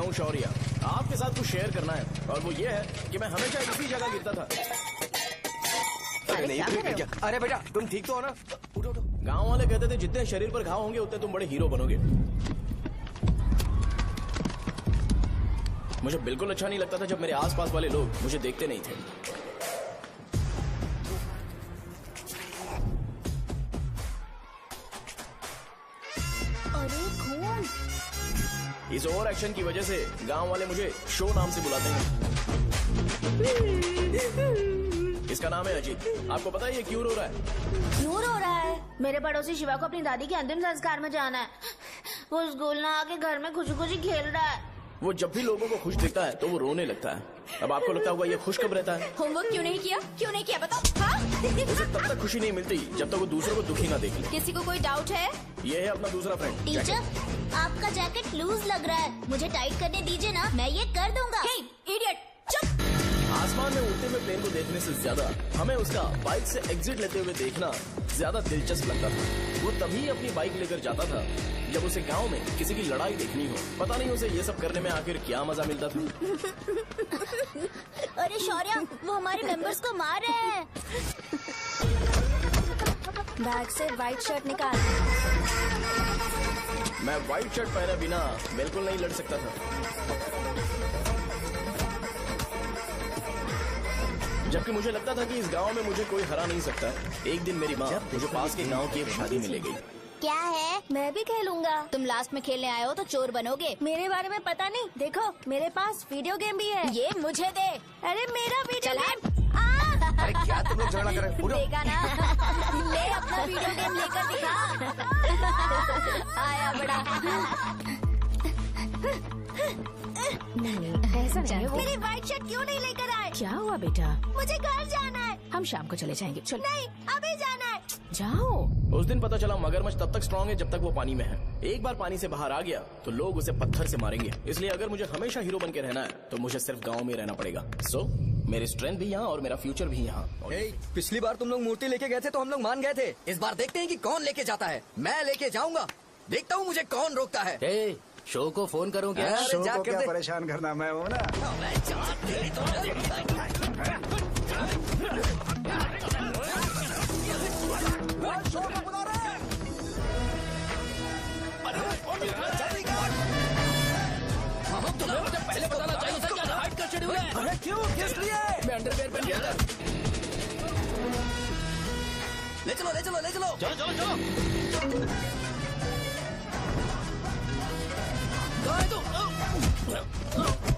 हूँ शौर्य। आपके साथ कुछ शेयर करना है और वो ये है कि मैं हमेशा इसी जगह गिरता था। अरे नहीं, क्या? अरे बेटा तुम ठीक तो हो ना? उठो उठो। गाँव वाले कहते थे जितने शरीर पर घाव होंगे उतने तुम बड़े हीरो बनोगे। मुझे बिल्कुल अच्छा नहीं लगता था जब मेरे आसपास वाले लोग मुझे देखते नहीं थे। अरे खून! इस ओवर एक्शन की वजह से गांव वाले मुझे शो नाम से बुलाते हैं। इसका नाम है अजीत। आपको पता है ये क्यों रो रहा है? क्यों रो रहा है? मेरे पड़ोसी शिवा को अपनी दादी के अंतिम संस्कार में जाना है। वो स्कूल ना आके घर में खुशी खुशी खेल रहा है। वो जब भी लोगों को खुश दिखता है तो वो रोने लगता है। अब आपको लगता होगा ये खुश कब रहता है? होमवर्क क्यों नहीं किया? क्यों नहीं किया बताओ? हाँ? उसे तब तक खुशी नहीं मिलती जब तक वो दूसरों को दुखी ना देख ले। किसी को कोई डाउट है? ये है अपना दूसरा फ्रेंड। टीचर, आपका जैकेट लूज लग रहा है, मुझे टाइट करने दीजिए ना, मैं ये कर दूंगा। हे, इडियट, चुप! आसमान में उड़ते हुए प्लेन को देखने से ज्यादा हमें उसका बाइक से एग्जिट लेते हुए देखना ज्यादा दिलचस्प लगता था। वो तभी अपनी बाइक लेकर जाता था जब उसे गांव में किसी की लड़ाई देखनी हो। पता नहीं उसे ये सब करने में आखिर क्या मजा मिलता था। अरे शौर्य, वो हमारे मेंबर्स को मार रहे हैं। बैग से व्हाइट शर्ट निकाल। मैं व्हाइट शर्ट पहने बिना बिल्कुल नहीं लड़ सकता था। जबकि मुझे लगता था कि इस गांव में मुझे कोई हरा नहीं सकता। एक दिन मेरी माँ मुझे पास के गांव की एक शादी में ले गई। क्या है? मैं भी खेलूंगा। तुम लास्ट में खेलने आए हो तो चोर बनोगे। मेरे बारे में पता नहीं। देखो मेरे पास वीडियो गेम भी है। ये मुझे दे। अरे मेरा वीडियो चला। गेम। अरे क्या तुम लोग झगड़ा कर रहे हो? देगा ना? ले अपना वीडियो गेम लेकर दिखा। आया बड़ा। नहीं ऐसा नहीं है। मेरी व्हाइट शर्ट क्यों नहीं लेकर आए? क्या हुआ बेटा? मुझे घर जाना है। हम शाम को चले जाएंगे। चल नहीं अभी जाना है। जाओ। उस दिन पता चला मगरमच्छ तब तक स्ट्रांग है जब तक वो पानी में है। एक बार पानी से बाहर आ गया तो लोग उसे पत्थर से मारेंगे। इसलिए अगर मुझे हमेशा हीरो बन के रहना है तो मुझे सिर्फ गाँव में रहना पड़ेगा। सो मेरी स्ट्रेंथ भी यहाँ और मेरा फ्यूचर भी यहाँ। पिछली बार तुम लोग मूर्ति लेके गए थे तो हम लोग मान गए थे। इस बार देखते हैं कि कौन लेके जाता है। मैं लेके जाऊंगा, देखता हूँ मुझे कौन रोकता है। शो को फोन करूं क्या? शो को क्या परेशान करना, मैं हूँ ना। पहले बताना चाहिए था क्या हाइट का शेड्यूल है। अरे क्यों? किस लिए? मैं अंडरवेयर पहन गया था। ले चलो ले चलो ले चलो। चलो चलो चलो।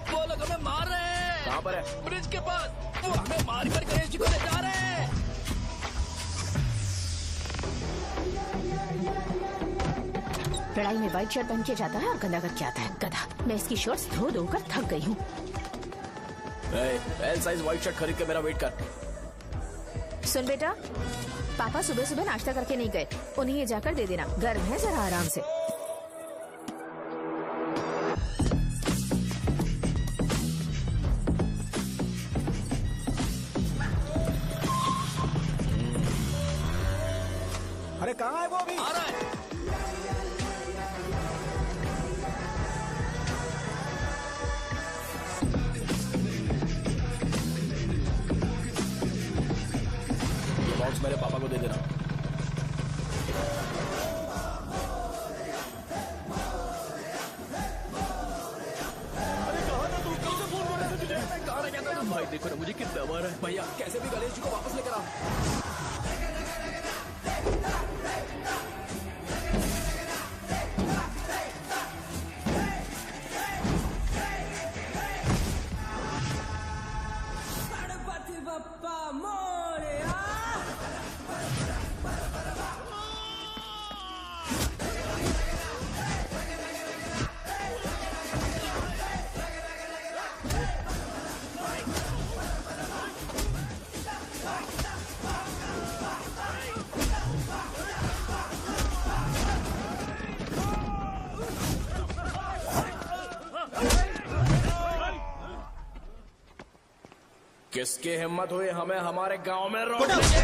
वो लोग हमें मार रहे हैं। कहाँ पर है? ब्रिज के पास। वो हमें मार कर गणेश जी को ले जा रहे हैं। लड़ाई में व्हाइट शर्ट पहन के जाता है और गंदा करके आता है। गधा। मैं इसकी शर्ट्स धो धोकर थक गई हूँ। एल साइज व्हाइट शर्ट खरीद के मेरा वेट कर। सुन बेटा, पापा सुबह सुबह नाश्ता करके नहीं गए। उन्हें ये जाकर दे देना। गर्म है, जरा आराम से। अरे कहाँ है वो अभी? आ रहा है। बॉक्स मेरे पापा को दे देना। भाई देखो ना मुझे कितना मार है। भैया कैसे भी गणेश जी को वापस लेकर आओ। किसकी हिम्मत हुई हमें हमारे गांव में रोकने की?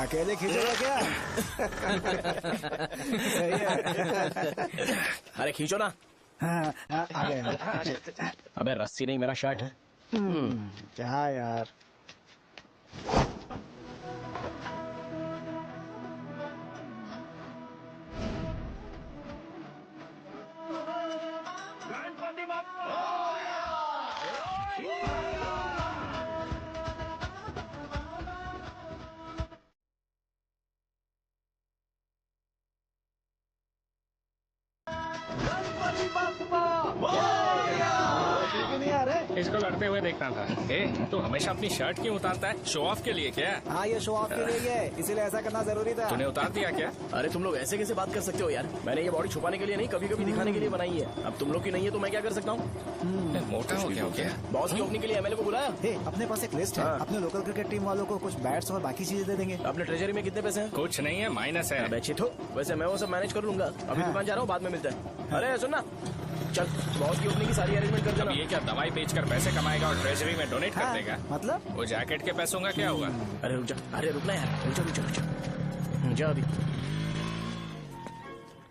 अकेले खींचेगा क्या? सही है। अरे खींचो ना। हाँ, आ गए। अबे रस्सी नहीं, मेरा शर्ट। क्या यार? इसको लड़ते हुए देखना था। ए, तू हमेशा अपनी शर्ट क्यों उतारता है? शो ऑफ के लिए क्या? हाँ, ये शो ऑफ के लिए ही है, इसीलिए ऐसा करना जरूरी था। तूने उतार दिया क्या? अरे तुम लोग ऐसे कैसे बात कर सकते हो यार? मैंने ये बॉडी छुपाने के लिए नहीं, कभी कभी दिखाने के लिए बनाई है। अब तुम लोग की नहीं है तो मैं क्या कर सकता हूँ? मोटा हो गया हो क्या? बॉस की ओपनिंग के लिए एमएलए को बुलाया। हे, अपने पास एक लिस्ट है। हाँ। अपने लोकल क्रिकेट टीम वालों को कुछ बैट्स और बाकी चीजें दे देंगे। अपने ट्रेजरी में कितने पैसे हैं? कुछ नहीं है, माइनस है। अबे चिथो, वैसे मैं वो सब मैनेज कर लूंगा। अभी हाँ। दुकान जा रहा हूँ, बाद में मिलते हैं। अरे सुनना, चल बॉस की ओपनिंग की सारी अरेंजमेंट कर अब देना। ये क्या दवाई बेचकर पैसे कमाएगा और ट्रेजरी में डोनेट कर हाँ, देगा? मतलब? वो जैकेट के पैसों का क्या हुआ? अरे रुक जा, अरे रुकना यार, रुक जा। जा अभी।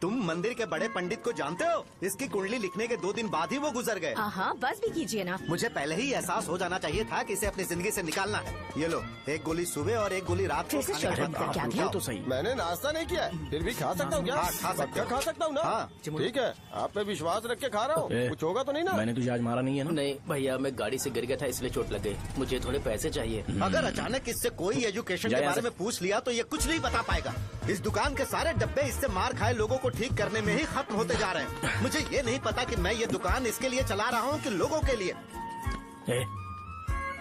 तुम मंदिर के बड़े पंडित को जानते हो? इसकी कुंडली लिखने के 2 दिन बाद ही वो गुजर गए। हाँ, बस भी कीजिए ना। मुझे पहले ही एहसास हो जाना चाहिए था कि इसे अपनी जिंदगी से निकालना है। ये लो, एक गोली सुबह और एक गोली रात को कैसे खाने चल के रहा बाद है? क्या आप किया? रुक तो जाओ। सही। मैंने नाश्ता नहीं किया है, फिर भी खा सकता हूँ क्या? हाँ, खा सकते पक्का हो। खा सकता हूँ ना? हाँ। ठीक है, आप पे विश्वास रख के खा रहा हूँ। ए, कुछ होगा तो नहीं ना? मैंने तुझे आज मारा नहीं है ना? नहीं भैया, मैं गाड़ी से गिर गया था इसलिए चोट लग गई। मुझे थोड़े पैसे चाहिए। अगर अचानक इससे कोई एजुकेशन जा के यहाँ बारे से। में पूछ लिया तो ये कुछ नहीं बता पाएगा। इस दुकान के सारे डब्बे इससे मार खाए लोगों को ठीक करने में ही खत्म होते जा रहे हैं। मुझे ये नहीं पता कि मैं ये दुकान इसके लिए चला रहा हूँ कि लोगों के लिए। ए,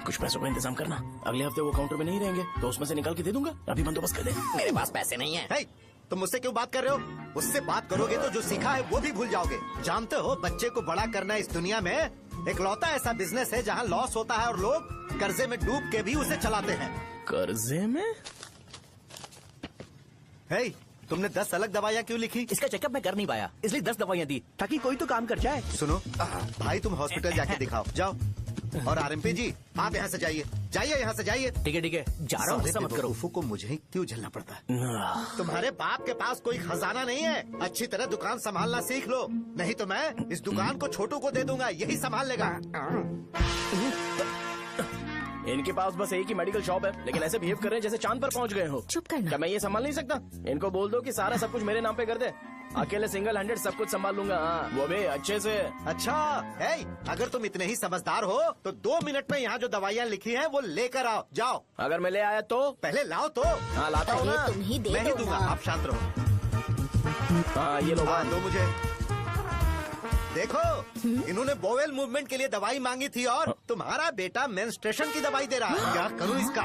कुछ पैसों का इंतजाम करना। अगले हफ्ते वो काउंटर में नहीं रहेंगे तो उसमें से निकाल के दे दूंगा। अभी बंदोबस्त कर दे। मेरे पास पैसे नहीं है। हे, तुम मुझसे क्यों बात कर रहे हो? उससे बात करोगे तो जो सीखा है वो भी भूल जाओगे। जानते हो, बच्चे को बड़ा करना इस दुनिया में इकलौता ऐसा बिजनेस है जहाँ लॉस होता है और लोग कर्जे में डूब के भी उसे चलाते हैं। कर्जे में? हे, तुमने 10 अलग दवाइयाँ क्यों लिखी? इसका चेकअप मैं कर नहीं पाया, इसलिए 10 दवाइयाँ दी ताकि कोई तो काम कर जाए। सुनो भाई, तुम हॉस्पिटल जाके दिखाओ, जाओ। और आरएमपी जी, आप यहाँ से जाइए, यहाँ से जाइए। ठीक है जा रहा हूँ, गुस्सा मत करो। बेवकूफों को मुझे ही क्यों झेलना पड़ता है? तुम्हारे बाप के पास कोई खजाना नहीं है। अच्छी तरह दुकान संभालना सीख लो, नहीं तो मैं इस दुकान को छोटू को दे दूंगा, यही संभाल लेगा। इनके पास बस एक ही मेडिकल शॉप है, लेकिन ऐसे बिहेव कर रहे हैं जैसे चांद पर पहुंच गए हो। चुप करना। क्या मैं ये संभाल नहीं सकता? इनको बोल दो कि सारा सब कुछ मेरे नाम पे कर दे। अकेले सिंगल हैंडेड सब कुछ संभाल लूंगा। हाँ, वो भी अच्छे से। अच्छा है, अगर तुम इतने ही समझदार हो तो 2 मिनट में यहाँ जो दवाइयाँ लिखी हैं वो लेकर आओ, जाओ। अगर मैं ले आया तो? पहले लाओ तो। हाँ लाता हूँ ना। तुम ही दे मैं ही दो दूंगा, ना। आप शांत रहो। हाँ ये लो। हाँ, दो मुझे। देखो, इन्होंने बोवेल मूवमेंट के लिए दवाई मांगी थी और तुम्हारा बेटा मेंस्ट्रुएशन की दवाई दे रहा है। क्या करूं इसका?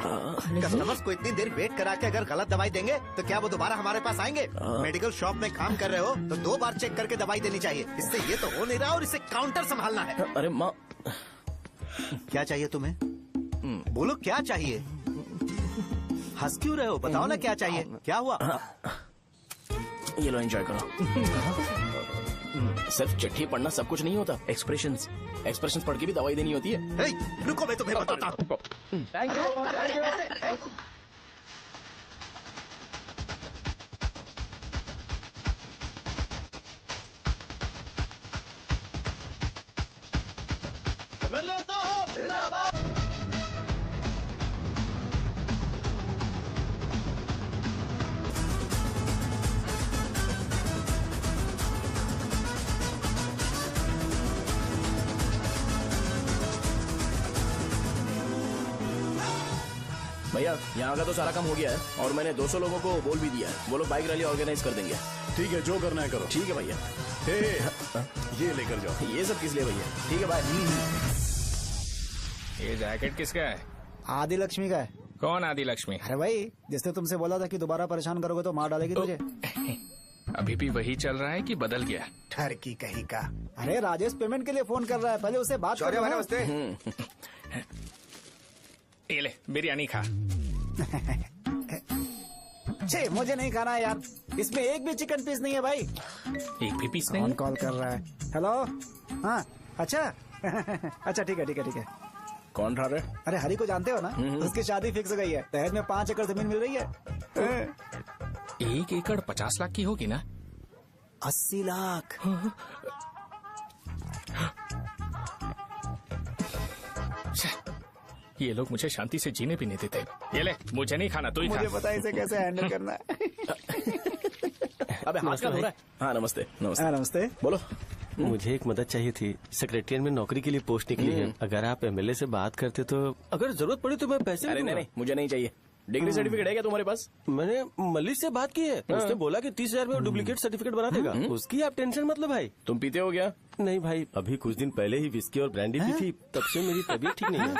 कस्टमर्स को इतनी देर वेट करा के अगर गलत दवाई देंगे तो क्या वो दोबारा हमारे पास आएंगे? मेडिकल शॉप में काम कर रहे हो तो 2 बार चेक करके दवाई देनी चाहिए। इससे ये तो हो नहीं रहा और इसे काउंटर संभालना है। अरे माँ, क्या चाहिए तुम्हें? बोलो क्या चाहिए? हंस क्यों रहे हो? बताओ ना क्या चाहिए? क्या हुआ? ये लो एंजॉय करो। सिर्फ चिट्ठी पढ़ना सब कुछ नहीं होता। एक्सप्रेशंस पढ़ के भी दवाई देनी होती है। हे, रुको, मैं तुम्हें बताता हूँ। Thank you. भैया यहाँ का तो सारा काम हो गया है और मैंने 200 लोगों को बोल भी दिया है। वो लोग बाइक रैली ऑर्गेनाइज कर देंगे। ठीक है, जो करना है करो। ठीक है भैया। हे, ये लेकर जाओ। ये सब किस लिए भैया? ठीक है बाय। ये जैकेट किसका है? आदि लक्ष्मी का है। कौन आदि लक्ष्मी? अरे भाई, जिसने तुमसे बोला था कि दोबारा परेशान करोगे तो मार डालेगी तुझे। अभी भी वही चल रहा है कि बदल गया? ठरकी कहीं का। अरे राजेश पेमेंट के लिए फोन कर रहा है, पहले उससे बात करो। नमस्ते। ये ले बिरयानी खा। छे, मुझे नहीं खाना है यार, इसमें एक भी चिकन पीस नहीं है भाई। एक भी पीस कौन नहीं? कॉल कर रहा है? हेलो, हाँ अच्छा। अच्छा ठीक है ठीक है ठीक है। कौन रहा? अरे हरी को जानते हो ना? उसकी शादी फिक्स हो गई है, दहेज में 5 एकड़ जमीन मिल रही है। 1 एकड़ 50 लाख की होगी ना? 80 लाख। ये लोग मुझे शांति से जीने भी नहीं देते। ये ले, मुझे नहीं खाना, तू ही खा। मुझे पता है इसे कैसे हैंडल करना है। अबे हाथ का हो रहा है। हाँ नमस्ते नमस्ते। नमस्ते। बोलो। मुझे एक मदद चाहिए थी। सेक्रेटरिएट में नौकरी के लिए पोस्ट निकली है। अगर आप एमएलए से बात करते तो अगर जरूरत पड़ी तो मैं पैसे अरे नहीं, मुझे नहीं चाहिए। डिग्री सर्टिफिकेट है क्या तुम्हारे पास? मैंने मलिक से बात की है। उसने बोला कि 30,000 में डुप्लीकेट सर्टिफिकेट बना देगा। उसकी आप टेंशन मत लो भाई। तुम पीते हो क्या? नहीं भाई, अभी कुछ दिन पहले ही विस्की और ब्रांडी पी थी, तब से मेरी तबीयत ठीक नहीं है।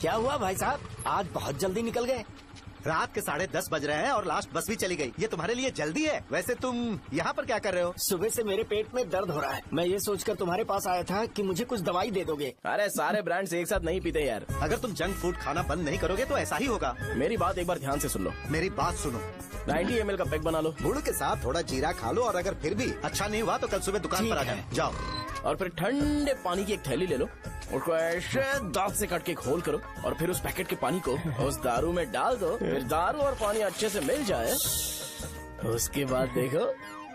क्या हुआ भाई साहब, आज बहुत जल्दी निकल गए? रात के 10:30 बज रहे हैं और लास्ट बस भी चली गई। ये तुम्हारे लिए जल्दी है। वैसे तुम यहाँ पर क्या कर रहे हो? सुबह से मेरे पेट में दर्द हो रहा है। मैं ये सोचकर तुम्हारे पास आया था कि मुझे कुछ दवाई दे दोगे। अरे सारे ब्रांड्स एक साथ नहीं पीते यार। अगर तुम जंक फूड खाना बंद नहीं करोगे तो ऐसा ही होगा। मेरी बात एक बार ध्यान से सुन लो। मेरी बात सुनो। 90 ml का पैक बना लो। गुड़ के साथ थोड़ा जीरा खा लो और अगर फिर भी अच्छा नहीं हुआ तो कल सुबह दुकान पर आ जाओ। और फिर ठंडे पानी की एक थैली ले लो, उसको ऐसे दांत से काट के घोल करो और फिर उस पैकेट के पानी को उस दारू में डाल दो। फिर दारू और पानी अच्छे से मिल जाए, उसके बाद देखो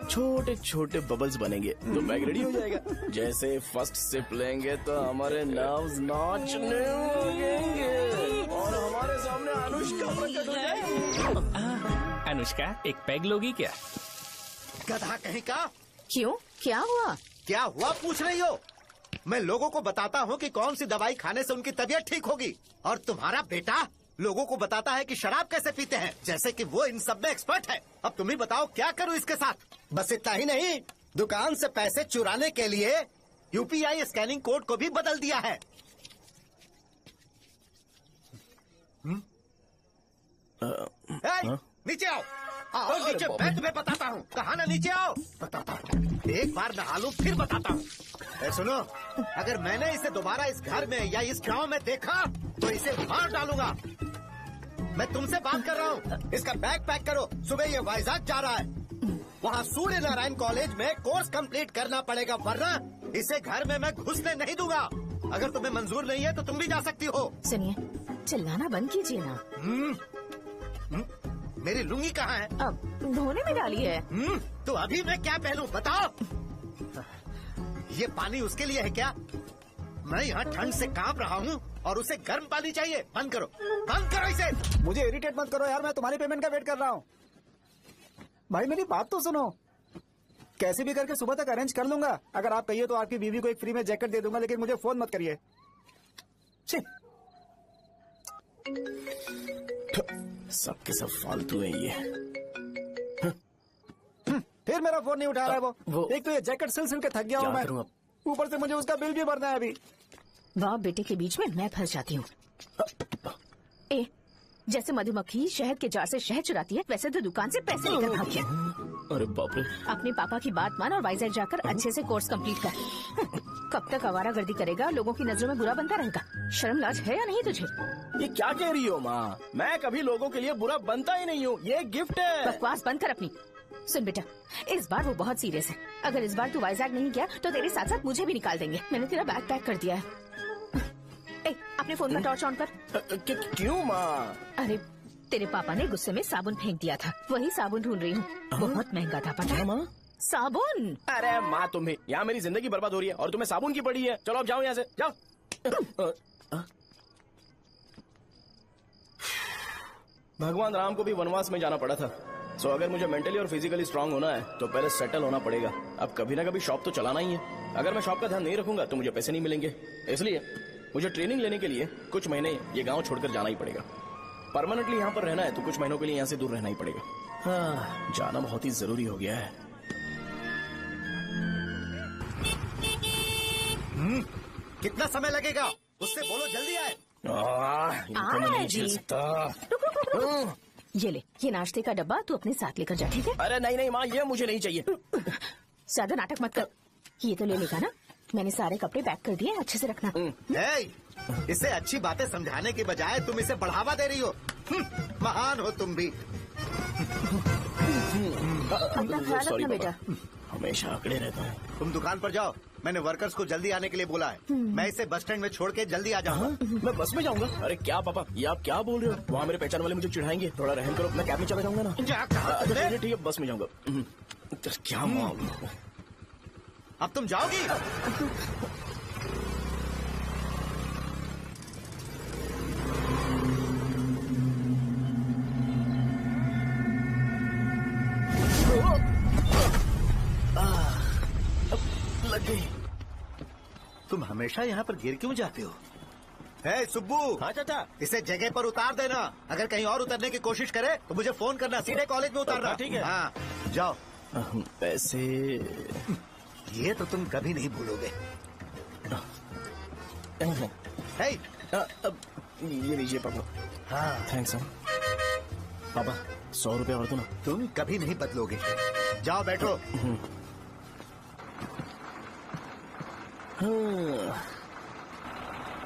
छोटे छोटे बबल्स बनेंगे तो पैक रेडी हो जाएगा। जैसे फर्स्ट सिप लेंगे तो हमारे नर्व्स नाचने लगेंगे और हमारे सामने अनुष्का प्रकट हो जाएगी। अनुष्का, एक पैग लोगी क्या? गधा कहीं का। क्यों, क्या हुआ? क्या हुआ पूछ रही हो? मैं लोगों को बताता हूँ कि कौन सी दवाई खाने से उनकी तबीयत ठीक होगी, और तुम्हारा बेटा लोगों को बताता है कि शराब कैसे पीते हैं, जैसे कि वो इन सब में एक्सपर्ट है। अब तुम ही बताओ क्या करूँ इसके साथ? बस इतना ही नहीं, दुकान से पैसे चुराने के लिए यूपीआई स्कैनिंग कोड को भी बदल दिया है। नीचे आओ, आओ नीचे, मैं तुम्हें बताता हूँ। कहा ना नीचे आओ, बताता हूँ। एक बार नहा लूं फिर बताता हूँ। सुनो, अगर मैंने इसे दोबारा इस घर में या इस गांव में देखा तो इसे मार डालूंगा। मैं तुमसे बात कर रहा हूँ। इसका बैग पैक करो, सुबह ये वाइजाग जा रहा है। वहाँ सूर्य नारायण कॉलेज में कोर्स कंप्लीट करना पड़ेगा, वरना इसे घर में मैं घुसने नहीं दूंगा। अगर तुम्हें मंजूर नहीं है तो तुम भी जा सकती हो। सुनिए, चिल्लाना बंद कीजिए ना। मेरी लुंगी कहाँ है? अब धोने में डाली है। तो अभी मैं क्या पहनूं बताओ? ये पानी उसके लिए है क्या? मैं यहाँ ठंड से कांप रहा हूँ और उसे गर्म पानी चाहिए। बंद करो, बंद करो इसे। मुझे इरिटेट मत करो यार, मैं तुम्हारी पेमेंट का वेट कर रहा हूँ। भाई मेरी बात तो सुनो, कैसे भी करके सुबह तक अरेंज कर लूंगा। अगर आप कहिए तो आपकी बीवी को एक फ्री में जैकेट दे दूंगा, लेकिन मुझे फोन मत करिए। सबके सब फालतू है ये। फिर मेरा फोन नहीं उठा रहा है वो। एक तो ये जैकेट सिल सिल के थक गया हूँ मैं, ऊपर से मुझे उसका बिल भी भरना है अभी। बाप बेटे के बीच में मैं फंस जाती हूँ। ए, जैसे मधुमक्खी शहद के जार से शहद चुराती है, वैसे तो दुकान से पैसे लेकर भाग गया। अरे बाप रे। अपने पापा की बात मान और वाइजैक जाकर अच्छे से कोर्स कंप्लीट कर। कब तक आवारागर्दी करेगा, लोगों की नजरों में बुरा बनता रहेगा? शर्म लाज है या नहीं तुझे? ये क्या कह रही हो माँ? मैं कभी लोगों के लिए बुरा बनता ही नहीं हूँ, ये गिफ्ट है। बकवास बंद कर अपनी। सुन बेटा, इस बार वो बहुत सीरियस है। अगर इस बार तू वाइजैक नहीं गया तो तेरे साथ साथ मुझे भी निकाल देंगे। मैंने तेरा बैग पैक कर दिया है। ए, अपने फोन का टॉर्च ऑन कर। क्यों माँ? अरे तेरे पापा ने गुस्से में साबुन फेंक दिया था, वही साबुन ढूंढ रही हूँ। बहुत महंगा था, पता है माँ? साबुन। अरे माँ, तुम्हें यहाँ मेरी जिंदगी बर्बाद हो रही है और तुम्हें साबुन की पड़ी है। चलो अब जाओ यहाँ से, जाओ। भगवान राम को भी वनवास में जाना पड़ा था। सो अगर मुझे मेंटली और फिजिकली स्ट्रांग होना है तो पहले सेटल होना पड़ेगा। अब कभी ना कभी शॉप तो चलाना ही है। अगर मैं शॉप का ध्यान नहीं रखूंगा तो मुझे पैसे नहीं मिलेंगे। इसलिए मुझे ट्रेनिंग लेने के लिए कुछ महीने ये गांव छोड़कर जाना ही पड़ेगा। परमानेंटली यहाँ पर रहना है तो कुछ महीनों के लिए यहाँ से दूर रहना ही पड़ेगा। हाँ, जाना बहुत ही जरूरी हो गया है। कितना समय लगेगा? उससे बोलो जल्दी आए। इनको मैं नहीं झेल सकता। ये ले, ये नाश्ते का डब्बा तू अपने साथ लेकर जा, ठीक है? अरे नहीं नहीं माँ, ये मुझे नहीं चाहिए। ज्यादा नाटक मत कर। ये तो ले लेगा ना? मैंने सारे कपड़े पैक कर दिए, अच्छे से रखना। इसे अच्छी बातें समझाने के बजाय तुम इसे बढ़ावा दे रही हो। महान हो तुम भी। अपना ख्याल सॉरी रखना बेटा। हमेशा आंकड़े रहता है। तुम दुकान पर जाओ, मैंने वर्कर्स को जल्दी आने के लिए बोला है। मैं इसे बस स्टैंड में छोड़ के जल्दी आ जाऊंगा। मैं बस में जाऊंगा? अरे क्या पापा, ये आप क्या बोल रहे हो? वहाँ मेरे पहचान वाले मुझे चिढ़ाएंगे। थोड़ा रहम करो, मैं कैब में चला जाऊंगा ना। अच्छा ठीक है, बस में जाऊंगा। क्या मामला? अब तुम जाओगी? लग गई। तुम हमेशा यहाँ पर गिर क्यों जाते हो? हे सुब्बू। हाँ चाचा। इसे जगह पर उतार देना। अगर कहीं और उतरने की कोशिश करे तो मुझे फोन करना, सीधे कॉलेज में उतारना। ठीक है। हाँ जाओ। पैसे ये तो तुम कभी नहीं भूलोगे। हे, ये लीजिए पापा। हाँ थैंक्स पापा, 100 रुपए और दो ना। तुम कभी नहीं बदलोगे। जाओ बैठो।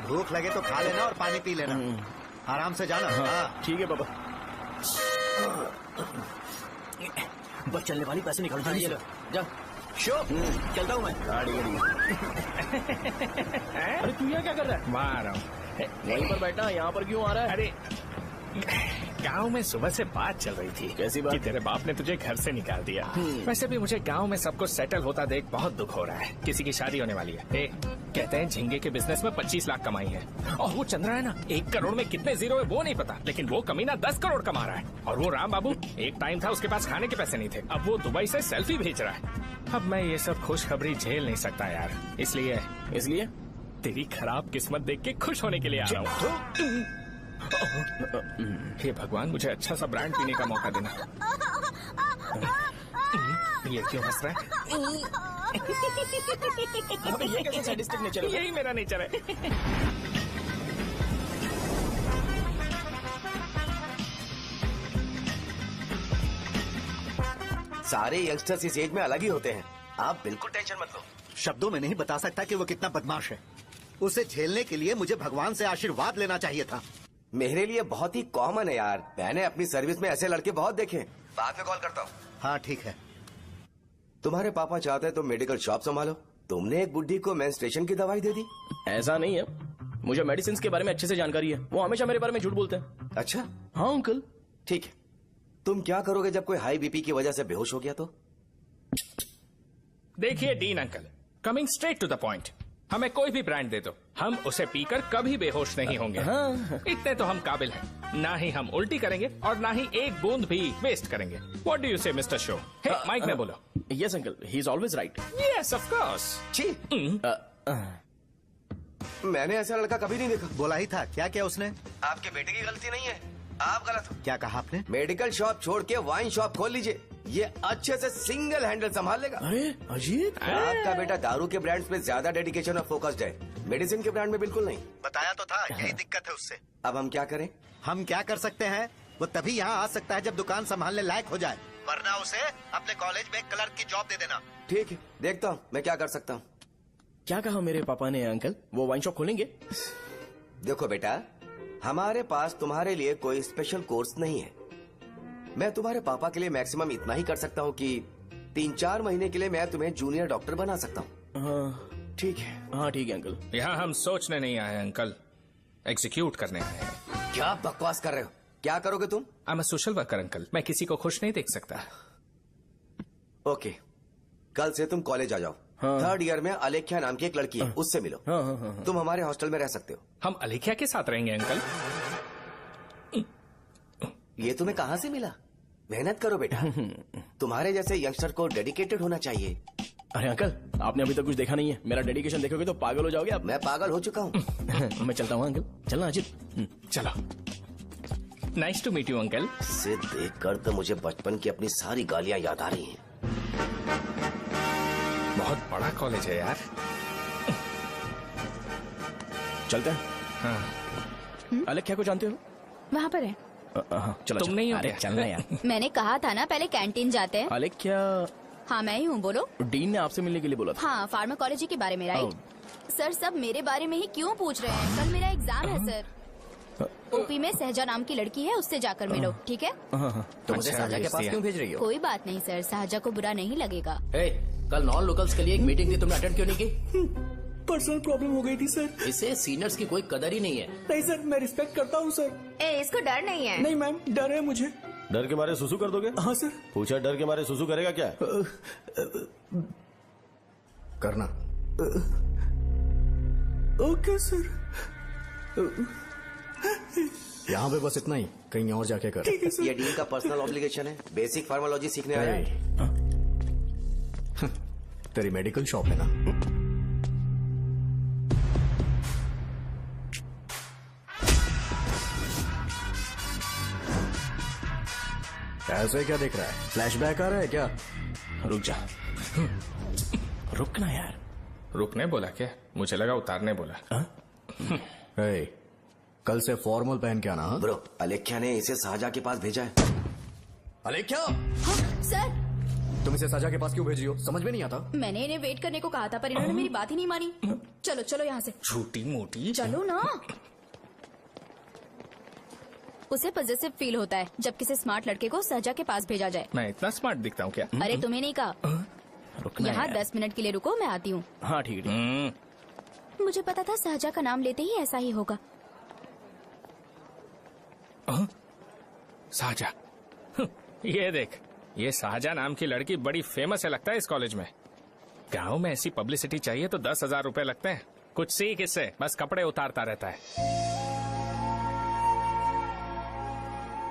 भूख लगे तो खा लेना और पानी पी लेना। आराम से जाना। हाँ ठीक है पापा। बस चलने वाली पैसे निकाल जल्दी से। जा शो चलता हूँ मैं। गाड़ी अरे तू यहाँ क्या कर रहा है? मार रहा हूँ। वहीं पर बैठा, यहाँ पर क्यों आ रहा है? अरे गांव में सुबह से बात चल रही थी। कैसी बात? कि तेरे बाप ने तुझे घर से निकाल दिया। वैसे भी मुझे गांव में सब कुछ सेटल होता देख बहुत दुख हो रहा है। किसी की शादी होने वाली है। कहते हैं झींगे के बिजनेस में 25 लाख कमाई है। और वो चंद्रा है ना, 1 करोड़ में कितने जीरो है वो नहीं पता, लेकिन वो कमीना 10 करोड़ कमा रहा है। और वो राम बाबू, एक टाइम था उसके पास खाने के पैसे नहीं थे, अब वो दुबई से सेल्फी भेज रहा है। अब मैं ये सब खुशखबरी झेल नहीं सकता यार, इसलिए तेरी खराब किस्मत देख के खुश होने के लिए आ रहा हूँ। हे भगवान, मुझे अच्छा सा ब्रांड पीने का मौका देना। ये क्यों हंस रहा है? ये कैसे सैडिस्टिक नेचर है? यही मेरा नेचर है। सारे यंगस्टर्स इस एज में अलग ही होते हैं। आप बिल्कुल टेंशन मत लो। शब्दों में नहीं बता सकता कि वो कितना बदमाश है। उसे झेलने के लिए मुझे भगवान से आशीर्वाद लेना चाहिए था। मेरे लिए बहुत ही कॉमन है यार, मैंने अपनी सर्विस में ऐसे लड़के बहुत देखे। बाद में कॉल करता हूँ। हाँ ठीक है। तुम्हारे पापा चाहते हैं तुम मेडिकल शॉप संभालो। तुमने एक बुढ़ी को मेंस्ट्रुएशन की दवाई दे दी। ऐसा नहीं है, मुझे मेडिसिन के बारे में अच्छे से जानकारी है। वो हमेशा मेरे बारे में झूठ बोलते हैं। अच्छा हाँ अंकल। ठीक है, तुम क्या करोगे जब कोई हाई बीपी की वजह से बेहोश हो गया तो? देखिए Dean uncle, coming straight to the point, हमें कोई भी ब्रांड दे दो, हम उसे पीकर कभी बेहोश नहीं होंगे। इतने तो हम काबिल हैं। ना ही हम उल्टी करेंगे और ना ही एक बूंद भी वेस्ट करेंगे। व्हाट डू यू से मिस्टर शो? माइक में बोलो। Yes uncle, he is always right. Yes of course. मैंने ऐसा लड़का कभी नहीं देखा। बोला ही था। क्या क्या उसने? आपके बेटे की गलती नहीं है, आप गलत हो। क्या कहा आपने? मेडिकल शॉप छोड़ के वाइन शॉप खोल लीजिए, ये अच्छे से सिंगल हैंडल संभाल लेगा। अरे अजीब। आपका बेटा दारू के ब्रांड्स पे ज्यादा डेडिकेशन और फोकस्ड है, मेडिसिन के ब्रांड में बिल्कुल नहीं। बताया तो था, यही दिक्कत है उससे। अब हम क्या करें? हम क्या कर सकते हैं? वो तभी यहाँ आ सकता है जब दुकान संभालने लायक हो जाए, वरना उसे अपने कॉलेज में क्लर्क की जॉब दे देना। ठीक है, देखता हूँ मैं क्या कर सकता हूँ। क्या कहा मेरे पापा ने अंकल? वो वाइन शॉप खोलेंगे? देखो बेटा, हमारे पास तुम्हारे लिए कोई स्पेशल कोर्स नहीं है। मैं तुम्हारे पापा के लिए मैक्सिमम इतना ही कर सकता हूँ कि 3-4 महीने के लिए मैं तुम्हें जूनियर डॉक्टर बना सकता हूँ। ठीक है। हाँ ठीक है अंकल। यहाँ हम सोचने नहीं आए अंकल, एग्जीक्यूट करने आए हैं। क्या बकवास कर रहे हो? क्या करोगे तुम? I am a social worker uncle, मैं किसी को खुश नहीं देख सकता। ओके, कल से तुम कॉलेज आ जाओ। 3rd ईयर में अलेख्या नाम की एक लड़की है, उससे मिलो। तुम हमारे हॉस्टल में रह सकते हो। हम अलेख्या के साथ रहेंगे अंकल। ये तुम्हें कहाँ से मिला? मेहनत करो बेटा, तुम्हारे जैसे यंगस्टर को डेडिकेटेड होना चाहिए। अरे अंकल, आपने अभी तक कुछ देखा नहीं है। मेरा डेडिकेशन देखोगे तो पागल हो जाओगे आप। मैं पागल हो चुका हूँ। मैं चलता हूँ अंकल। चलना अजित। चलो। Nice to meet you uncle. इसे देखकर तो मुझे बचपन की अपनी सारी गालियाँ याद आ रही हैं। बहुत बड़ा कॉलेज है यार। चलते हैं। हाँ। अलेख्या को जानते हो? वहाँ पर है। चलो। तुम नहीं हो अरे क्या? चलना यार। मैंने कहा था ना पहले कैंटीन जाते हैं। अलेख्या? हाँ मैं ही हूँ, बोलो। डीन ने आपसे मिलने के लिए बोला था। हाँ, फार्माकोलॉजी के बारे में, राइट? सर सब मेरे बारे में ही क्यों पूछ रहे हैं? कल मेरा एग्जाम है सर। ओपी में सहजा नाम की लड़की है, उससे जाकर मिलो, ठीक है? तो मुझे साजा के पास क्यों भेज रही हो? कोई बात नहीं सर, सहजा को बुरा नहीं लगेगा। कल नॉन लोकल्स के लिए एक मीटिंग थी, तुमने अटेंड क्यों नहीं की? पर्सनल प्रॉब्लम हो गई थी सर। इसे सीनियर्स की कोई कदर ही नहीं है। नहीं सर, मैं रिस्पेक्ट करता हूँ सर। इसको डर नहीं है? नहीं मैम, डर है मुझे। डर के मारे सुसु कर दोगे? हाँ सर। पूछा डर के मारे सुसु करेगा क्या? करना। Okay sir. यहाँ पे बस इतना ही, कहीं और जाके कर। ये डीन का पर्सनल ऑब्लिगेशन है, बेसिक फार्मोलॉजी सीखने आया है। तेरी मेडिकल शॉप है ना? ऐसे क्या देख रहा है? फ्लैशबैक आ रहा है क्या? रुक जा। रुकना यार। रुकने बोला क्या? मुझे लगा उतारने बोला। कल से फॉर्मल पहन के आना। ब्रो, अलेख्या ने इसे साजा के पास भेजा है। अलेख्या! हाँ, सर। तुम इसे साजा के पास क्यों भेज रही हो? समझ में नहीं आता। मैंने इन्हें वेट करने को कहा था, पर इन्होंने मेरी बात ही नहीं मानी। चलो चलो यहाँ से। छोटी मोटी। चलो ना। उसे पॉजिटिव फील होता है जब किसी स्मार्ट लड़के को सहजा के पास भेजा जाए। मैं इतना स्मार्ट दिखता हूँ क्या? अरे तुम्हें नहीं कहा। यहाँ 10 मिनट के लिए रुको, मैं आती हूँ। हाँ ठीक है। मुझे पता था सहजा का नाम लेते ही ऐसा ही होगा। साजा। ये देख, ये साजा नाम की लड़की बड़ी फेमस है लगता है इस कॉलेज में। गांव में ऐसी पब्लिसिटी चाहिए तो 10,000 रुपए लगते हैं। कुछ सीख इससे, बस कपड़े उतारता रहता है।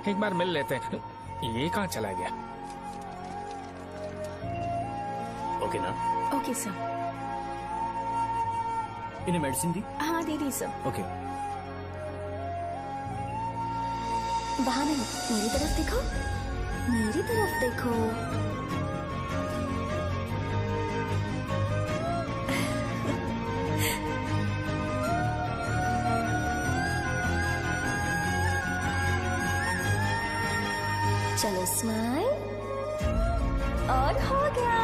एक बार मिल लेते हैं। ये कहाँ चला गया? ओके ना? Okay sir. इन्हें मेडिसिन दी? हाँ दे दी सर। ओके। वहाँ नहीं, मेरी तरफ देखो, मेरी तरफ देखो। चलो स्माइल, और हो गया।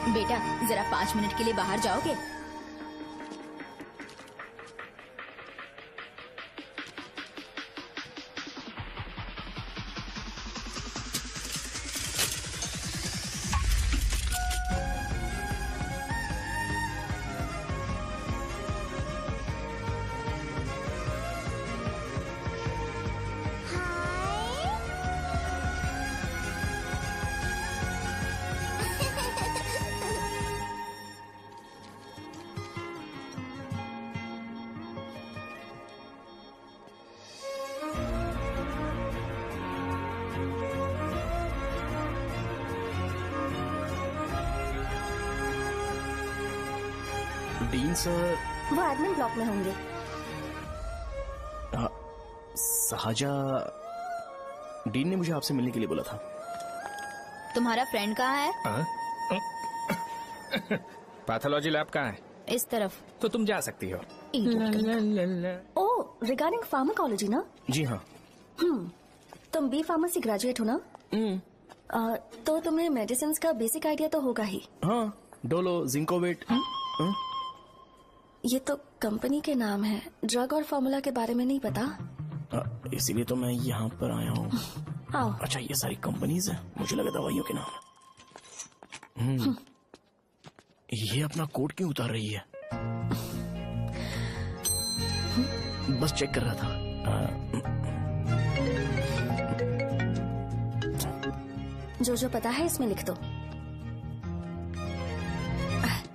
बेटा, जरा 5 मिनट के लिए बाहर जाओगे? डीन सर वो एडमिन ब्लॉक में होंगे। साजा, डीन ने मुझे आपसे मिलने के लिए बोला था। तुम्हारा फ्रेंड कहाँ है? पैथोलॉजी लैब कहाँ है? इस तरफ। तो तुम जा सकती हो। ओ, रिगार्डिंग फार्माकोलॉजी ना? जी हाँ। तुम बी फार्मेसी ग्रेजुएट हो ना? तो तुम्हें मेडिसिन का बेसिक आइडिया तो होगा ही। हाँ, डोलो, जिंकोवेट। ये तो कंपनी के नाम है, ड्रग और फॉर्मूला के बारे में नहीं पता। इसीलिए तो मैं यहाँ पर आया हूँ। आओ। अच्छा, ये सारी कंपनीज है, मुझे लगा दवाइयों के नाम। ये अपना कोट क्यों उतार रही है? बस चेक कर रहा था। जो जो पता है इसमें लिख दो।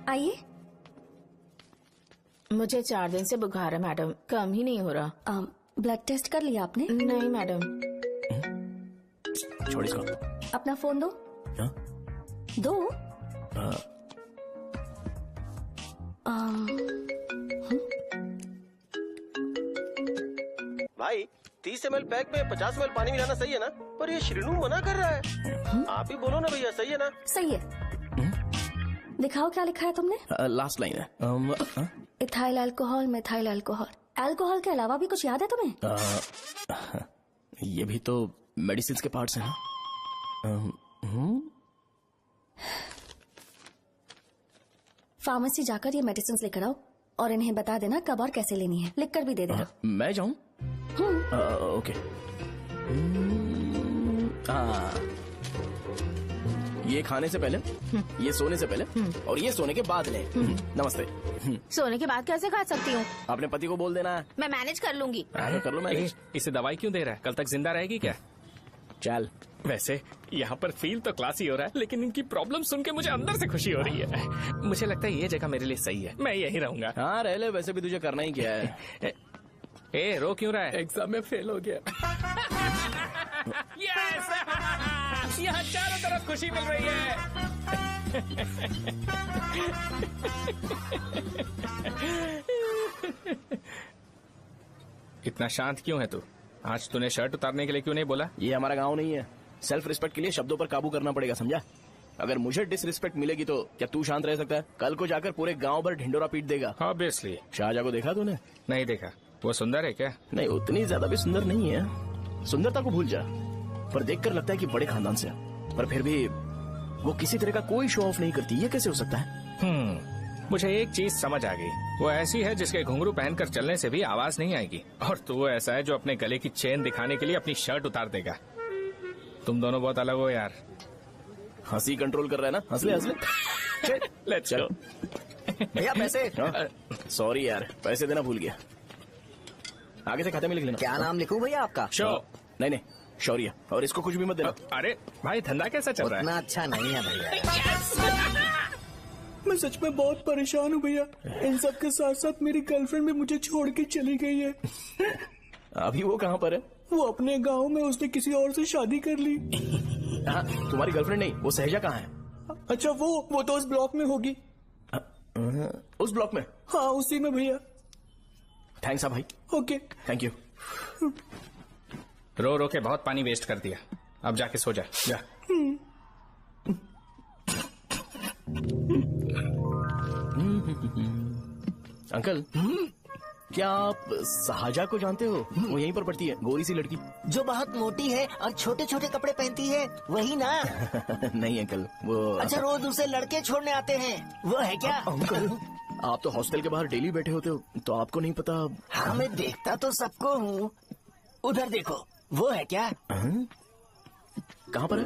आइए। मुझे 4 दिन से बुखार है मैडम, कम ही नहीं हो रहा। ब्लड टेस्ट कर लिया आपने? नहीं मैडम। छोड़ इसको। अपना फोन दो। दो। भाई 30 ml पैक में 50 ml पानी मिलाना सही है ना? पर ये श्रीनू मना कर रहा है। आप ही बोलो ना भैया, सही है ना? सही है। दिखाओ क्या लिखा है तुमने? लास्ट लाइन है। Ethyl alcohol, methyl alcohol. Alcohol के अलावा भी कुछ याद है तुम्हें? ये भी तो मेडिसिन के पार्ट्स हैं ना। फार्मेसी जाकर ये मेडिसिन लेकर आओ और इन्हें बता देना कब और कैसे लेनी है। लिख कर भी दे देना। मैं जाऊं? ओके। ये खाने से पहले, ये सोने से पहले और ये सोने के बाद ले। नमस्ते। सोने के बाद कैसे खा सकती हूँ? अपने पति को बोल देना। मैं मैनेज कर लूंगी। कर लो मैनेज। इसे दवाई क्यों दे रहा है? कल तक जिंदा रहेगी क्या? चल। वैसे यहाँ पर फील तो क्लासी हो रहा है, लेकिन इनकी प्रॉब्लम सुन के मुझे अंदर से खुशी हो रही है। मुझे लगता है ये जगह मेरे लिए सही है, मैं यहीं रहूंगा। हाँ रह ले, वैसे भी तुझे करना ही क्या है। ए रो क्यों रहा है? एग्जाम में फेल हो गया। यस! यहाँ चारों तरफ खुशी मिल रही है। इतना शांत क्यों है तू? आज तूने शर्ट उतारने के लिए क्यों नहीं बोला? ये हमारा गांव नहीं है। सेल्फ रिस्पेक्ट के लिए शब्दों पर काबू करना पड़ेगा, समझा? अगर मुझे डिसरिस्पेक्ट मिलेगी तो क्या तू शांत रह सकता है? कल को जाकर पूरे गांव भर ढिंडोरा पीट देगा। ऑब्वियसली। शाहजहां को देखा तूने? नहीं देखा। वो सुंदर है क्या? नहीं, उतनी ज्यादा भी सुंदर नहीं है। सुंदरता को भूल जा, पर देखकर लगता है कि बड़े खानदान से है। पर फिर भी वो किसी तरह का कोई शो ऑफ नहीं करती। ये कैसे हो सकता है? मुझे एक चीज समझ आ गई। वो ऐसी है जिसके घुंघरू पहनकर चलने से भी आवाज नहीं आएगी, और तू ऐसा है जो अपने गले की चेन दिखाने के लिए अपनी शर्ट उतार देगा। तुम दोनों बहुत अलग हो यार। हंसी कंट्रोल कर रहा है ना? हंस ले, हंस ले। Let's go. भैया पैसे। सॉरी यार, पैसे देना भूल गया। आगे से खाते में लिख लेना। क्या नाम लिखूं भैया आपका? शो। नहीं, शौर्य। और इसको कुछ भी मत देना। अरे भाई, धंधा कैसा चल रहा है? उतना अच्छा नहीं है भैया। मैं सच में बहुत परेशान हूँ भैया। इन सब के साथ साथ मेरी गर्लफ्रेंड भी मुझे छोड़ के चली गई है। अभी वो कहाँ पर है? वो अपने गांव में, उसने किसी और से शादी कर ली। हाँ, तुम्हारी गर्लफ्रेंड नहीं, वो सहजा कहाँ है? अच्छा, वो तो उस ब्लॉक में होगी। उस ब्लॉक में? हाँ, उसी में भैया। थैंक्स भाई। Okay, thank you. रो रो के बहुत पानी वेस्ट कर दिया, अब जाके सो जा। जा। अंकल, क्या आप शाहजहां को जानते हो? वो यहीं पर पढ़ती है, गोरी सी लड़की जो बहुत मोटी है और छोटे छोटे कपड़े पहनती है, वही ना? नहीं अंकल, वो अच्छा, रोज उसे लड़के छोड़ने आते हैं, वो है क्या? अंकल, आप तो हॉस्टल के बाहर डेली बैठे होते हो, तो आपको नहीं पता? हाँ, मैं देखता तो सबको हूँ। उधर देखो, वो है क्या? कहाँ पर है?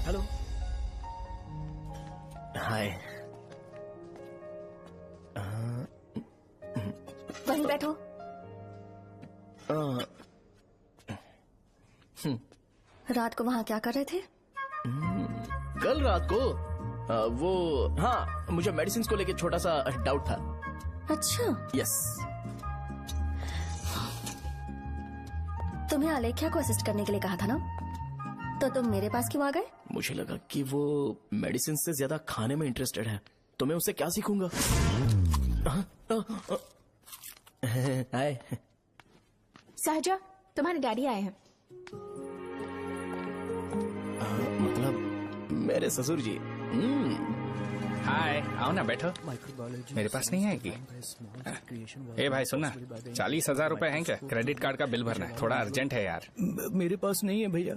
हेलो, हाय। वहीं बैठो। रात को वहाँ क्या कर रहे थे? कल रात को वो, हाँ, मुझे मेडिसिन को लेके छोटा सा डाउट था। अच्छा। यस। तुम्हें आलेख्या को असिस्ट करने के लिए कहा था ना, तो तुम मेरे पास क्यों आ गए? मुझे लगा कि वो मेडिसिन से ज्यादा खाने में इंटरेस्टेड है, तो मैं उससे क्या सीखूंगा? हाय। सहजा, तुम्हारे डैडी आए हैं। मतलब मेरे ससुर जी। हाय, आओ ना, बैठो। मेरे पास नहीं आएगी? ए भाई सुनना, 40,000 रुपए हैं क्या? क्रेडिट कार्ड का बिल भरना है, थोड़ा अर्जेंट है यार। मेरे पास नहीं है भैया।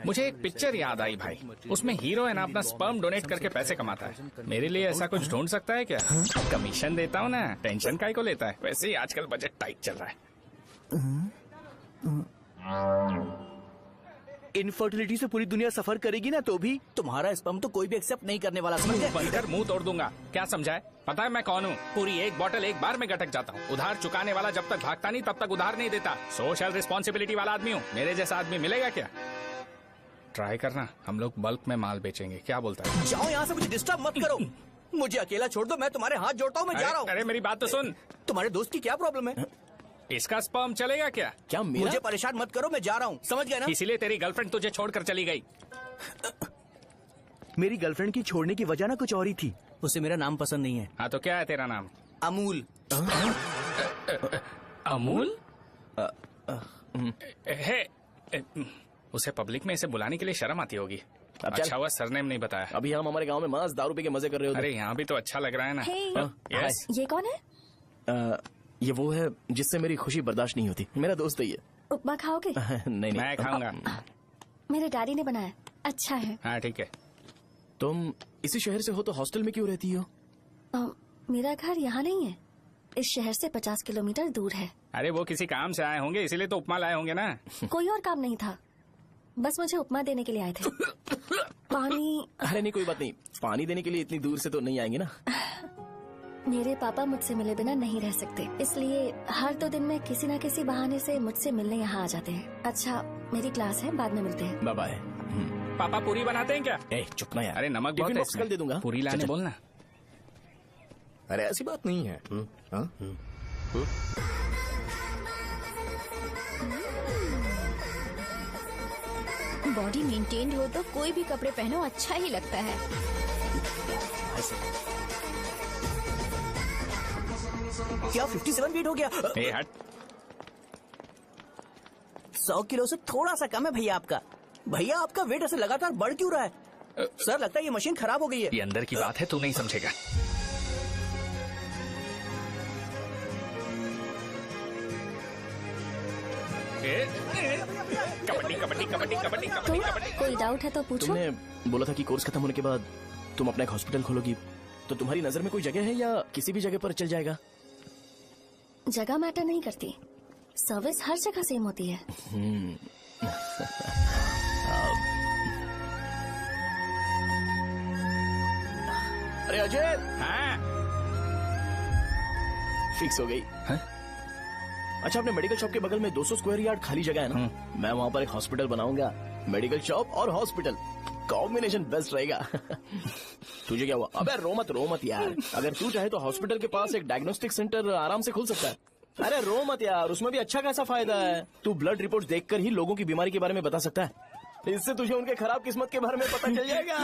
मुझे एक पिक्चर याद आई भाई, उसमें हीरो है ना अपना स्पर्म डोनेट करके पैसे कमाता है। मेरे लिए ऐसा कुछ ढूंढ सकता है क्या? कमीशन देता हूँ ना, टेंशन काहे को लेता है? वैसे ही आजकल बजट टाइट चल रहा है। इनफर्टिलिटी से पूरी दुनिया सफर करेगी ना, तो भी तुम्हारा स्पर्म तो कोई भी एक्सेप्ट नहीं करने वाला, समझे? बनकर मुंह तोड़ दूंगा। क्या समझा है? पता है मैं कौन हूँ? पूरी एक बोतल एक बार में गटक जाता हूँ। उधार चुकाने वाला जब तक भागता नहीं तब तक उधार नहीं देता। सोशल रिस्पॉन्सिबिलिटी वाला आदमी हूँ। मेरे जैसा आदमी मिलेगा क्या? ट्राई करना, हम लोग बल्क में माल बेचेंगे। क्या बोलता है? जाओ यहाँ से, मुझे डिस्टर्ब मत करो। मुझे अकेला छोड़ दो, मैं तुम्हारे हाथ जोड़ता हूँ, मैं जा रहा हूँ। अरे मेरी बात तो सुन। तुम्हारे दोस्त की क्या प्रॉब्लम है? इसका स्पर्म चलेगा क्या? क्या मेरा? मुझे परेशान मत करो, मैं जा रहा हूँ, समझ गए ना? इसीलिए तेरी गर्लफ्रेंड तुझे छोड़कर चली गई। मेरी गर्लफ्रेंड की छोड़ने की वजह ना कुछ और ही थी। उसे मेरा नाम पसंद नहीं है। हाँ तो क्या है तेरा नाम? अमूल। अमूल? उसे पब्लिक में इसे बुलाने के लिए शर्म आती होगी। अच्छा हुआ सरनेम नहीं बताया। अभी हम हमारे गांव में मस्त दारू पी के मजे कर रहे होते। अरे यहाँ भी तो अच्छा लग रहा है ना। यस। ये कौन है? ये वो है जिससे मेरी खुशी बर्दाश्त नहीं होती। मेरा दोस्त है ये। उपमा खाओगे? नहीं मैं खाऊंगा। मेरे डैडी ने बनाया, अच्छा है। हाँ ठीक है। तुम इसी शहर से हो तो हॉस्टल में क्यों रहती हो? मेरा घर यहाँ नहीं है, इस शहर से 50 किलोमीटर दूर है। अरे वो किसी काम से आए होंगे, इसीलिए तो उपमा लाए होंगे ना। कोई और काम नहीं था, बस मुझे उपमा देने के लिए आए थे। पानी? अरे नहीं कोई बात नहीं, पानी देने के लिए इतनी दूर से तो नहीं आएंगे ना। मेरे पापा मुझसे मिले बिना नहीं रह सकते, इसलिए हर 2 दिन में किसी न किसी बहाने से मुझसे मिलने यहाँ आ जाते हैं। अच्छा मेरी क्लास है, बाद में मिलते हैं। Bye bye. पापा पूरी बनाते हैं क्या? चुप ना यार। अरे नमक बहुत है इसमें। कल दे दूंगा। पूरी लाने बोलना। अरे ऐसी बात नहीं है। बॉडी मेंटेन्ड हो तो कोई भी कपड़े पहनो अच्छा ही लगता है। क्या 57 वेट हो गया? ए हट। 100 किलो से थोड़ा सा कम है भैया आपका। भैया आपका वेट ऐसे लगातार बढ़ क्यों रहा है? सर लगता है ये मशीन खराब हो गई है। ये अंदर की बात है, तू नहीं समझेगा। कबड्डी कबड्डी कबड्डी कबड्डी कबड्डी कबड्डी। कोई डाउट है तो पूछो। तुमने बोला था कि कोर्स खत्म होने के बाद तुम अपना एक हॉस्पिटल खोलोगी, तो तुम्हारी नजर में कोई जगह है या किसी भी जगह पर चल जाएगा? जगह मैटर नहीं करती, सर्विस हर जगह सेम होती है। अरे अजय। हाँ? फिक्स हो गई। अच्छा अपने मेडिकल शॉप के बगल में 200 स्क्वायर यार्ड खाली जगह है ना, मैं वहाँ पर एक हॉस्पिटल बनाऊंगा। मेडिकल शॉप और हॉस्पिटल कॉम्बिनेशन बेस्ट रहेगा। तुझे क्या हुआ? अबे रो मत यार। अगर तू चाहे तो हॉस्पिटल के पास एक डायग्नोस्टिक सेंटर आराम से खुल सकता है। अरे रो मत यार, उसमें भी अच्छा खासा फायदा है। तू ब्लड रिपोर्ट देखकर ही लोगों की बीमारी के बारे में बता सकता है। इससे तुझे उनके खराब किस्मत के बारे में पता चल जाएगा।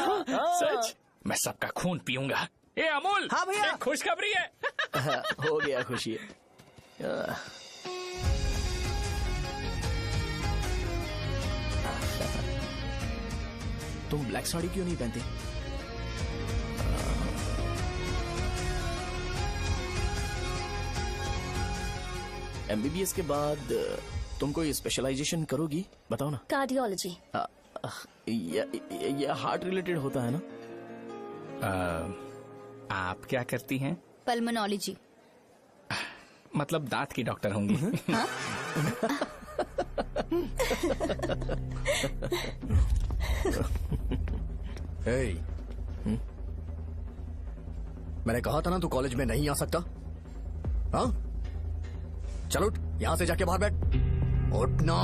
सच? मैं सबका खून पीऊंगा। ए अमूल। हाँ भैया। खुशखबरी है। हो गया खुशी। तुम ब्लैक साड़ी क्यों नहीं पहनते? एमबीबीएस के बाद तुम कोई स्पेशलाइजेशन करोगी? बताओ ना। कार्डियोलॉजी। ये हार्ट रिलेटेड होता है ना? आप क्या करती हैं? पल्मोनोलॉजी। मतलब दांत की डॉक्टर होंगी। हाँ? मैंने कहा था ना तू कॉलेज में नहीं आ सकता। हाँ चल उठ, यहाँ से जाके बाहर बैठ। उठ ना।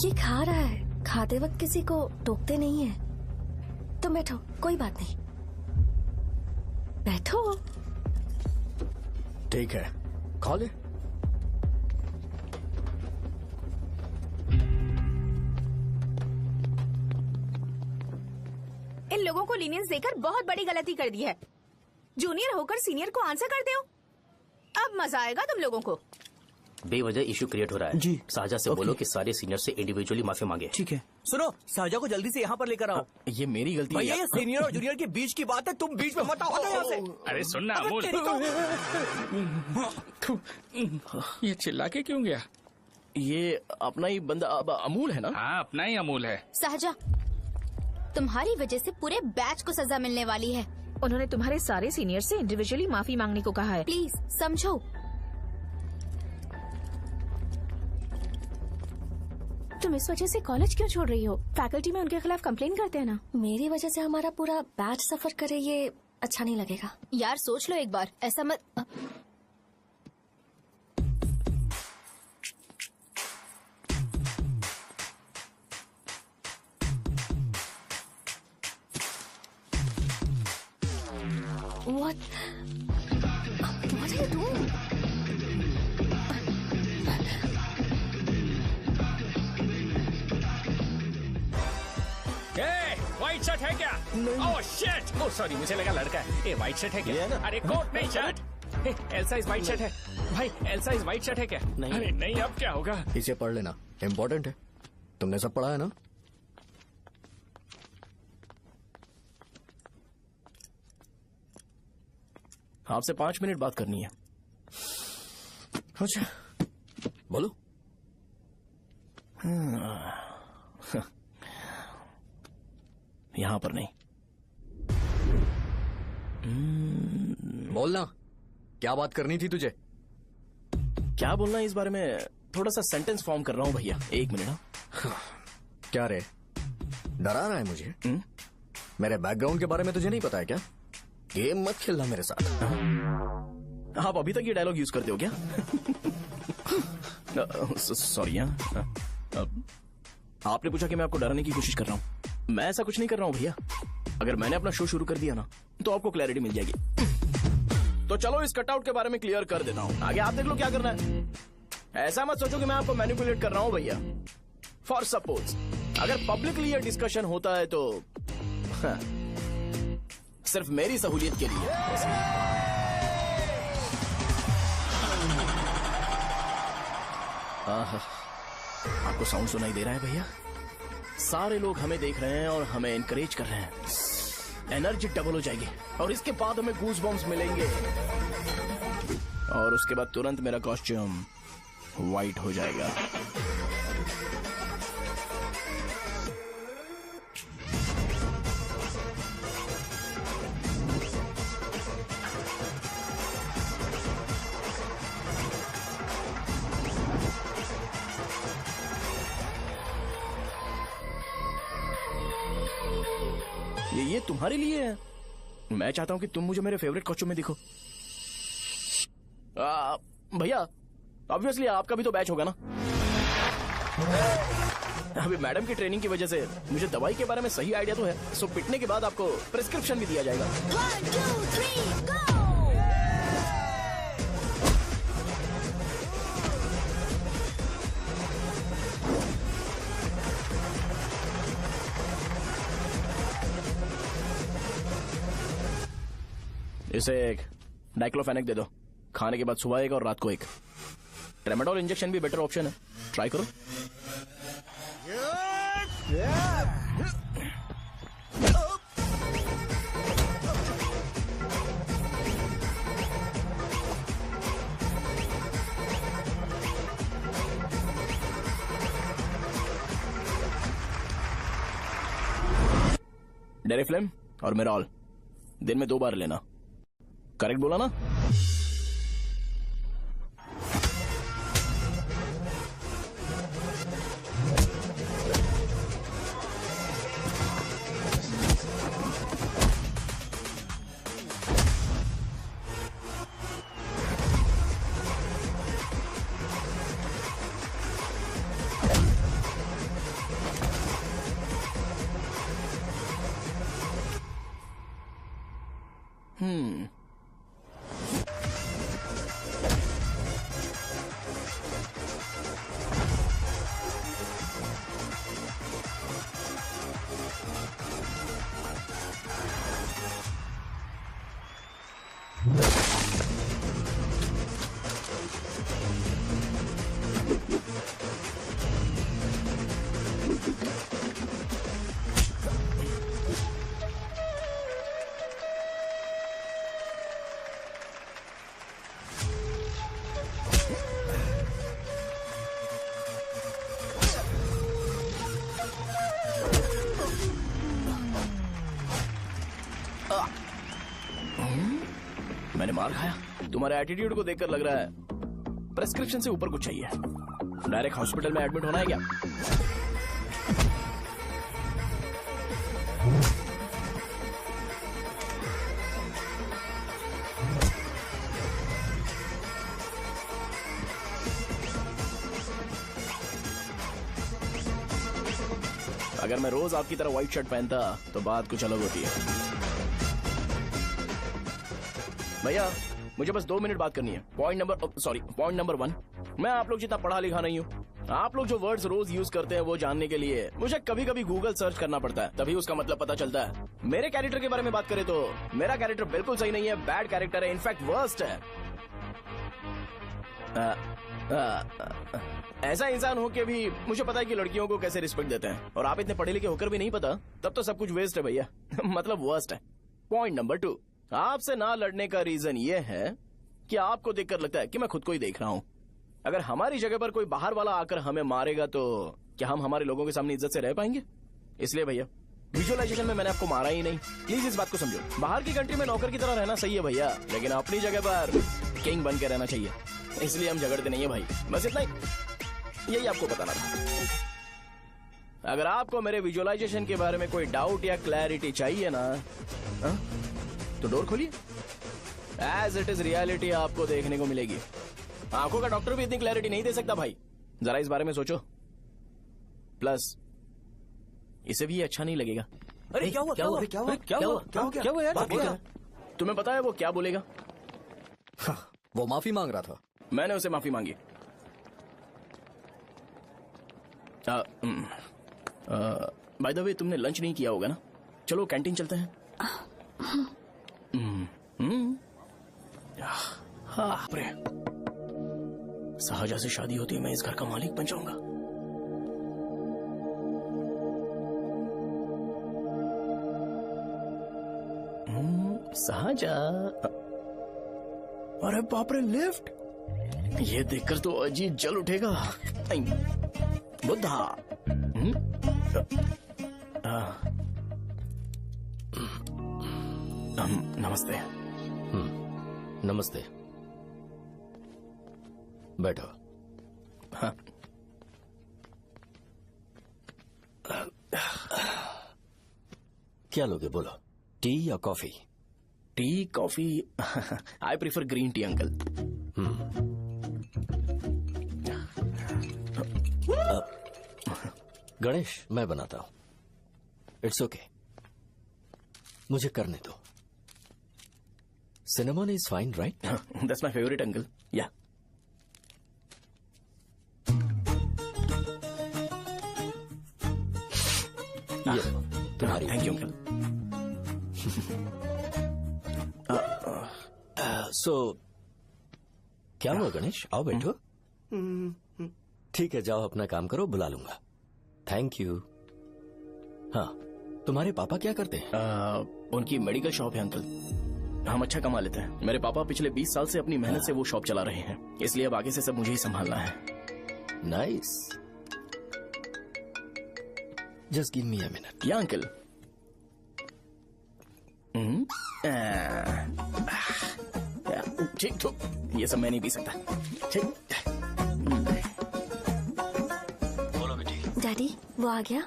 ये खा रहा है, खाते वक्त किसी को टोकते नहीं है। तुम बैठो, कोई बात नहीं, बैठो। ठीक है खा ले। इन लोगों को लीनियंस देकर बहुत बड़ी गलती कर दी है। जूनियर होकर सीनियर को आंसर करते हो। अब मजा आएगा तुम लोगों को। बेवजह इशू क्रिएट हो रहा है जी। साजा से बोलो कि सारे सीनियर से इंडिविजुअली माफी मांगे। ठीक है। सुनो, साजा को जल्दी से यहाँ पर लेकर आओ। ये मेरी गलती है। भैया ये सीनियर और जूनियर के बीच की बात है, तुम बीच में मत आओ यहाँ से। अरे सुनना अमूल। ये चिल्ला के क्यों गया? ये अपना ही बंदा अमूल है ना? हाँ अपना ही अमूल है। साजा, तुम्हारी वजह से पूरे बैच को सजा मिलने वाली है। उन्होंने तुम्हारे सारे सीनियर से इंडिविजुअली माफी मांगने को कहा है। प्लीज समझो। तुम इस वजह से कॉलेज क्यों छोड़ रही हो? फैकल्टी में उनके खिलाफ कंप्लेन करते हैं ना। मेरी वजह से हमारा पूरा बैच सफर करे, ये अच्छा नहीं लगेगा। यार सोच लो एक बार, ऐसा मत। What are you doing? White shirt है क्या? Oh shit! ओह सॉरी, मुझे लगा लड़का है। ये व्हाइट शर्ट है क्या? अरे कोट नहीं शर्ट। एल्सा इस वाइट शर्ट है भाई, एल्सा इस वाइट शर्ट है क्या? नहीं। अरे नहीं, अब क्या होगा? इसे पढ़ लेना, इम्पोर्टेंट है। तुमने सब पढ़ा है ना? आपसे 5 मिनट बात करनी है। अच्छा, बोलो। यहां पर नहीं। बोलना, क्या बात करनी थी तुझे? क्या बोलना है इस बारे में? थोड़ा सा सेंटेंस फॉर्म कर रहा हूं भैया, 1 मिनट। क्या रे, डरा रहा है मुझे? मेरे बैकग्राउंड के बारे में तुझे नहीं पता है क्या? गेम मत खेलना मेरे साथ। आप अभी तक ये डायलॉग यूज करते हो क्या? सॉरी। आपने पूछा कि मैं आपको डराने की कोशिश कर रहा हूं। मैं ऐसा कुछ नहीं कर रहा हूं भैया। अगर मैंने अपना शो शुरू कर दिया ना तो आपको क्लैरिटी मिल जाएगी। तो चलो इस कटआउट के बारे में क्लियर कर देता हूं, आगे आप देख लो क्या करना है। ऐसा मत सोचो कि मैं आपको मैनिपुलेट कर रहा हूं भैया। फॉर सपोज अगर पब्लिकली ये डिस्कशन होता है तो सिर्फ मेरी सहूलियत के लिए। आपको साउंड सुनाई दे रहा है भैया? सारे लोग हमें देख रहे हैं और हमें एनकरेज कर रहे हैं। एनर्जी डबल हो जाएगी और इसके बाद हमें गूज बम्स मिलेंगे और उसके बाद तुरंत मेरा कॉस्ट्यूम वाइट हो जाएगा। ये तुम्हारे लिए है। मैं चाहता हूं कि तुम मुझे मेरे फेवरेट कॉस्ट्यूम में दिखो। भैया ऑब्वियसली आपका भी तो बैच होगा ना। अभी मैडम की ट्रेनिंग की वजह से मुझे दवाई के बारे में सही आइडिया तो है। सो पिटने के बाद आपको प्रिस्क्रिप्शन भी दिया जाएगा। 1, 2, 3, go! इसे एक डाइक्लोफेनेक दे दो। खाने के बाद सुबह एक और रात को एक। ट्रेमाडोल इंजेक्शन भी बेटर ऑप्शन है, ट्राई करो। डेरिफ्लेम और मेरॉल दिन में 2 बार लेना। करेक्ट बोला ना? मैंने मार खाया? तुम्हारे एटीट्यूड को देखकर लग रहा है प्रेस्क्रिप्शन से ऊपर कुछ चाहिए। डायरेक्ट हॉस्पिटल में एडमिट होना है क्या? अगर मैं रोज आपकी तरह व्हाइट शर्ट पहनता तो बात कुछ अलग होती है। भैया मुझे बस 2 मिनट बात करनी है। पॉइंट नंबर 1, मैं आप लोग जितना पढ़ा लिखा नहीं हूँ। आप लोग जो वर्ड्स रोज यूज करते हैं वो जानने के लिए मुझे कभी कभी गूगल सर्च करना पड़ता है, तभी उसका मतलब पता चलता है। मेरे कैरेक्टर के बारे में बात करें तो मेरा कैरेक्टर बिल्कुल सही नहीं है, बैड कैरेक्टर है, इनफैक्ट वर्स्ट है। ऐसा इंसान हो के भी मुझे पता है कि लड़कियों को कैसे रिस्पेक्ट देते हैं, और आप इतने पढ़े लिखे होकर भी नहीं पता, तब तो सब कुछ वेस्ट है भैया। मतलब वर्स्ट है। पॉइंट नंबर 2, आपसे ना लड़ने का रीजन ये है कि आपको देखकर लगता है कि मैं खुद को ही देख रहा हूँ। अगर हमारी जगह पर कोई बाहर वाला आकर हमें मारेगा तो क्या हम हमारे लोगों के सामने इज्जत से रह पाएंगे? इसलिए भैया विजुअलाइजेशन में मैंने आपको मारा ही नहीं, प्लीज इस बात को समझो। बाहर की कंट्री में नौकर की तरह रहना सही है भैया, लेकिन अपनी जगह पर किंग बन के रहना चाहिए। इसलिए हम झगड़ते नहीं है भाई, बस इतना ही, यही आपको बताना था। अगर आपको मेरे विजुअलाइजेशन के बारे में कोई डाउट या क्लैरिटी चाहिए ना, तो डोर खोलिए। एज इट इज रियलिटी आपको देखने को मिलेगी। आंखों का डॉक्टर भी इतनी क्लैरिटी नहीं दे सकता भाई, जरा इस बारे में सोचो। प्लस इसे भी अच्छा नहीं लगेगा। अरे क्या हुआ? यार? तुम्हें पता है वो क्या बोलेगा? वो माफी मांग रहा था। मैंने उसे माफी मांगी। बाय द वे तुमने लंच नहीं किया होगा ना? चलो कैंटीन चलते हैं। हाँ साहजा से शादी होती है, मैं इस घर का मालिक बन जाऊंगा। साहजा, अरे बाप रे, लिफ्ट! ये देखकर तो अजीब जल उठेगा। बुद्धा। नमस्ते। नमस्ते, बैठो। हाँ। क्या लोगे बोलो, टी या coffee? T, coffee? I prefer green tea uncle. Ganesh, मैं बनाता हूं। इट्स ओके, मुझे करने दो। Cinnamon is fine, right? That's my favourite uncle. या तुम्हारी। Thank you uncle. सो क्या हुआ गणेश? आओ बैठो। ठीक है, जाओ अपना काम करो, बुला लूंगा। Thank you. हाँ, तुम्हारे पापा क्या करते हैं? उनकी मेडिकल शॉप है अंकल। हम अच्छा कमा लेते हैं। मेरे पापा पिछले 20 साल से अपनी मेहनत से वो शॉप चला रहे हैं, इसलिए अब आगे से सब मुझे ही संभालना है। Nice. Just give me a minute. या अंकल। ठीक, तो ये सब मैं नहीं पी सकता। ठीक। बोलो बेटी। डैडी, वो आ गया?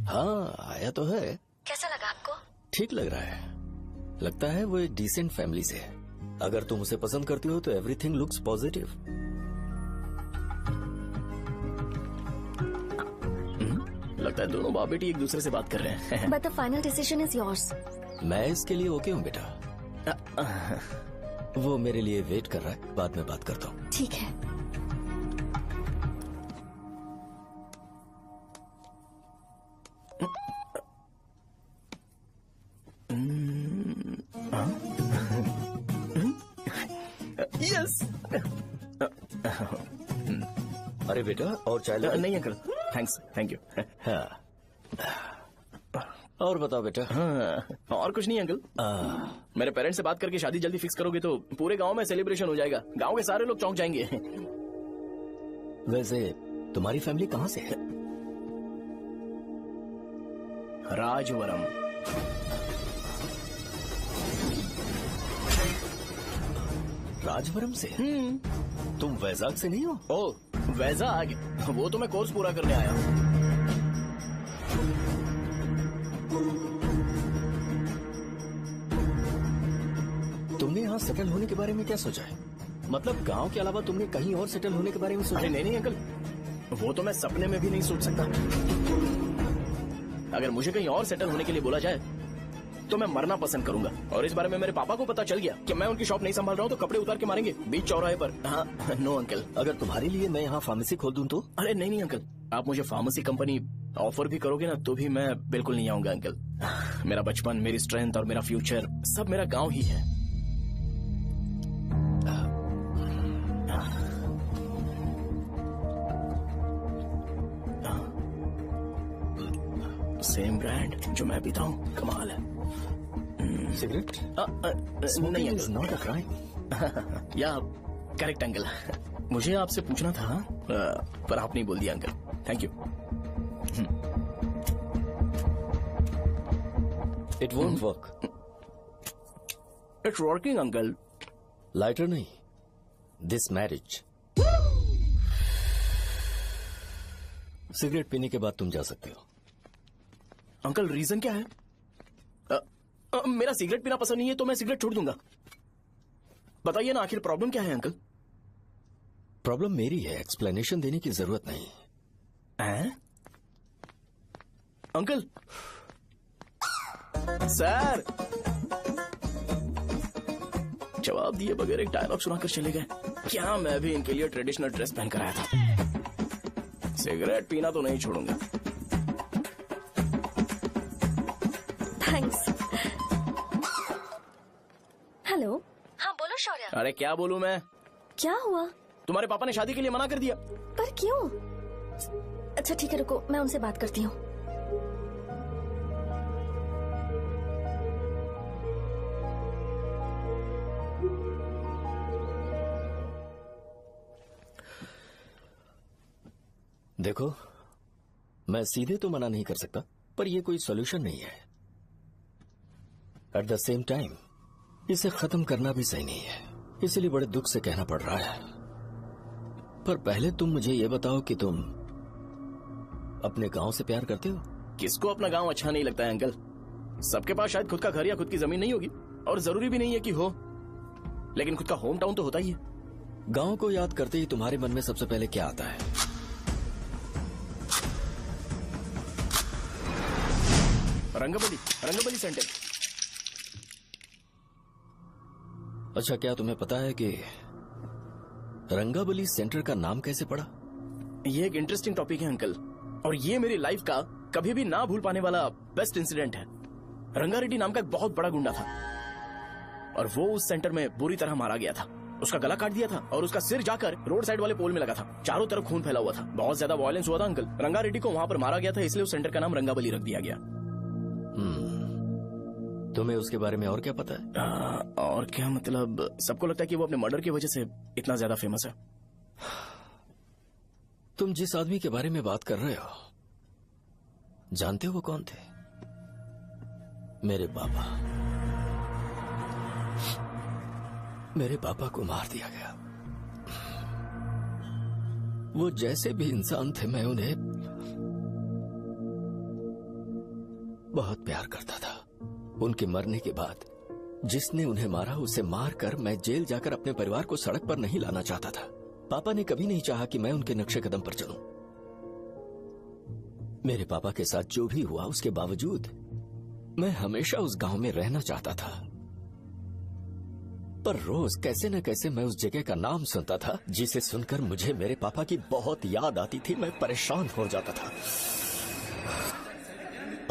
हाँ, आया तो है। कैसा लगा आपको? ठीक लग रहा है। लगता है वो एक डिसेंट फैमिली से है। अगर तुम उसे पसंद करती हो तो एवरीथिंग लुक्स पॉजिटिव। लगता है दोनों बाप बेटी एक दूसरे से बात कर रहे हैं। But the final decision is yours. मैं इसके लिए ओके हूँ बेटा। वो मेरे लिए वेट कर रहा है, बाद में बात करता हूँ। ठीक है। यस। अरे बेटा, और चाय लो। नहीं अंकल, थैंक्स, थैंक यू। हाँ, और बताओ बेटा। हाँ, और कुछ नहीं अंकल। मेरे पेरेंट्स से बात करके शादी जल्दी फिक्स करोगे तो पूरे गांव में सेलिब्रेशन हो जाएगा। गांव के सारे लोग चौंक जाएंगे। वैसे तुम्हारी फैमिली कहाँ से है? राजवरम। राजवरम से? तुम वैजाग से नहीं हो? ओ, वैजाग? वो तो मैं कोर्स पूरा करने आया हूँ। तुमने यहाँ सेटल होने के बारे में क्या सोचा है? मतलब गांव के अलावा तुमने कहीं और सेटल होने के बारे में सोचा? नहीं नहीं अंकल, वो तो मैं सपने में भी नहीं सोच सकता। अगर मुझे कहीं और सेटल होने के लिए बोला जाए तो मैं मरना पसंद करूंगा। और इस बारे में मेरे पापा को पता चल गया कि मैं उनकी शॉप नहीं संभाल रहा हूँ तो कपड़े उतार के मारेंगे बीच चौराहे पर। हाँ, नो अंकल। अगर तुम्हारे लिए मैं यहाँ फार्मेसी खोल दूं तो? अरे नहीं अंकल, आप मुझे फार्मेसी कंपनी ऑफर भी करोगे ना तो भी मैं बिल्कुल नहीं आऊंगा अंकल। मेरा बचपन, मेरी स्ट्रेंथ और मेरा फ्यूचर सब मेरा गांव ही है। सेम ब्रांड जो मैं पीता हूँ, कमाल है। सिगरेट? नहीं इज नॉट अ क्राइम। या करेक्ट अंकल। मुझे आपसे पूछना था पर आप नहीं बोल दिया uncle. Thank you. It won't work. It's working uncle. Lighter नहीं, दिस मैरिज। सिगरेट पीने के बाद तुम जा सकते हो। अंकल रीजन क्या है? मेरा सिगरेट पीना पसंद नहीं है तो मैं सिगरेट छोड़ दूंगा। बताइए ना आखिर प्रॉब्लम क्या है अंकल? प्रॉब्लम मेरी है, एक्सप्लेनेशन देने की जरूरत नहीं। अंकल सर जवाब दिए बगैर एक डायलॉग सुनाकर चले गए। क्या मैं भी इनके लिए ट्रेडिशनल ड्रेस पहन कर आया था। सिगरेट पीना तो नहीं छोड़ूंगा। थैंक्स। हेलो। हाँ बोलो शौर्य। अरे क्या बोलूं मैं? क्या हुआ? तुम्हारे पापा ने शादी के लिए मना कर दिया। पर क्यों? अच्छा ठीक है रुको, मैं उनसे बात करती हूँ। देखो, मैं सीधे तो मना नहीं कर सकता, पर यह कोई सॉल्यूशन नहीं है। एट द सेम टाइम इसे खत्म करना भी सही नहीं है, इसलिए बड़े दुख से कहना पड़ रहा है। पर पहले तुम मुझे ये बताओ कि तुम अपने गांव से प्यार करते हो? किसको अपना गांव अच्छा नहीं लगता है अंकल? सबके पास शायद खुद का घर या खुद की जमीन नहीं होगी, और जरूरी भी नहीं है कि हो, लेकिन खुद का होम टाउन तो होता ही है। गांव को याद करते ही तुम्हारे मन में सबसे पहले क्या आता है? रंगबली सेंटर। अच्छा, क्या तुम्हें पता है कि रंगाबली सेंटर का नाम कैसे पड़ा? ये एक इंटरेस्टिंग टॉपिक है अंकल, और ये मेरी लाइफ का कभी भी ना भूल पाने वाला बेस्ट इंसिडेंट है। रंगारेड्डी नाम का एक बहुत बड़ा गुंडा था, और वो उस सेंटर में बुरी तरह मारा गया था। उसका गला काट दिया था और उसका सिर जाकर रोड साइड वाले पोल में लगा था। चारों तरफ खून फैला हुआ था, बहुत ज्यादा वायलेंस हुआ था अंकल। रंगारेड्डी को वहां पर मारा गया था, इसलिए उस सेंटर का नाम रंगाबली रख दिया गया। तुम्हें उसके बारे में और क्या पता है? और क्या मतलब, सबको लगता है कि वो अपने मर्डर की वजह से इतना ज्यादा फेमस है। तुम जिस आदमी के बारे में बात कर रहे हो, जानते हो वो कौन थे? मेरे पापा। मेरे पापा को मार दिया गया। वो जैसे भी इंसान थे, मैं उन्हें बहुत प्यार करता था। उनके मरने के बाद जिसने उन्हें मारा उसे मारकर मैं जेल जाकर अपने परिवार को सड़क पर नहीं लाना चाहता था। पापा ने कभी नहीं चाहा कि मैं उनके नक्शे कदम पर चलूं। मेरे पापा के साथ जो भी हुआ उसके बावजूद मैं हमेशा उस गांव में रहना चाहता था। पर रोज कैसे न कैसे मैं उस जगह का नाम सुनता था, जिसे सुनकर मुझे मेरे पापा की बहुत याद आती थी। मैं परेशान हो जाता था,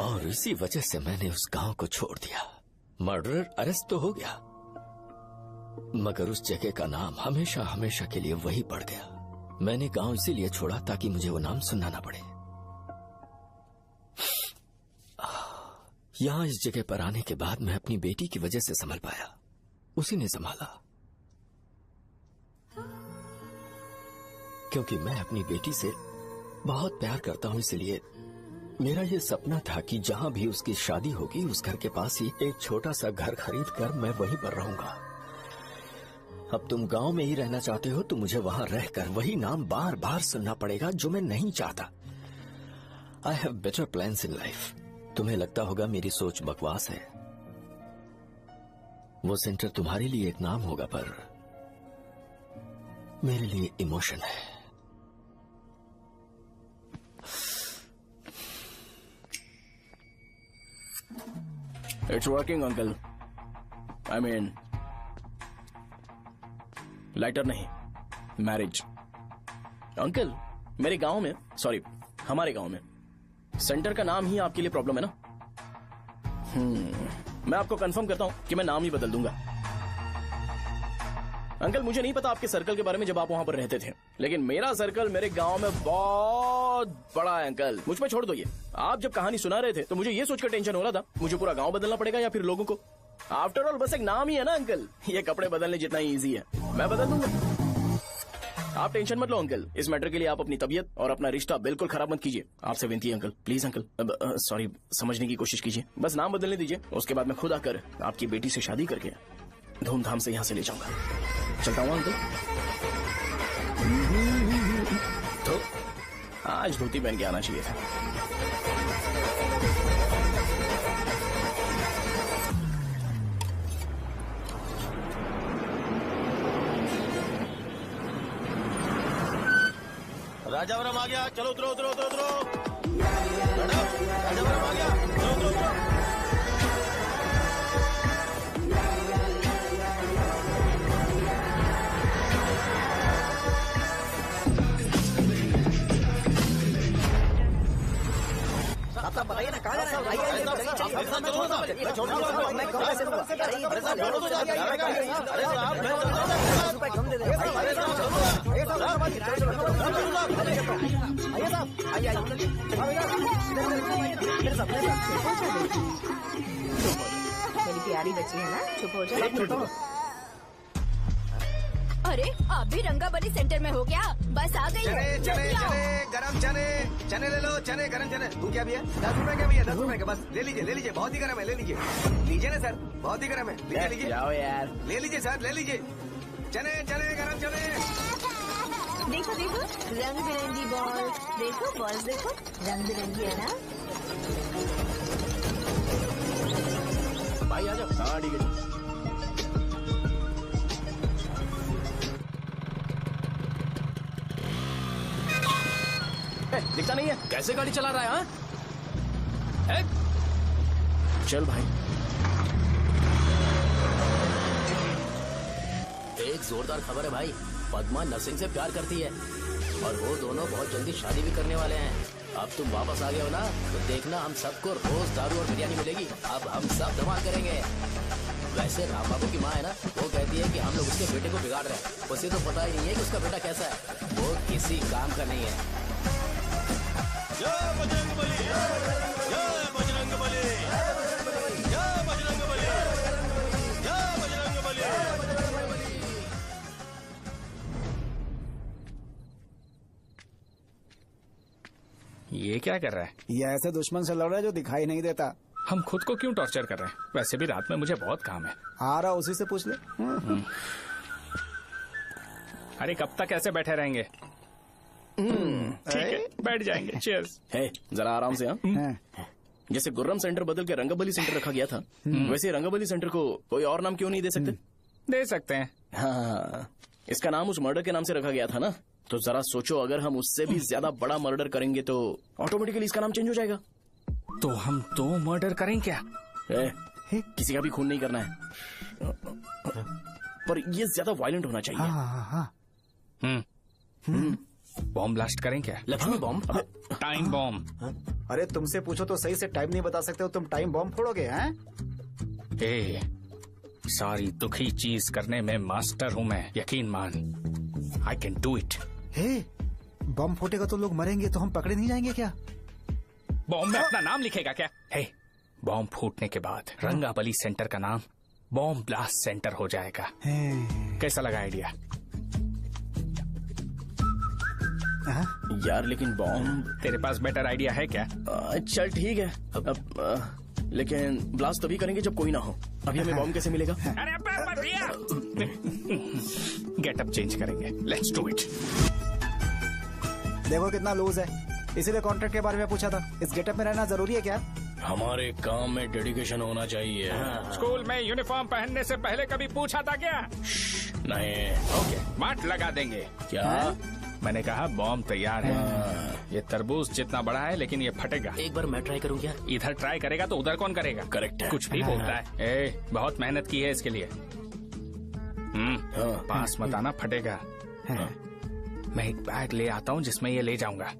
और इसी वजह से मैंने उस गांव को छोड़ दिया। मर्डरर अरेस्ट तो हो गया, मगर उस जगह का नाम हमेशा हमेशा के लिए वही पड़ गया। मैंने गांव इसीलिए छोड़ा ताकि मुझे वो नाम सुनना ना पड़े। यहां इस जगह पर आने के बाद मैं अपनी बेटी की वजह से संभल पाया, उसी ने संभाला। क्योंकि मैं अपनी बेटी से बहुत प्यार करता हूं, इसलिए मेरा ये सपना था कि जहां भी उसकी शादी होगी उस घर के पास ही एक छोटा सा घर खरीद कर मैं वहीं पर रहूंगा। अब तुम गांव में ही रहना चाहते हो तो मुझे वहां रहकर वही नाम बार बार सुनना पड़ेगा, जो मैं नहीं चाहता। I have better plans in life. तुम्हें लगता होगा मेरी सोच बकवास है। वो सेंटर तुम्हारे लिए एक नाम होगा, पर मेरे लिए इमोशन है। It's working uncle. I mean lighter नहीं, मैरिज। अंकल मेरे गांव में, सॉरी हमारे गांव में सेंटर का नाम ही आपके लिए प्रॉब्लम है ना? मैं आपको कंफर्म करता हूं कि मैं नाम ही बदल दूंगा। अंकल मुझे नहीं पता आपके सर्कल के बारे में जब आप वहां पर रहते थे, लेकिन मेरा सर्कल मेरे गांव में बहुत बड़ा है अंकल। मुझ पे छोड़ दो ये। आप जब कहानी सुना रहे थे तो मुझे ये सोचकर टेंशन हो रहा था मुझे पूरा गांव बदलना पड़ेगा या फिर लोगों को। आफ्टर ऑल बस एक नाम ही है ना अंकल, ये कपड़े बदलने जितना ही ईजी है, मैं बदल दूंगा। आप टेंशन मत लो अंकल, इस मैटर के लिए आप अपनी तबीयत और अपना रिश्ता बिल्कुल खराब मत कीजिए। आपसे विनती है अंकल, प्लीज अंकल। सॉरी, समझने की कोशिश कीजिए, बस नाम बदलने दीजिए। उसके बाद मैं खुद आकर आपकी बेटी से शादी करके धूमधाम से यहाँ से ले जाऊंगा। चलता हूँ अंकल। तो आज धोती पहन के आना चाहिए था। राजावरम आ गया, चलो उतरो उतरो उतरो उतरो। राजावरम आ गया, चलो उतरो उतरो। साहब बताइए ना कहाँ जाना है? मेरी प्यारी बच्ची है ना, चुप हो जाओ। अरे आप भी रंगाबली सेंटर में हो क्या? बस आ गई चने चने चने गरम चने, चने ले लो, चने गरम चने। तू क्या भैया? 10 रुपए का भैया, 10 रुपए का, बस ले लीजिए, बहुत ही गरम है, ले लीजिए ना सर, बहुत ही गरम है, लीजिए जाओ यार, ले लीजिए सर, ले लीजिए। चने चने गरम चने। देखो देखो रंग बिरंगी बॉल, देखो बॉल देखो रंग बिरंगी है ना। भाई आ जाओ। हाँ ठीक है। दिखता नहीं है, कैसे गाड़ी चला रहा है? हाँ चल भाई। एक जोरदार खबर है भाई, पद्मा नरसिंह से प्यार करती है और वो दोनों बहुत जल्दी शादी भी करने वाले हैं। अब तुम वापस आ गए हो ना, तो देखना हम सबको रोज दारू और बिरयानी मिलेगी। अब हम सब धमाल करेंगे। वैसे राम बाबू की माँ है ना, वो कहती है कि हम लोग उसके बेटे को बिगाड़ रहे हैं। उसे तो पता ही नहीं है कि उसका बेटा कैसा है, वो किसी काम का नहीं है। जय बजरंगबली, जय बजरंगबली, जय बजरंगबली, जय बजरंगबली। ये क्या कर रहा है? ये ऐसे दुश्मन से लड़ रहा है जो दिखाई नहीं देता। हम खुद को क्यों टॉर्चर कर रहे हैं? वैसे भी रात में मुझे बहुत काम है। आ रहा उसी से पूछ ले। अरे कब तक ऐसे बैठे रहेंगे? ठीक है, बैठ जाएंगे। चीयर्स। है जरा आराम से। हाँ जैसे गुर्रम सेंटर बदल के रंगबली सेंटर रखा गया था, वैसे रंगबली सेंटर को कोई और नाम क्यों नहीं दे सकते? दे सकते हैं। हाँ, इसका नाम उस मर्डर के नाम से रखा गया था ना, तो जरा सोचो अगर हम उससे भी ज्यादा बड़ा मर्डर करेंगे तो ऑटोमेटिकली इसका नाम चेंज हो जाएगा। तो हम 2 मर्डर करें क्या? किसी का भी खून नहीं करना है, पर ये ज्यादा वायलेंट होना चाहिए। बॉम्ब ब्लास्ट करें क्या? लक्ष्मी बॉम्ब? Time bomb. अरे तुमसे पूछो तो सही से टाइम नहीं बता सकते हो, तुम टाइम बॉम्ब फोड़ोगे? हैं? सारी दुखी चीज करने में मास्टर हूँ मैं, यकीन मान। I can do it. Bomb फूटेगा तो लोग मरेंगे, तो हम पकड़े नहीं जाएंगे क्या? बॉम्ब में अपना नाम लिखेगा क्या? बॉम्ब फूटने के बाद रंगाबली सेंटर का नाम बॉम्ब ब्लास्ट सेंटर हो जाएगा। कैसा लगा आइडिया? यार लेकिन बॉम्ब, तेरे पास बेटर आइडिया है क्या? चल ठीक है, लेकिन ब्लास्ट तभी करेंगे जब कोई ना हो। अभी हमें बॉम्ब कैसे मिलेगा? अरे भैया, गेटअप चेंज करेंगे। Let's do it. देखो कितना लूज है, इसीलिए कॉन्ट्रैक्ट के बारे में पूछा था। इस गेटअप में रहना जरूरी है क्या? हमारे काम में डेडिकेशन होना चाहिए। स्कूल में यूनिफॉर्म पहनने से पहले कभी पूछा था क्या? नहीं। ओके, मार्ट लगा देंगे। क्या? मैंने कहा बॉम्ब तैयार है। ये तरबूज जितना बड़ा है लेकिन ये फटेगा। एक बार मैं ट्राई करूं क्या? इधर ट्राई करेगा तो उधर कौन करेगा? करेक्ट है। कुछ भी बोलता है। बहुत मेहनत की है इसके लिए। पास मत आना, फटेगा। मैं एक बैग ले आता हूँ जिसमें ये ले जाऊंगा।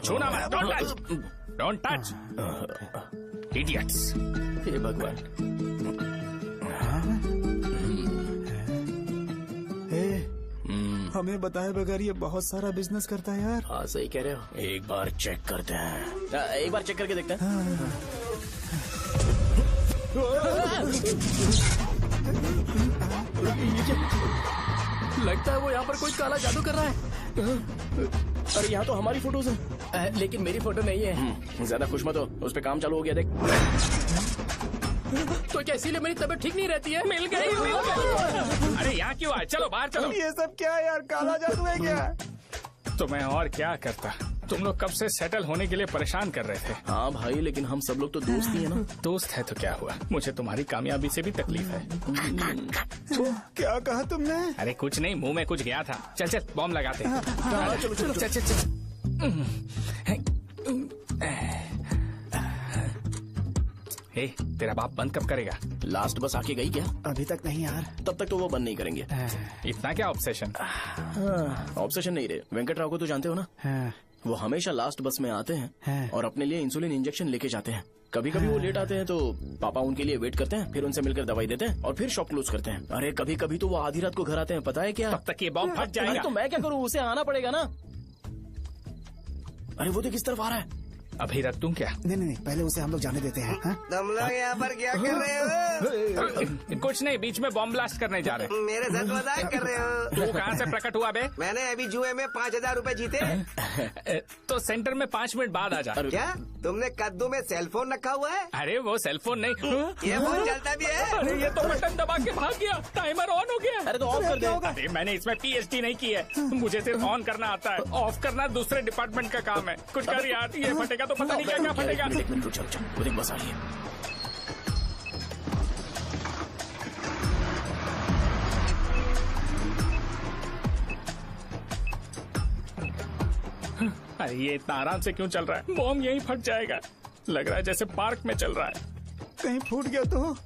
छूना मत, डोंट टच, इडियट्स। हे भगवान। हमें बताए बगैर ये बहुत सारा बिजनेस करता है यार। हाँ सही कह रहे हो। एक बार चेक करते हैं। एक बार चेक करके देखते हैं। लगता है वो यहाँ पर कोई काला जादू कर रहा है। अरे यहाँ तो हमारी फोटोज हैं। लेकिन मेरी फोटो नहीं है। ज्यादा खुश मत हो, उस पे काम चालू हो गया। देख तो क्या इसीलिए मेरी तबीयत ठीक नहीं रहती है? मिल गई। अरे यहाँ क्यों आए? चलो बाहर चलो। ये सब क्या है यार? काला जादू है क्या? तो मैं और क्या करता? तुम लोग कब से सेटल होने के लिए परेशान कर रहे थे। हाँ भाई, लेकिन हम सब लोग तो दोस्त ही है ना। दोस्त है तो क्या हुआ? मुझे तुम्हारी कामयाबी से भी तकलीफ है। क्या कहा तुमने? अरे कुछ नहीं, मुंह में कुछ गया था। चल चल बॉम्ब लगाते हैं। चलो चलो चल चल चल। हे, तेरा बाप बंद कब करेगा? लास्ट बस आके गई क्या? अभी तक नहीं यार। तब तक तो वो बंद नहीं करेंगे। इतना क्या ऑब्सेशन? ऑब्सेशन नहीं रे। वेंकट राव को तो जानते हो ना? वो हमेशा लास्ट बस में आते हैं और अपने लिए इंसुलिन इंजेक्शन लेके जाते हैं। कभी कभी वो लेट आते हैं तो पापा उनके लिए वेट करते हैं, फिर उनसे मिलकर दवाई देते हैं और फिर शॉप क्लोज करते हैं। अरे कभी कभी तो वो आधी रात को घर आते हैं, पता है क्या? तब तक ये बॉम्ब फट जाएगा। तो मैं क्या करूँ? उसे आना पड़ेगा ना। अरे वो तो किस तरफ आ रहा है? अभी रख दूं क्या? नहीं, पहले उसे हम लोग जाने देते हैं। तुम लोग यहाँ पर क्या कर रहे हो? कुछ नहीं, बीच में बॉम्ब ब्लास्ट करने जा रहे। मेरे साथ मजाक कर रहे हो? तू कहाँ से प्रकट हुआ बे? मैंने अभी जुए में 5000 रूपए जीते। तो सेंटर में 5 मिनट बाद आ जा। क्या तुमने कद्दू में सेल फोन रखा हुआ है? अरे वो सेल फोन नहीं, ये फोन चलता भी है। अरे ये तो बटन दबा के भाग गया, टाइमर ऑन हो गया। अरे तो ऑफ कर दे। अरे मैंने इसमें PhD नहीं की है, मुझे सिर्फ ऑन करना आता है। ऑफ करना दूसरे डिपार्टमेंट का काम है। कुछ कर यार, ये फटेगा तो पता नहीं क्या फटेगा। एक मिनट रुक जा, वो देख बस आ रही है। अरे ये इतना आराम से क्यों चल रहा है? बॉम्ब यहीं फट जाएगा। लग रहा है जैसे पार्क में चल रहा है। कहीं फूट गया तो?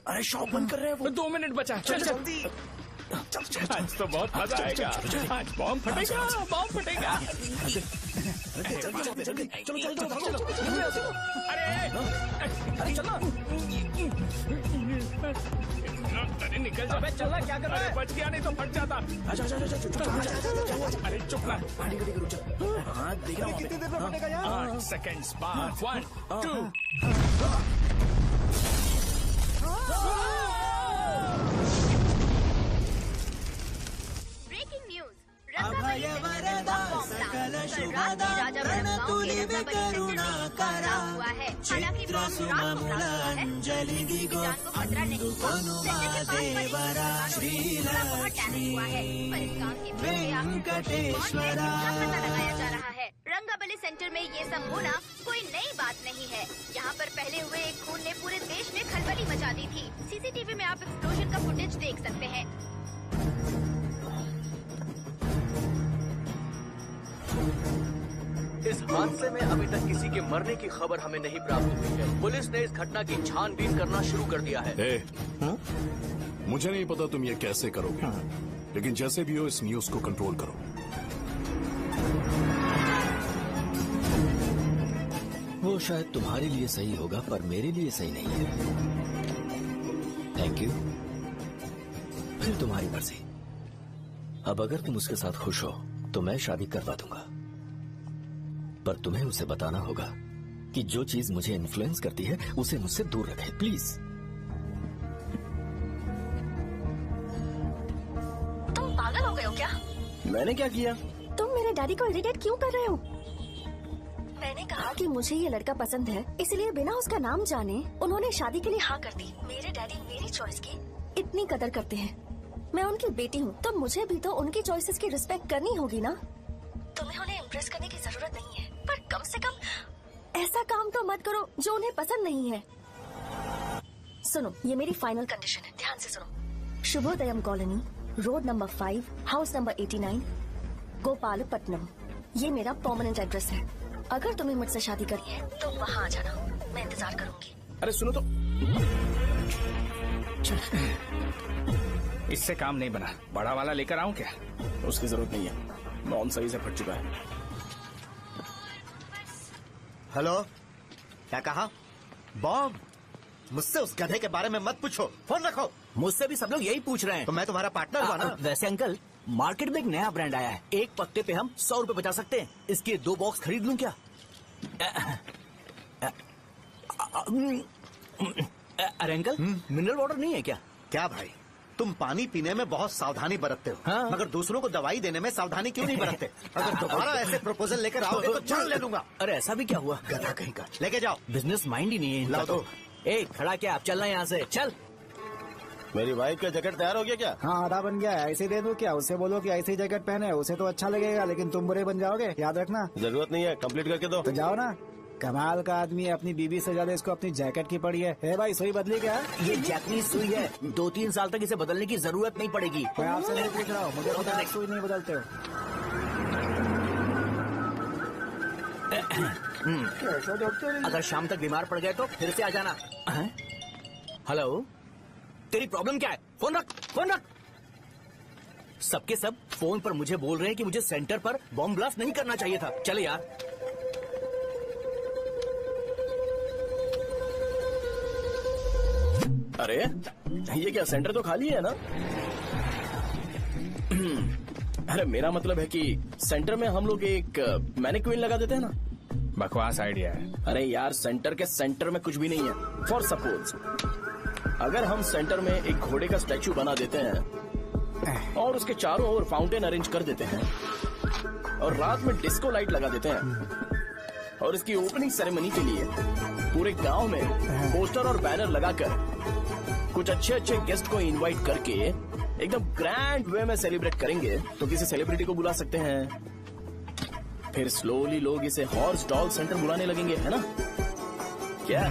अरे शॉप बंद कर रहे हैं वो। 2 मिनट बचा। चल जल्दी। आज तो बहुत मजा आएगा। आज बॉम्ब फटेगा, बॉम्ब फटेगा। चलो। अरे चलो। अरे निकल जा। चलना क्या कर रहा है? बच गया, नहीं तो फट जाता। अरे चुप ना। हाँ देख रहा हूँ। कितनी देर में फटेगा यार? 8 सेकंड्स बाद। 1 2। रंगाबली सेंटर में ये सब होना कोई नई बात नहीं है। यहाँ पर पहले हुए एक खून ने पूरे देश में खलबली मचा दी थी। CCTV में आप एक्सप्लोजन का फुटेज देख सकते हैं। इस हादसे में अभी तक किसी के मरने की खबर हमें नहीं प्राप्त हुई है। पुलिस ने इस घटना की छानबीन करना शुरू कर दिया है। मुझे नहीं पता तुम ये कैसे करोगे, लेकिन जैसे भी हो इस न्यूज को कंट्रोल करो। वो शायद तुम्हारे लिए सही होगा पर मेरे लिए सही नहीं है। Thank you. फिर तुम्हारी मर्जी। अब अगर तुम उसके साथ खुश हो तो मैं शादी करवा दूंगा, पर तुम्हें उसे बताना होगा कि जो चीज मुझे इन्फ्लुएंस करती है उसे मुझसे दूर रखे, प्लीज। तुम पागल हो गए हो क्या? मैंने क्या किया? तुम मेरे डैडी को इरिटेट क्यों कर रहे हो? मैंने कहा कि मुझे ये लड़का पसंद है, इसलिए बिना उसका नाम जाने उन्होंने शादी के लिए हाँ कर दी। मेरे डैडी मेरी चॉइस की इतनी कदर करते हैं। मैं उनकी बेटी हूँ तो मुझे भी तो उनकी चॉइसेस की रिस्पेक्ट करनी होगी ना। तुम्हें उन्हें इम्प्रेस करने की जरूरत नहीं है, पर कम से कम ऐसा काम तो मत करो जो उन्हें पसंद नहीं है। सुनो, ये मेरी फाइनल कंडीशन है, ध्यान से सुनो। Shubhodayam colony, road number 5, house number 89, Gopalapatnam. ये मेरा परमानेंट एड्रेस है। अगर तुम्हें मुझसे शादी करनी है तो वहाँ आ जाना, मैं इंतजार करूंगी। अरे सुनो तो, इससे काम नहीं बना। बड़ा वाला लेकर आऊं क्या? उसकी जरूरत नहीं है, नॉन सही से फट चुका है। हेलो, क्या कहा? बॉम्ब? मुझसे उस गधे के बारे में मत पूछो, फोन रखो। मुझसे भी सब लोग यही पूछ रहे हैं। तो मैं तुम्हारा पार्टनर हुआ ना। वैसे अंकल, मार्केट में एक नया ब्रांड आया है, एक पत्ते पे हम 100 रुपए बचा सकते हैं। इसके 2 बॉक्स खरीद लूं क्या? अरे अंकल, मिनरल वाटर नहीं है क्या? क्या भाई, तुम पानी पीने में बहुत सावधानी बरतते हो, हाँ? मगर दूसरों को दवाई देने में सावधानी क्यों नहीं बरतते? अगर दोबारा ऐसे प्रपोजल लेकर आओगे तो जान ले लूंगा। अरे ऐसा भी क्या हुआ? गधा कहीं का, लेके जाओ। बिजनेस माइंड ही नहीं है इनका। लाओ दो। ए, खड़ा क्या? आप चलना यहाँ से, चल। मेरी वाइफ का जैकेट तैयार हो गया क्या? हाँ, आधा बन गया है। ऐसे दे दूं क्या? उससे बोलो कि ऐसे ही जैकेट पहने, उसे तो अच्छा लगेगा, लेकिन तुम बुरे बन जाओगे, याद रखना। जरूरत नहीं है, कंप्लीट करके दो। तो जाओ ना। कमाल का आदमी है, अपनी बीबी से ज्यादा इसको अपनी जैकेट की पड़ी है। भाई, सुई बदली क्या? ये जैपनीज सुई है, 2-3 साल तक इसे बदलने की जरूरत नहीं पड़ेगी। मैं आपसे नहीं पूछ रहा हूँ, मुझे पता है सुई नहीं बदलते हो। अगर शाम तक बीमार पड़ गए तो फिर से आ जाना। हेलो, तेरी प्रॉब्लम क्या है? फोन रख, फोन रख। सबके सब फोन पर मुझे बोल रहे हैं कि मुझे सेंटर पर बॉम्ब ब्लास्ट नहीं करना चाहिए था। चले यार। अरे ये क्या, सेंटर तो खाली है ना? अरे मेरा मतलब है कि सेंटर में हम लोग एक मैनिक्विन लगा देते हैं ना। बकवास आइडिया है। अरे यार, सेंटर के सेंटर में कुछ भी नहीं है। फॉर सपोज अगर हम सेंटर में एक घोड़े का स्टैचू बना देते हैं और उसके चारों ओर फाउंटेन अरेंज कर देते हैं और रात में डिस्को लाइट लगा देते हैं और इसकी ओपनिंग सेरेमनी के लिए पूरे गांव में पोस्टर और बैनर लगाकर कुछ अच्छे अच्छे गेस्ट को इनवाइट करके एकदम ग्रैंड वे में सेलिब्रेट करेंगे, तो किसी सेलिब्रिटी को बुला सकते हैं। फिर स्लोली लोग इसे हॉर्स डॉल सेंटर बुलाने लगेंगे, है ना? क्या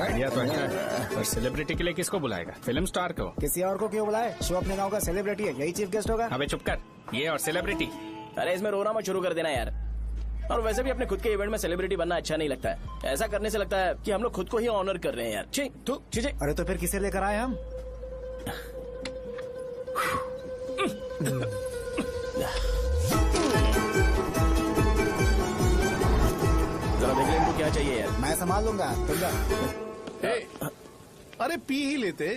आइडिया तो है, पर सेलिब्रिटी के लिए किसको बुलाएगा? फिल्म स्टार को? किसी और को क्यों बुलाए? शो अपने गांव का सेलिब्रिटी है, यही चीफ गेस्ट होगा। अबे चुप कर, ये और सेलिब्रिटी। अरे इसमें रोना मत शुरू कर देना यार। और वैसे भी अपने खुद के इवेंट में सेलिब्रिटी बनना अच्छा नहीं लगता है। ऐसा करने से लगता है कि हम लोग खुद को ही ऑनर कर रहे हैं यार। छी। अरे तो फिर किसे लेकर आए हम? जरा देख ले इनको क्या चाहिए यार। मैं संभाल लूंगा, तुम जा। अरे पी ही लेते।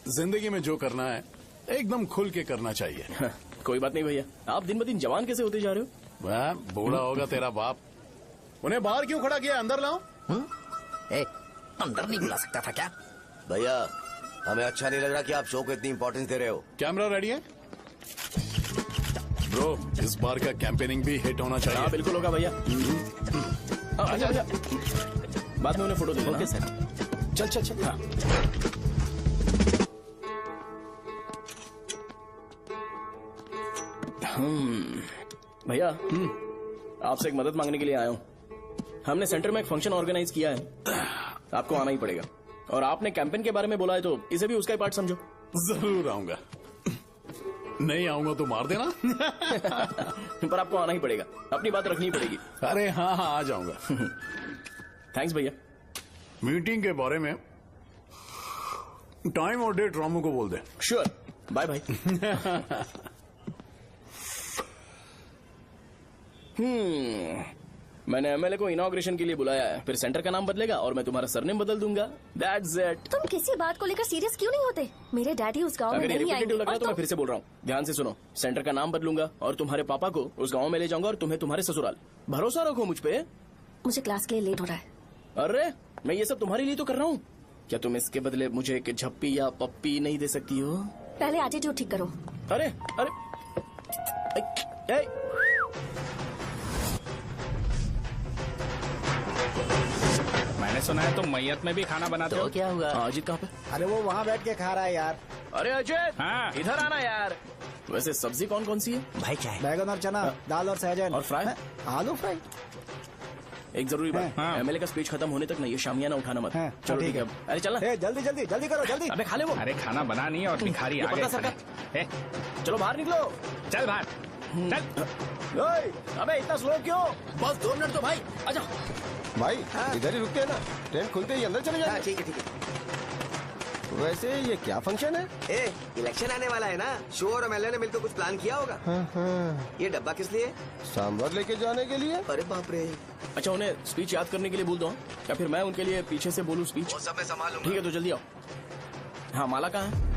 जिंदगी में जो करना है एकदम खुल के करना चाहिए। कोई बात नहीं भैया, आप दिन ब दिन जवान कैसे होते जा रहे हो? वह बूढ़ा होगा तेरा बाप। उन्हें बाहर क्यों खड़ा किया? अंदर लाओ। अंदर नहीं बुला सकता था क्या? भैया, हमें अच्छा नहीं लग रहा कि आप शो को इतनी इंपॉर्टेंस दे रहे हो। कैमरा रेडी है? ब्रो, इस बार का कैंपेनिंग भी हिट होना चाहिए। हाँ बिल्कुल होगा भैया। अच्छा, बाद में उन्हें फोटो दे देना। Okay sir. चल। हाँ। भैया, आपसे एक मदद मांगने के लिए आया हूँ। हमने सेंटर में एक फंक्शन ऑर्गेनाइज किया है, आपको आना ही पड़ेगा। और आपने कैंपेन के बारे में बोला है तो इसे भी उसका ही पार्ट समझो। जरूर आऊंगा। नहीं आऊंगा तो मार देना। पर आपको आना ही पड़ेगा, अपनी बात रखनी पड़ेगी। अरे हाँ, आ जाऊंगा। थैंक्स भैया। मीटिंग के बारे में टाइम और डेट रामू को बोल दे। Sure, bye bye. मैंने एमएलए को इनॉग्रेशन के लिए बुलाया है, फिर सेंटर का नाम बदलेगा और मैं तुम्हारा सरनेम बदल दूंगा। That's it. तुम किसी बात को लेकर सीरियस क्यों नहीं होते? मेरे डैडी उस गांव में अगर ये नहीं आएंगे। लग रहा है तो मैं फिर से बोल रहा हूँ, ध्यान से सुनो। सेंटर का नाम बदलूंगा और तुम्हारे पापा को उस गाँव में ले जाऊंगा और तुम्हें तुम्हारे ससुराल। भरोसा रखो मुझ पे। मुझे क्लास के लिए लेट हो रहा है। अरे मैं ये सब तुम्हारे लिए तो कर रहा हूँ। क्या तुम इसके बदले मुझे एक झप्पी या पप्पी नहीं दे सकती हो? पहले एटीट्यूड ठीक करो। अरे मैंने सुना है तुम मैयत में भी खाना बनाते हो। क्या हुआ? अजीत कहाँ पे? अरे वो वहाँ बैठ के खा रहा है यार। अरे अजय, हाँ। इधर आना यार। वैसे सब्जी कौन कौन सी है? भाई चाय। बैगन और चना, दाल और सहजन और फ्राई? आलू फ्राई। एक जरूरी बात, एमएलए का स्पीच खत्म होने तक ना ये शामियाना उठाना मत। चलो ठीक है। अरे चल ना। जल्दी जल्दी जल्दी करो जल्दी। अबे खा ले वो। अरे खाना बना नहीं है और भिखारी आ गए। चलो बाहर निकलो। चल बाहर चल। अबे इतना स्लो क्यों? बस 2 मिनट तो भाई, आजा। भाई इधर ही रुकते हैं ना, ट्रेन खुलते ही अंदर चले जाए। ठीक है ठीक है। वैसे ये क्या फंक्शन है? इलेक्शन आने वाला है ना, शो और एमएलए ने मिलकर कुछ प्लान किया होगा। ये डब्बा किस लिए? सांभर लेके जाने के लिए। अरे बाप रे। अच्छा उन्हें स्पीच याद करने के लिए बोल दो, या फिर मैं उनके लिए पीछे से बोलूं स्पीच? वो सब मैं संभालूंगा। ठीक है तो जल्दी आओ। हाँ माला कहाँ है?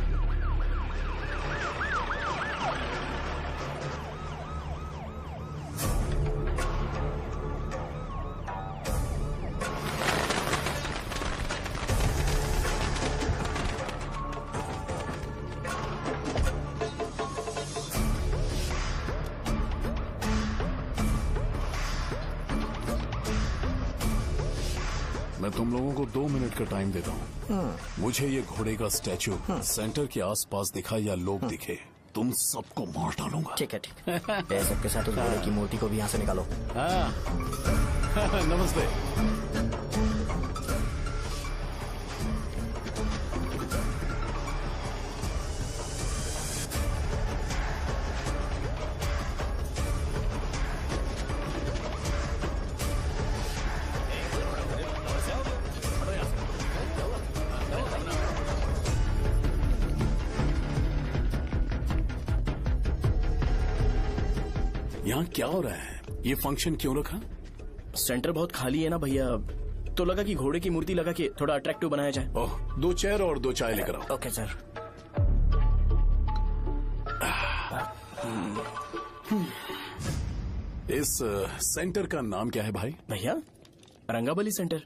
मैं तुम लोगों को 2 मिनट का टाइम देता हूँ। मुझे ये घोड़े का स्टैचू सेंटर के आसपास दिखा या लोग दिखे, तुम सबको मार डालूंगा। ठीक है ठीक है। सबके साथ उस घोड़े की मूर्ति को भी यहाँ से निकालो। नमस्ते। यहाँ क्या हो रहा है? ये फंक्शन क्यों रखा? सेंटर बहुत खाली है ना भैया, तो लगा कि घोड़े की मूर्ति लगा के थोड़ा अट्रैक्टिव बनाया जाए। ओह, 2 चेयर और 2 चाय लेकर आओ। Okay sir. इस सेंटर का नाम क्या है भाई? भैया रंगाबली सेंटर।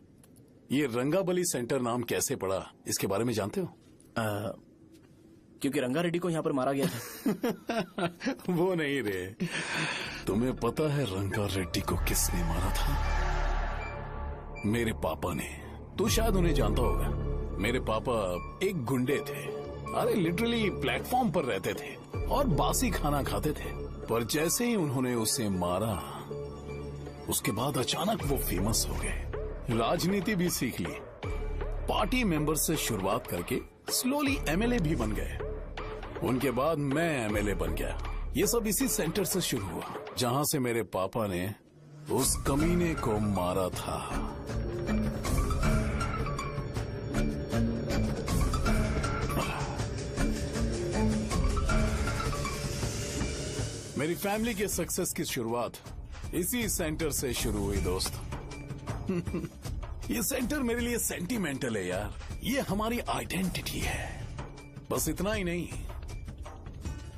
ये रंगाबली सेंटर नाम कैसे पड़ा, इसके बारे में जानते हो? क्योंकि रंगा रेड्डी को यहाँ पर मारा गया था। वो नहीं रे, तुम्हें पता है रंगा रेड्डी को किसने मारा था? मेरे पापा ने। तू शायद उन्हें जानता होगा। मेरे पापा एक गुंडे थे। अरे लिटरली प्लेटफॉर्म पर रहते थे और बासी खाना खाते थे। पर जैसे ही उन्होंने उसे मारा, उसके बाद अचानक वो फेमस हो गए। राजनीति भी सीख ली, पार्टी मेंबर से शुरुआत करके स्लोली एमएलए भी बन गए। उनके बाद मैं एमएलए बन गया। ये सब इसी सेंटर से शुरू हुआ, जहां से मेरे पापा ने उस कमीने को मारा था। मेरी फैमिली के सक्सेस की शुरुआत इसी सेंटर से शुरू हुई दोस्त। ये सेंटर मेरे लिए सेंटिमेंटल है यार, ये हमारी आइडेंटिटी है। बस इतना ही नहीं,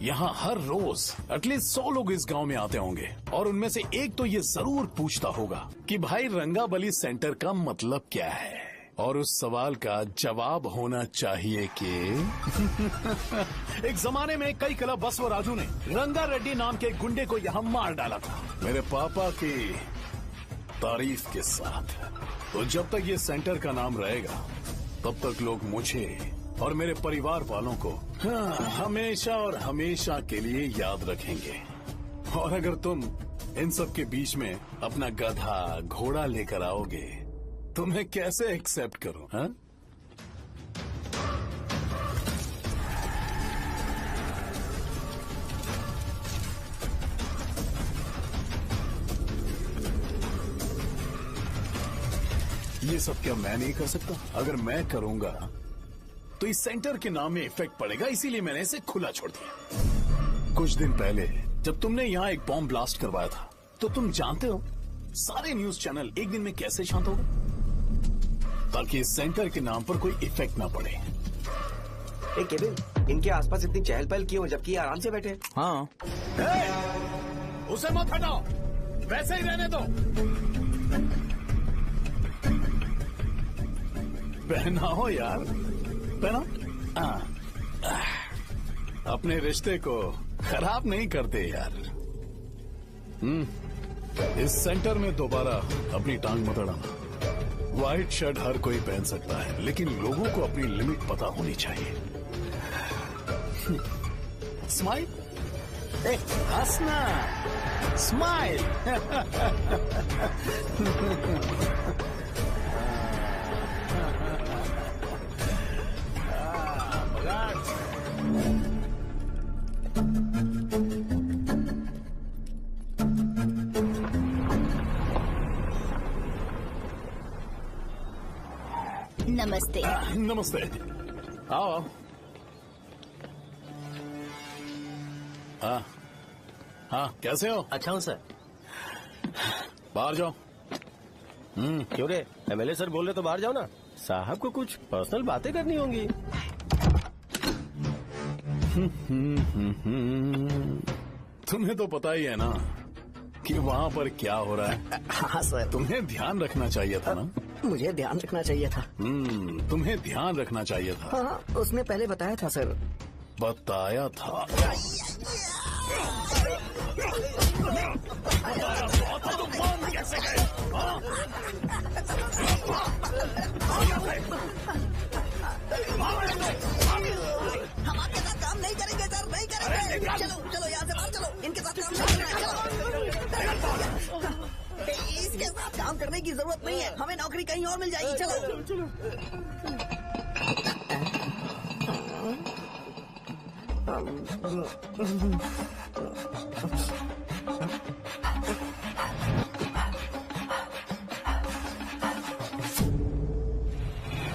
यहाँ हर रोज एटलीस्ट 100 लोग इस गांव में आते होंगे और उनमें से एक तो ये जरूर पूछता होगा कि भाई रंगाबली सेंटर का मतलब क्या है, और उस सवाल का जवाब होना चाहिए कि एक जमाने में कई क्लब बसव राजू ने रंगा रेड्डी नाम के गुंडे को यहाँ मार डाला था, मेरे पापा की तारीफ के साथ। तो जब तक ये सेंटर का नाम रहेगा, तब तक लोग मुझे और मेरे परिवार वालों को हमेशा और हमेशा के लिए याद रखेंगे। और अगर तुम इन सब के बीच में अपना गधा घोड़ा लेकर आओगे तो मैं कैसे एक्सेप्ट करूं? हाँ? ये सब क्या मैं नहीं कर सकता? अगर मैं करूंगा तो इस सेंटर के नाम में इफेक्ट पड़ेगा, इसीलिए मैंने इसे खुला छोड़ दिया। कुछ दिन पहले जब तुमने यहाँ एक बॉम्ब ब्लास्ट करवाया था, तो तुम जानते हो सारे न्यूज चैनल एक दिन में कैसे शांत हो गए, ताकि इस सेंटर के नाम पर कोई इफेक्ट ना पड़े। केविन, इनके आसपास इतनी चहल पहल क्यों, जबकि ये आराम से बैठे? हाँ। उसे मत हटाओ, वैसे ही रहने दो। पहनाओ यार, पहना। अपने रिश्ते को खराब नहीं करते यार। इस सेंटर में दोबारा अपनी टांग मत अड़ाना। व्हाइट शर्ट हर कोई पहन सकता है, लेकिन लोगों को अपनी लिमिट पता होनी चाहिए। स्माइल, हंसना, स्माइल। नमस्ते। नमस्ते। आओ। हाँ हाँ, कैसे हो? अच्छा हूँ सर। बाहर जाओ। क्यों रे, एमएलए सर बोल रहे तो बाहर जाओ ना। साहब को कुछ पर्सनल बातें करनी होंगी। तुम्हें तो पता ही है ना कि वहाँ पर क्या हो रहा है। हाँ सर। तुम्हें ध्यान रखना चाहिए था ना। मुझे ध्यान रखना चाहिए था। तुम्हें ध्यान रखना चाहिए था। हाँ, उसने पहले बताया था सर। बताया था। कैसे गए? हम आपके साथ काम नहीं करेंगे सर, नहीं करेंगे। चलो चलो यहाँ से बाहर चलो, इनके साथ काम नहीं करना है। इसके साथ काम करने की जरूरत नहीं है, हमें नौकरी कहीं और मिल जाएगी। चलो।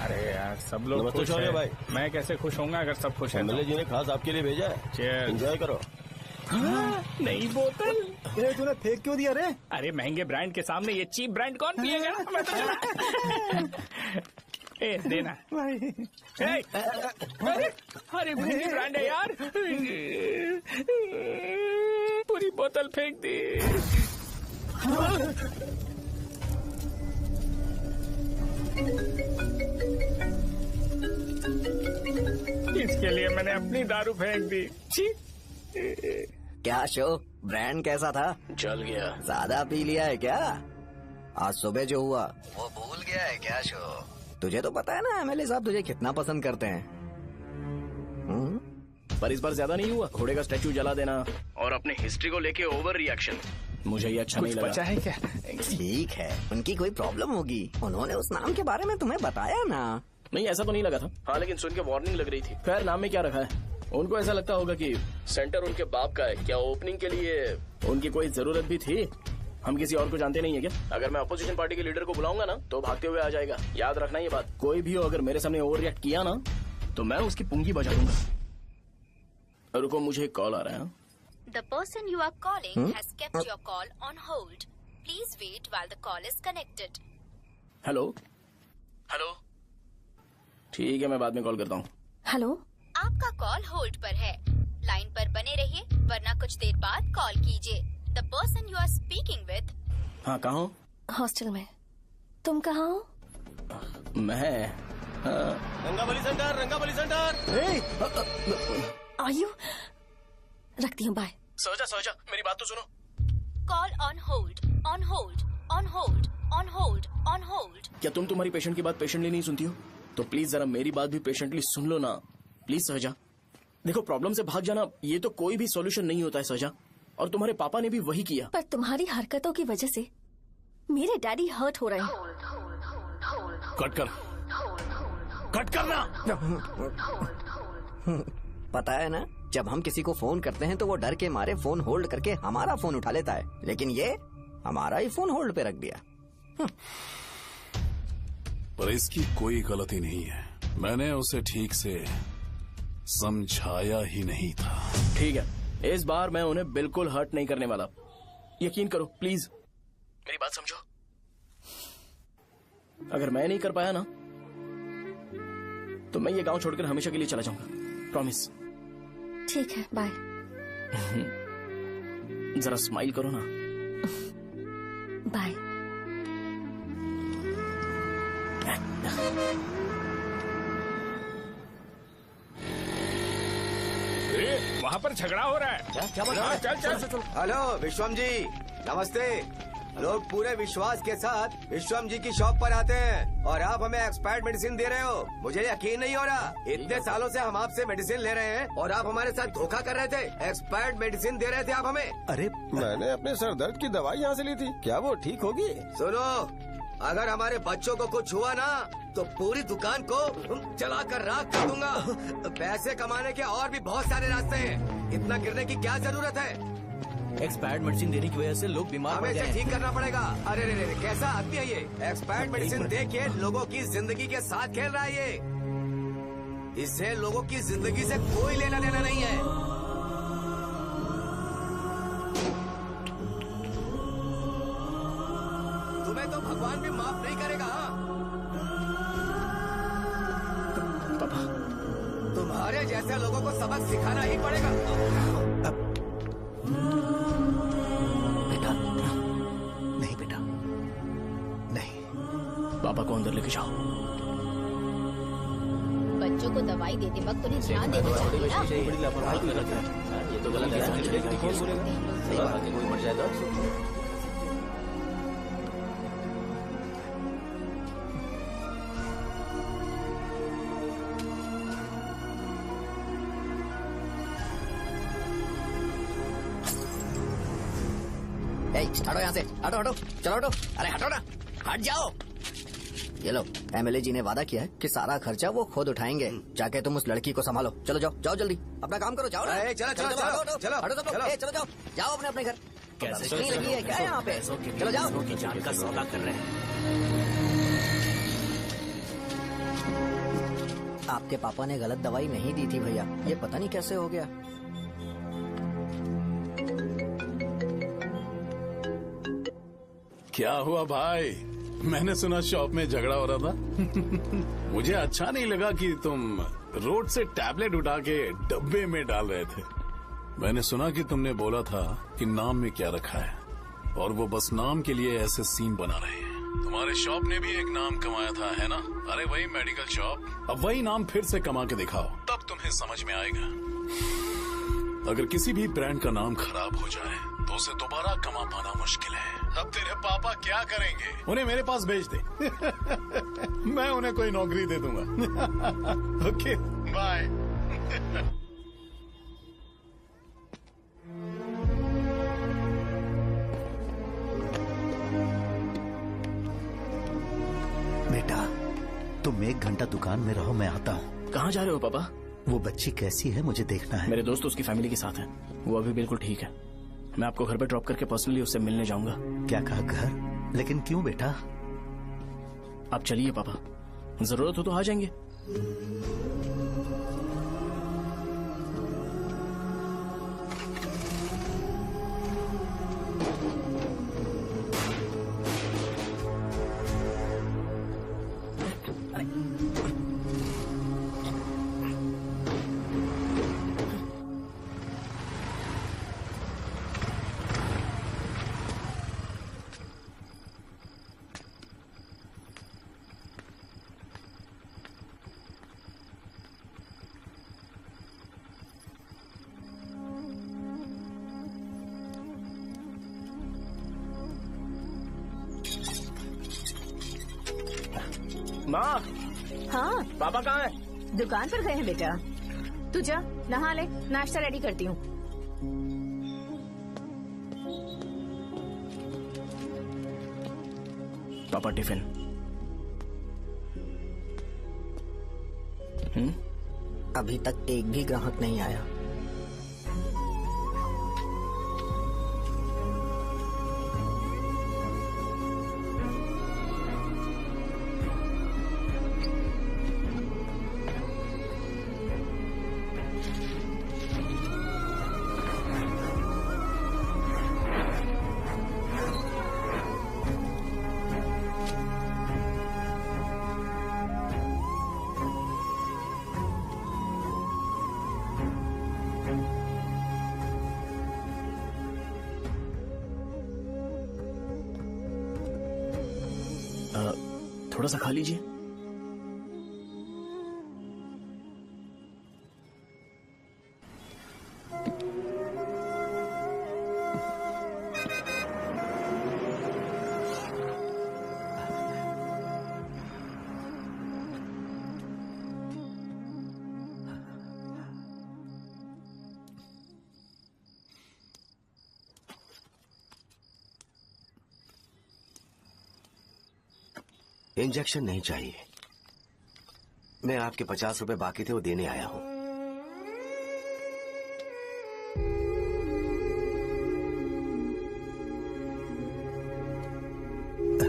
अरे यार सब लोग नमस्ते खुश शौर्य हैं। भाई। मैं कैसे खुश होऊंगा अगर सब खुश हैं? एमएलए जी ने खास आपके लिए भेजा है। Cheers। एंजॉय करो। नई बोतल। ये तूने फेंक क्यों दिया रे? अरे महंगे ब्रांड के सामने ये चीप ब्रांड कौन पिएगा? मैं तो ए देना। ए, अरे महंगी ब्रांड है यार। पूरी बोतल फेंक दी। इसके लिए मैंने अपनी दारू फेंक दी। छी। क्या शो, ब्रांड कैसा था? जल गया। ज्यादा पी लिया है क्या? आज सुबह जो हुआ वो भूल गया है क्या शो? तुझे तो पता है ना एमएलए साहब तुझे कितना पसंद करते हैं। पर इस बार ज्यादा नहीं हुआ। घोड़े का स्टैचू जला देना और अपने हिस्ट्री को लेके ओवर रिएक्शन, मुझे ये अच्छा नहीं लगा। बचा है क्या? ठीक है, उनकी कोई प्रॉब्लम होगी। उन्होंने उस नाम के बारे में तुम्हें बताया ना? नहीं, ऐसा तो नहीं लगा था। हाँ, लेकिन सुन के वार्निंग लग रही थी। खैर, नाम में क्या रखा है? उनको ऐसा लगता होगा कि सेंटर उनके बाप का है। क्या ओपनिंग के लिए उनकी कोई जरूरत भी थी? हम किसी और को जानते नहीं है क्या? अगर मैं अपोजिशन पार्टी के लीडर को बुलाऊंगा ना तो भागते हुए आ जाएगा। याद रखना ये बात। कोई भी हो अगर मेरे सामने ओवर रिएक्ट किया ना तो मैं उसकी पुंगी बजा दूंगा। रुको, मुझे एक कॉल आ रहा है। The person you are calling has kept your call on hold. Please wait while the call is connected. Hello hello, ठीक है, मैं बाद में कॉल करता हूँ। हेलो, आपका कॉल होल्ड पर है। लाइन पर बने रहिए वरना कुछ देर बाद कॉल कीजिए। The person you are speaking with। हाँ, कहाँ हो? हॉस्टल में। तुम कहाँ हो? मैं रंगाबली सेंटर, रंगाबली सेंटर। आयु, रखती हूँ, बाय। सोचा मेरी बात तो सुनो। Call on hold, on hold, on hold, on hold, on hold. क्या तुम तुम्हारी पेशेंट की बात पेशेंटली नहीं सुनती हो? तो प्लीज जरा मेरी बात भी पेशेंटली सुन लो ना। प्लीज सहजा, देखो, प्रॉब्लम से भाग जाना ये तो कोई भी सॉल्यूशन नहीं होता है सहजा। और तुम्हारे पापा ने भी वही किया। पर तुम्हारी हरकतों की वजह से मेरे डैडी हर्ट हो रहे हैं। कट करना। पता है ना, जब हम किसी को फोन करते हैं तो वो डर के मारे फोन होल्ड करके हमारा फोन उठा लेता है, लेकिन ये हमारा ही फोन होल्ड पे रख दिया। पर इसकी कोई गलती नहीं है। मैंने उसे ठीक से समझाया ही नहीं था। ठीक है, इस बार मैं उन्हें बिल्कुल हर्ट नहीं करने वाला। यकीन करो प्लीज, मेरी बात समझो। अगर मैं नहीं कर पाया ना तो मैं ये गांव छोड़कर हमेशा के लिए चला जाऊंगा। प्रॉमिस। ठीक है, बाय। जरा स्माइल करो ना। बाय। वहाँ पर झगड़ा हो रहा है। क्या चल चल। हेलो विश्वम जी, नमस्ते। लोग पूरे विश्वास के साथ विश्वम जी की शॉप पर आते हैं और आप हमें एक्सपायर्ड मेडिसिन दे रहे हो। मुझे यकीन नहीं हो रहा। इतने सालों से हम आपसे मेडिसिन ले रहे हैं और आप हमारे साथ धोखा कर रहे थे। एक्सपायर्ड मेडिसिन दे रहे थे आप हमें। अरे मैंने अपने सर दर्द की दवाई यहाँ से ली थी, क्या वो ठीक होगी? सुनो, अगर हमारे बच्चों को कुछ हुआ ना तो पूरी दुकान को जला कर राख कर दूंगा। पैसे कमाने के और भी बहुत सारे रास्ते हैं, इतना गिरने की क्या जरूरत है? एक्सपायर्ड मेडिसिन देने की वजह से लोग बीमार पड़ हमें गए इसे हैं। ठीक करना पड़ेगा। अरे रे रे, कैसा आदमी है ये? एक्सपायर्ड मेडिसिन दे के लोगों की जिंदगी के साथ खेल रहा है ये। इससे लोगों की जिंदगी से कोई लेना देना नहीं है। तुम्हें तो भगवान भी माफ नहीं करेगा। पापा, तुम्हारे जैसे लोगों को सबक सिखाना ही पड़ेगा। बेटा, नहीं बेटा, नहीं। पापा को अंदर लेके जाओ। बच्चों को दवाई देते वक्त उन्हें ध्यान देना चाहिए ना। ये तो गलत है। सही बात है, कोई मर जाए तो हटो यहाँ से, हटो हटो, चलो हटो, अरे हटो ना, हट जाओ। ये लो, एमएलए जी ने वादा किया है कि सारा खर्चा वो खुद उठाएंगे। जाके तुम उस लड़की को संभालो। चलो जाओ, जाओ जल्दी, अपना काम करो, जाओ ना। चलो चलो हटो, चलो हटो, चलो हटो सब लोग, चलो जाओ, जाओ अपने अपने घर। कैसे नहीं लगी है क्या यहाँ पे? चलो जाओ। की जान का सौदा कर रहे हैं। आपके पापा ने गलत दवाई नहीं दी थी भैया, ये पता नहीं कैसे हो गया। क्या हुआ भाई? मैंने सुना शॉप में झगड़ा हो रहा था। मुझे अच्छा नहीं लगा कि तुम रोड से टैबलेट उठा के डब्बे में डाल रहे थे। मैंने सुना कि तुमने बोला था कि नाम में क्या रखा है, और वो बस नाम के लिए ऐसे सीन बना रहे हैं। तुम्हारे शॉप ने भी एक नाम कमाया था, है ना? अरे वही मेडिकल शॉप, अब वही नाम फिर से कमा के दिखाओ, तब तुम्हें समझ में आएगा। अगर किसी भी ब्रांड का नाम खराब हो जाए तो उसे दोबारा कमा पाना मुश्किल है। अब तेरे पापा क्या करेंगे? उन्हें मेरे पास भेज दे। मैं उन्हें कोई नौकरी दे दूंगा। Okay, bye. बेटा, तुम 1 घंटा दुकान में रहो, मैं आता हूँ। कहाँ जा रहे हो पापा? वो बच्ची कैसी है मुझे देखना है। मेरे दोस्त उसकी फैमिली के साथ है, वो अभी बिल्कुल ठीक है। मैं आपको घर पे ड्रॉप करके पर्सनली उससे मिलने जाऊंगा। क्या कहा घर? लेकिन क्यों बेटा? आप चलिए पापा, जरूरत हो तो आ जाएंगे। माँ, हाँ पापा कहाँ है? दुकान पर गए हैं बेटा। तू जा नहा ले, नाश्ता रेडी करती हूँ। पापा टिफिन। अभी तक एक भी ग्राहक नहीं आया। थोड़ा सा खा लीजिए। इंजेक्शन नहीं चाहिए। मैं आपके 50 रुपए बाकी थे, वो देने आया हूं।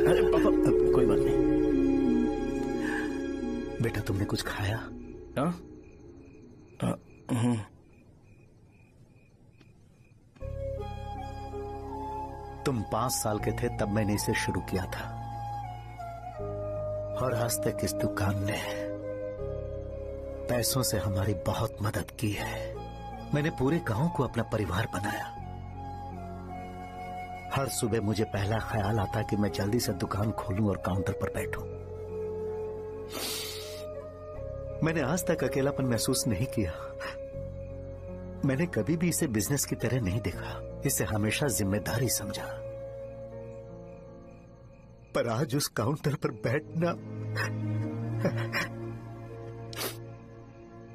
अरे पापा, कोई बात नहीं। बेटा तुमने कुछ खाया? तुम 5 साल के थे तब मैंने इसे शुरू किया था, और आज तक इस दुकान ने पैसों से हमारी बहुत मदद की है। मैंने पूरे गांव को अपना परिवार बनाया। हर सुबह मुझे पहला ख्याल आता कि मैं जल्दी से दुकान खोलूं और काउंटर पर बैठूं। मैंने आज तक अकेलापन महसूस नहीं किया। मैंने कभी भी इसे बिजनेस की तरह नहीं देखा, इसे हमेशा जिम्मेदारी समझा। पर आज उस काउंटर पर बैठना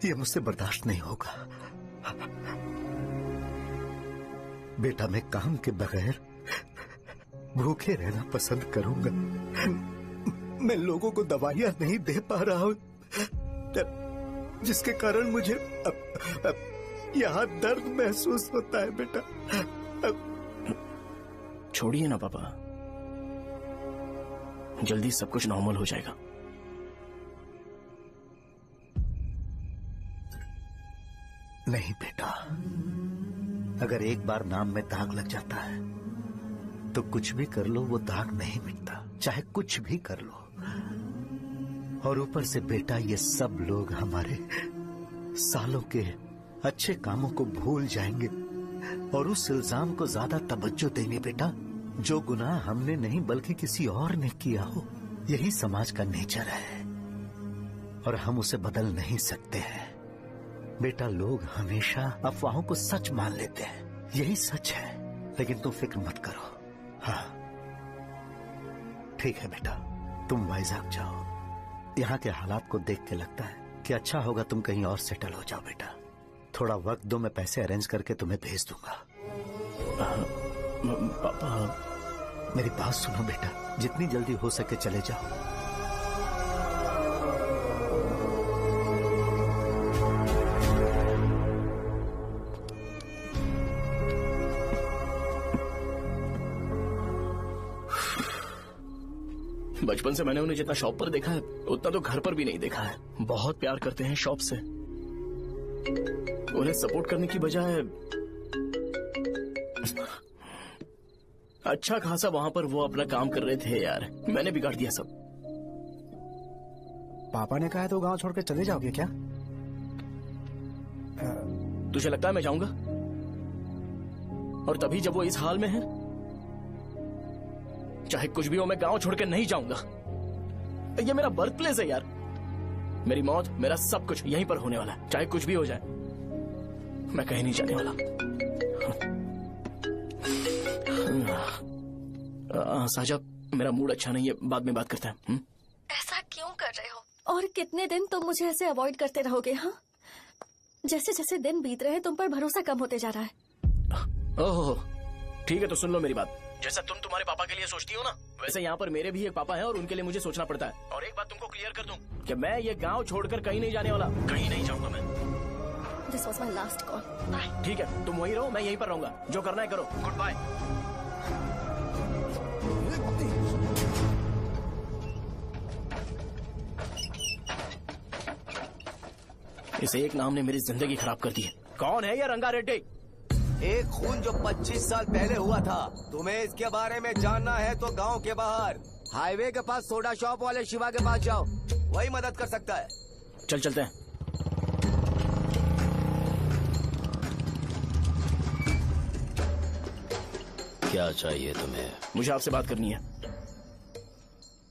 ये मुझसे बर्दाश्त नहीं होगा। बेटा मैं काम के बगैर भूखे रहना पसंद करूंगा। मैं लोगों को दवाइयां नहीं दे पा रहा हूं, जिसके कारण मुझे यहां दर्द महसूस होता है। बेटा छोड़िए ना पापा, जल्दी सब कुछ नॉर्मल हो जाएगा। नहीं बेटा, अगर एक बार नाम में दाग लग जाता है तो कुछ भी कर लो वो दाग नहीं मिटता, चाहे कुछ भी कर लो। और ऊपर से बेटा ये सब लोग हमारे सालों के अच्छे कामों को भूल जाएंगे और उस इल्जाम को ज्यादा तवज्जो देंगे बेटा, जो गुनाह हमने नहीं बल्कि किसी और ने किया हो। यही समाज का नेचर है और हम उसे बदल नहीं सकते हैं। बेटा लोग हमेशा अफवाहों को सच मान लेते हैं, यही सच है। लेकिन तुम फिक्र मत करो। हाँ ठीक है बेटा, तुम वाइजैक जाओ। यहाँ के हालात को देख के लगता है कि अच्छा होगा तुम कहीं और सेटल हो जाओ। बेटा थोड़ा वक्त दो, मैं पैसे अरेंज करके तुम्हें भेज दूंगा। पापा मेरी बात सुनो बेटा, जितनी जल्दी हो सके चले जाओ। बचपन से मैंने उन्हें जितना शॉप पर देखा है उतना तो घर पर भी नहीं देखा है। बहुत प्यार करते हैं शॉप से। उन्हें सपोर्ट करने की बजाय अच्छा खासा वहां पर वो अपना काम कर रहे थे। यार मैंने बिगाड़ दिया सब। पापा ने कहा है तो गांव छोड़कर चले जाओगे क्या? तुझे लगता है मैं जाऊंगा? और तभी जब वो इस हाल में है, चाहे कुछ भी हो मैं गांव छोड़कर नहीं जाऊंगा। ये मेरा बर्थ प्लेस है यार। मेरी मौत, मेरा सब कुछ यहीं पर होने वाला है। चाहे कुछ भी हो जाए मैं कहीं नहीं जाने वाला। साजा मेरा मूड अच्छा नहीं है, बाद में बात करते हैं। ऐसा क्यों कर रहे हो? और कितने दिन तुम मुझे ऐसे अवॉइड करते रहोगे? हाँ, जैसे जैसे दिन बीत रहे हैं तुम पर भरोसा कम होते जा रहा है। ओह ठीक है, तो सुन लो मेरी बात। जैसा तुम तुम्हारे पापा के लिए सोचती हो ना, वैसे यहाँ पर मेरे भी एक पापा हैं और उनके लिए मुझे सोचना पड़ता है। और एक बात तुमको क्लियर कर दूं कि मैं ये गांव छोड़कर कहीं नहीं जाने वाला, कहीं नहीं जाऊंगा मैं। This was my last call. Bye. ठीक है, तुम वहीं रहो, मैं यहीं पर रहूंगा। जो करना है करो। Good bye. इस एक नाम ने मेरी जिंदगी खराब कर दी है। कौन है ये रंगा रेड्डी? एक खून जो 25 साल पहले हुआ था। तुम्हें इसके बारे में जानना है तो गांव के बाहर हाईवे के पास सोडा शॉप वाले शिवा के पास जाओ, वही मदद कर सकता है। चल चलते हैं। क्या चाहिए तुम्हें? मुझे आपसे बात करनी है।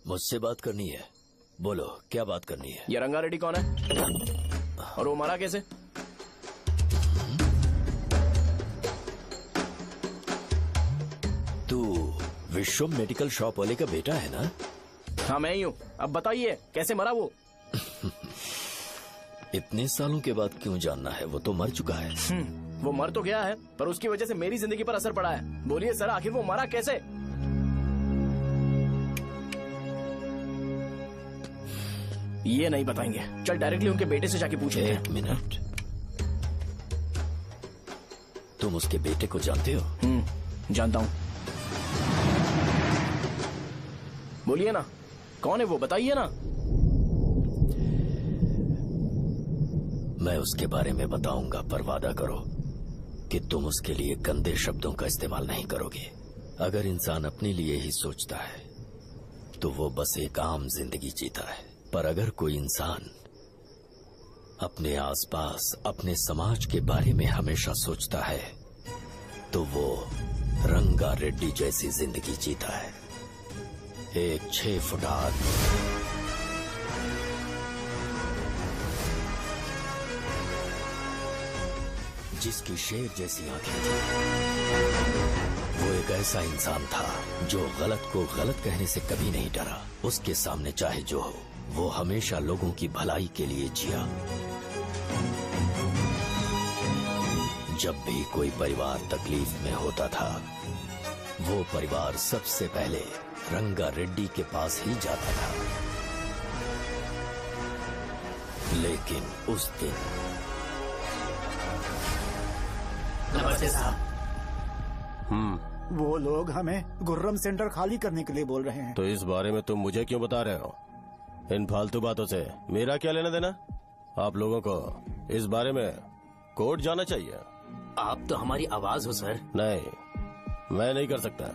मुझसे बात करनी है? बोलो क्या बात करनी है? ये रंगा रेड्डी कौन है और वो मरा कैसे? तू विश्वम मेडिकल शॉप वाले का बेटा है ना? हाँ मैं ही हूँ। अब बताइए कैसे मरा वो? इतने सालों के बाद क्यों जानना है? वो तो मर चुका है। वो मर तो गया है पर उसकी वजह से मेरी जिंदगी पर असर पड़ा है। बोलिए सर, आखिर वो मरा कैसे? ये नहीं बताएंगे। चल डायरेक्टली उनके बेटे से जाके पूछे। एक मिनट, तुम उसके बेटे को जानते हो? जानता हूँ। बोलिए ना, कौन है वो, बताइए ना। मैं उसके बारे में बताऊंगा, पर वादा करो कि तुम उसके लिए गंदे शब्दों का इस्तेमाल नहीं करोगे। अगर इंसान अपने लिए ही सोचता है तो वो बस एक आम जिंदगी जीता है, पर अगर कोई इंसान अपने आसपास, अपने समाज के बारे में हमेशा सोचता है तो वो रंगा रेड्डी जैसी जिंदगी जीता है। एक 6 फुट आदमी, जिसकी शेर जैसी आंखें थी। वो एक ऐसा इंसान था जो गलत को गलत कहने से कभी नहीं डरा। उसके सामने चाहे जो हो, वो हमेशा लोगों की भलाई के लिए जिया। जब भी कोई परिवार तकलीफ में होता था, वो परिवार सबसे पहले रंगा रेड्डी के पास ही जाता था। लेकिन उस दिन नमस्ते साहब। वो लोग हमें गुर्रम सेंटर खाली करने के लिए बोल रहे हैं। तो इस बारे में तुम मुझे क्यों बता रहे हो? इन फालतू बातों से मेरा क्या लेना देना? आप लोगों को इस बारे में कोर्ट जाना चाहिए। आप तो हमारी आवाज हो सर। नहीं, मैं नहीं कर सकता।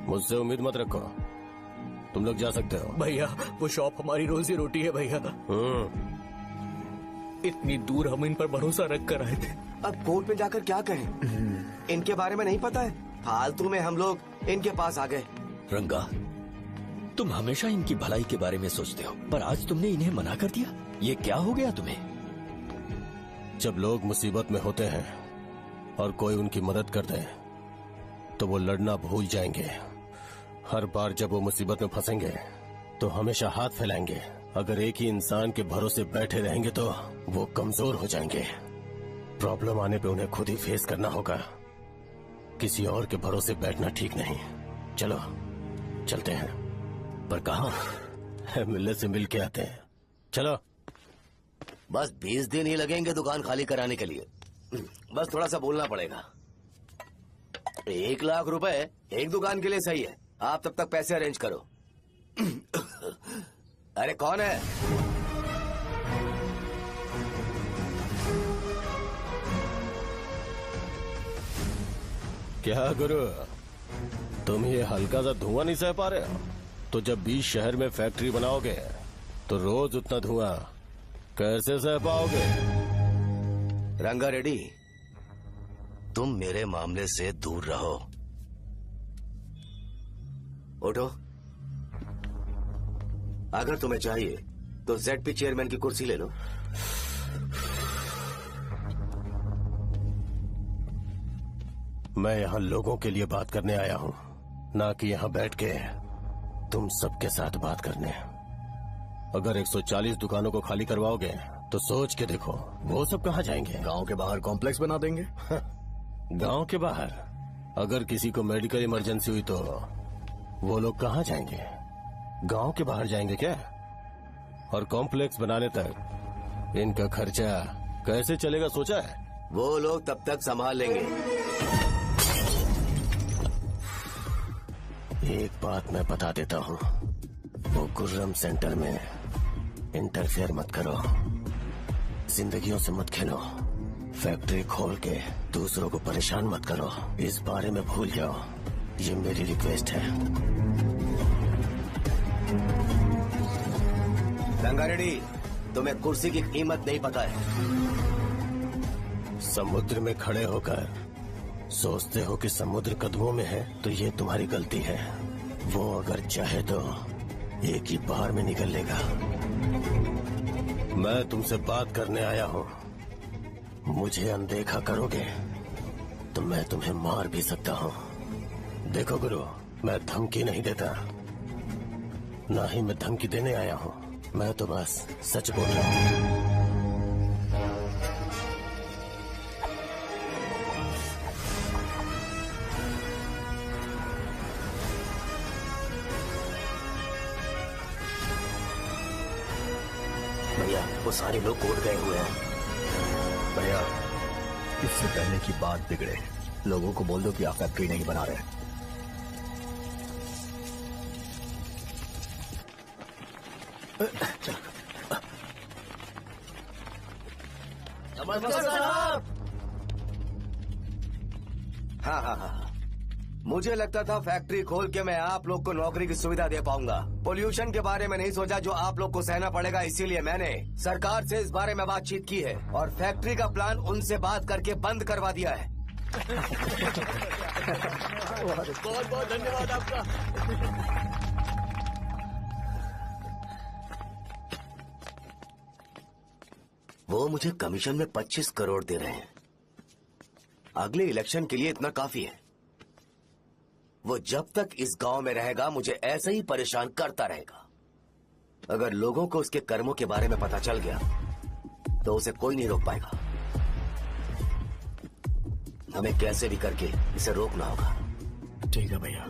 मुझसे उम्मीद मत रखो। तुम लोग जा सकते हो। भैया, वो शॉप हमारी रोजी रोटी है भैया। इतनी दूर हम इन पर भरोसा रख कर आए थे। अब कोर्ट में जाकर क्या कहें? इनके बारे में नहीं पता है, फालतू में हम लोग इनके पास आ गए। रंगा, तुम हमेशा इनकी भलाई के बारे में सोचते हो, पर आज तुमने इन्हें मना कर दिया। ये क्या हो गया तुम्हें? जब लोग मुसीबत में होते हैं और कोई उनकी मदद कर दे तो वो लड़ना भूल जाएंगे। हर बार जब वो मुसीबत में फंसेंगे तो हमेशा हाथ फैलाएंगे। अगर एक ही इंसान के भरोसे बैठे रहेंगे तो वो कमजोर हो जाएंगे। प्रॉब्लम आने पे उन्हें खुद ही फेस करना होगा। किसी और के भरोसे बैठना ठीक नहीं। चलो चलते हैं। पर कहाँ? मिलने से मिल के आते हैं। चलो। बस 20 दिन ही लगेंगे दुकान खाली कराने के लिए। बस थोड़ा सा बोलना पड़ेगा। 1 लाख रुपए एक दुकान के लिए सही है। आप तब तक पैसे अरेंज करो। अरे कौन है? क्या गुरु, तुम ये हल्का सा धुआं नहीं सह पा रहे हो? तो जब 20 शहर में फैक्ट्री बनाओगे तो रोज उतना धुआं कैसे सह पाओगे? रंगा रेड्डी, तुम मेरे मामले से दूर रहो। उठो। अगर तुम्हें चाहिए तो ZP चेयरमैन की कुर्सी ले लो। मैं यहाँ लोगों के लिए बात करने आया हूँ, ना कि यहाँ बैठ के तुम सबके साथ बात करने। अगर 140 दुकानों को खाली करवाओगे तो सोच के देखो वो सब कहाँ जाएंगे? गांव के बाहर कॉम्प्लेक्स बना देंगे। गांव के बाहर? अगर किसी को मेडिकल इमरजेंसी हुई तो वो लोग कहाँ जाएंगे? गांव के बाहर जाएंगे क्या? और कॉम्प्लेक्स बनाने तक इनका खर्चा कैसे चलेगा सोचा है? वो लोग तब तक संभाल लेंगे। एक बात मैं बता देता हूँ, वो गुर्रम सेंटर में इंटरफेयर मत करो। जिंदगियों से मत खेलो। फैक्ट्री खोल के दूसरों को परेशान मत करो। इस बारे में भूल जाओ। ये मेरी रिक्वेस्ट है। रंगा रेड्डी, तुम्हें कुर्सी की कीमत नहीं पता है। समुद्र में खड़े होकर सोचते हो कि समुद्र कदमों में है, तो ये तुम्हारी गलती है। वो अगर चाहे तो एक ही बार में निकल लेगा। मैं तुमसे बात करने आया हूँ। मुझे अनदेखा करोगे तो मैं तुम्हें मार भी सकता हूँ। देखो गुरु, मैं धमकी नहीं देता, ना ही मैं धमकी देने आया हूँ। मैं तो बस सच बोल रहा हूँ। भैया वो सारे लोग कोर्ट गए हुए हैं। भैया इससे पहले की बात बिगड़े, लोगों को बोल दो कि आप फैक्ट्री नहीं बना रहे। नमस्ते साहब। हाँ, मुझे लगता था फैक्ट्री खोल के मैं आप लोग को नौकरी की सुविधा दे पाऊंगा। पोल्यूशन के बारे में नहीं सोचा जो आप लोग को सहना पड़ेगा, इसीलिए मैंने सरकार से इस बारे में बातचीत की है और फैक्ट्री का प्लान उनसे बात करके बंद करवा दिया है। बहुत बहुत धन्यवाद आपका। वो मुझे कमीशन में 25 करोड़ दे रहे हैं। अगले इलेक्शन के लिए इतना काफी है। वो जब तक इस गांव में रहेगा मुझे ऐसे ही परेशान करता रहेगा। अगर लोगों को उसके कर्मों के बारे में पता चल गया तो उसे कोई नहीं रोक पाएगा। हमें कैसे भी करके इसे रोकना होगा। ठीक है भैया।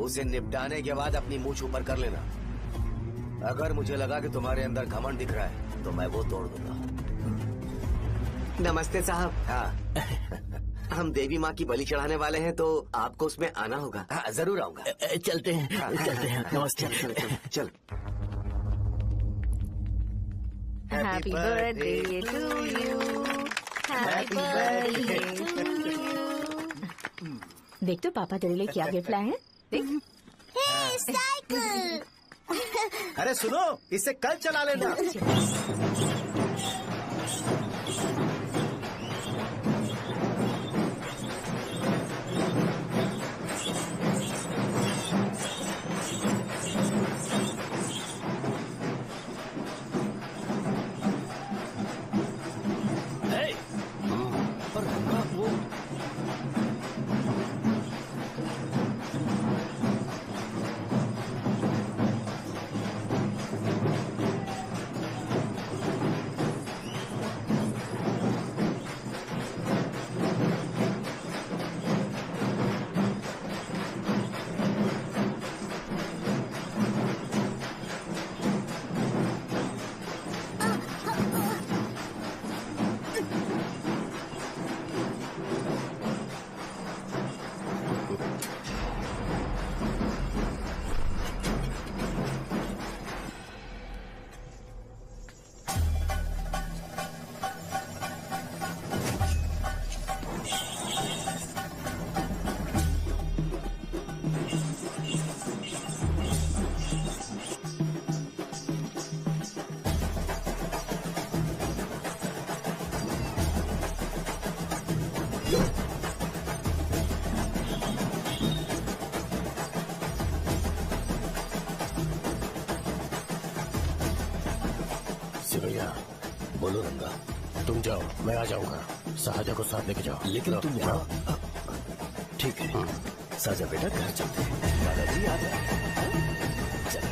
उसे निपटाने के बाद अपनी मूंछ ऊपर कर लेना। अगर मुझे लगा कि तुम्हारे अंदर घमंड दिख रहा है तो मैं वो तोड़ दूंगा। नमस्ते साहब। हाँ हम देवी माँ की बलि चढ़ाने वाले हैं तो आपको उसमें आना होगा। हाँ, जरूर आऊंगा। चलते हैं। हाँ, चलते हैं। नमस्ते। चल। Happy birthday to you, happy birthday to you. देख तो पापा तेरे लिए क्या गिफ्ट लाए हैं। देख। साइकिल। अरे सुनो, इसे कल चला लेना। भैया बोलो रंगा, तुम जाओ मैं आ जाऊंगा। साजा को साथ लेके जाओ। लेकिन तुम जाओ। ठीक है साजा बेटा, घर चलते हैं। दादाजी आ जाए। चल।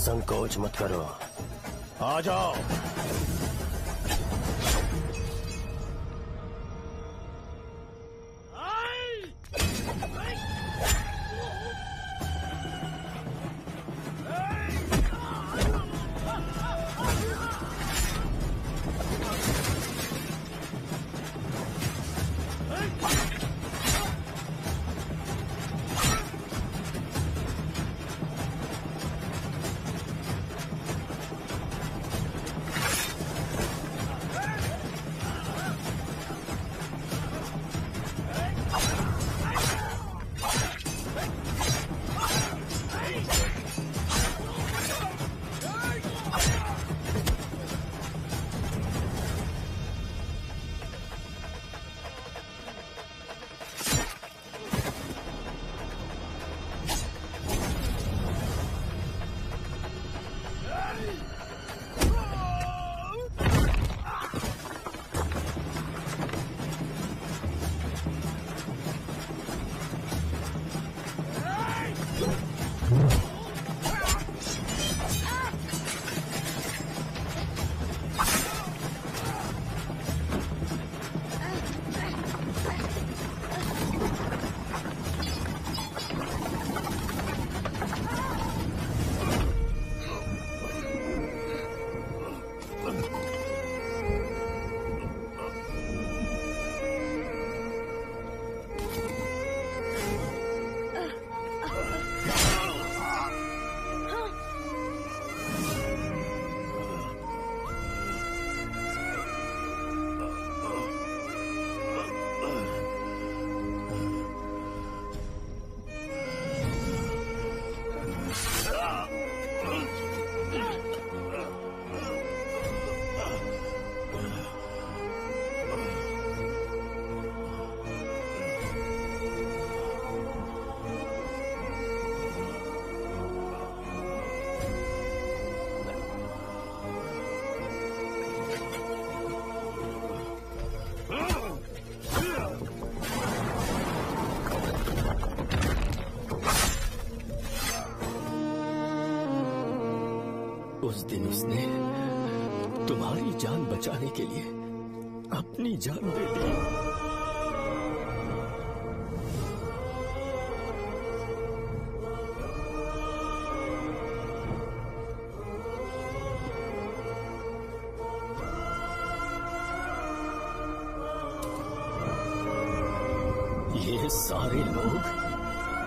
संकोच मत करो, आ जाओ। उस दिन उसने तुम्हारी जान बचाने के लिए अपनी जान दे दी। ये सारे लोग,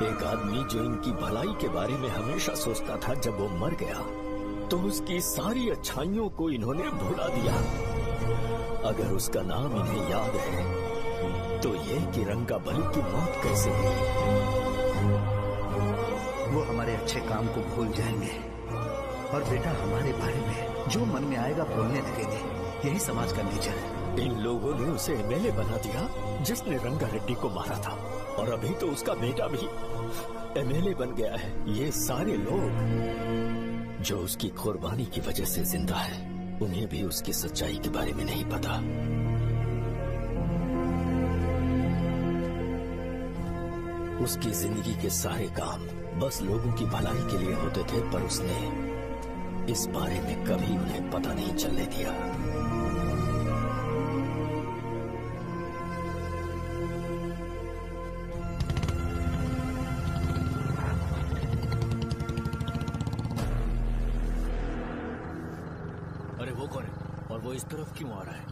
एक आदमी जो इनकी भलाई के बारे में हमेशा सोचता था, जब वो मर गया तो उसकी सारी अच्छाइयों को इन्होंने भुला दिया। अगर उसका नाम इन्हें याद है तो ये कि रंगाबली की मौत कैसे हुई। वो हमारे अच्छे काम को भूल जाएंगे और बेटा हमारे बारे में जो मन में आएगा बोलने लगेंगे। यही समाज का नेचर है। इन लोगों ने उसे एमएलए बना दिया जिसने रंगा रेड्डी को मारा था, और अभी तो उसका बेटा भी एमएलए बन गया है। ये सारे लोग जो उसकी कुर्बानी की वजह से जिंदा है, उन्हें भी उसकी सच्चाई के बारे में नहीं पता। उसकी जिंदगी के सारे काम बस लोगों की भलाई के लिए होते थे, पर उसने इस बारे में कभी उन्हें पता नहीं चलने दिया। अरे वो कौन है और वो इस तरफ क्यों आ रहा है?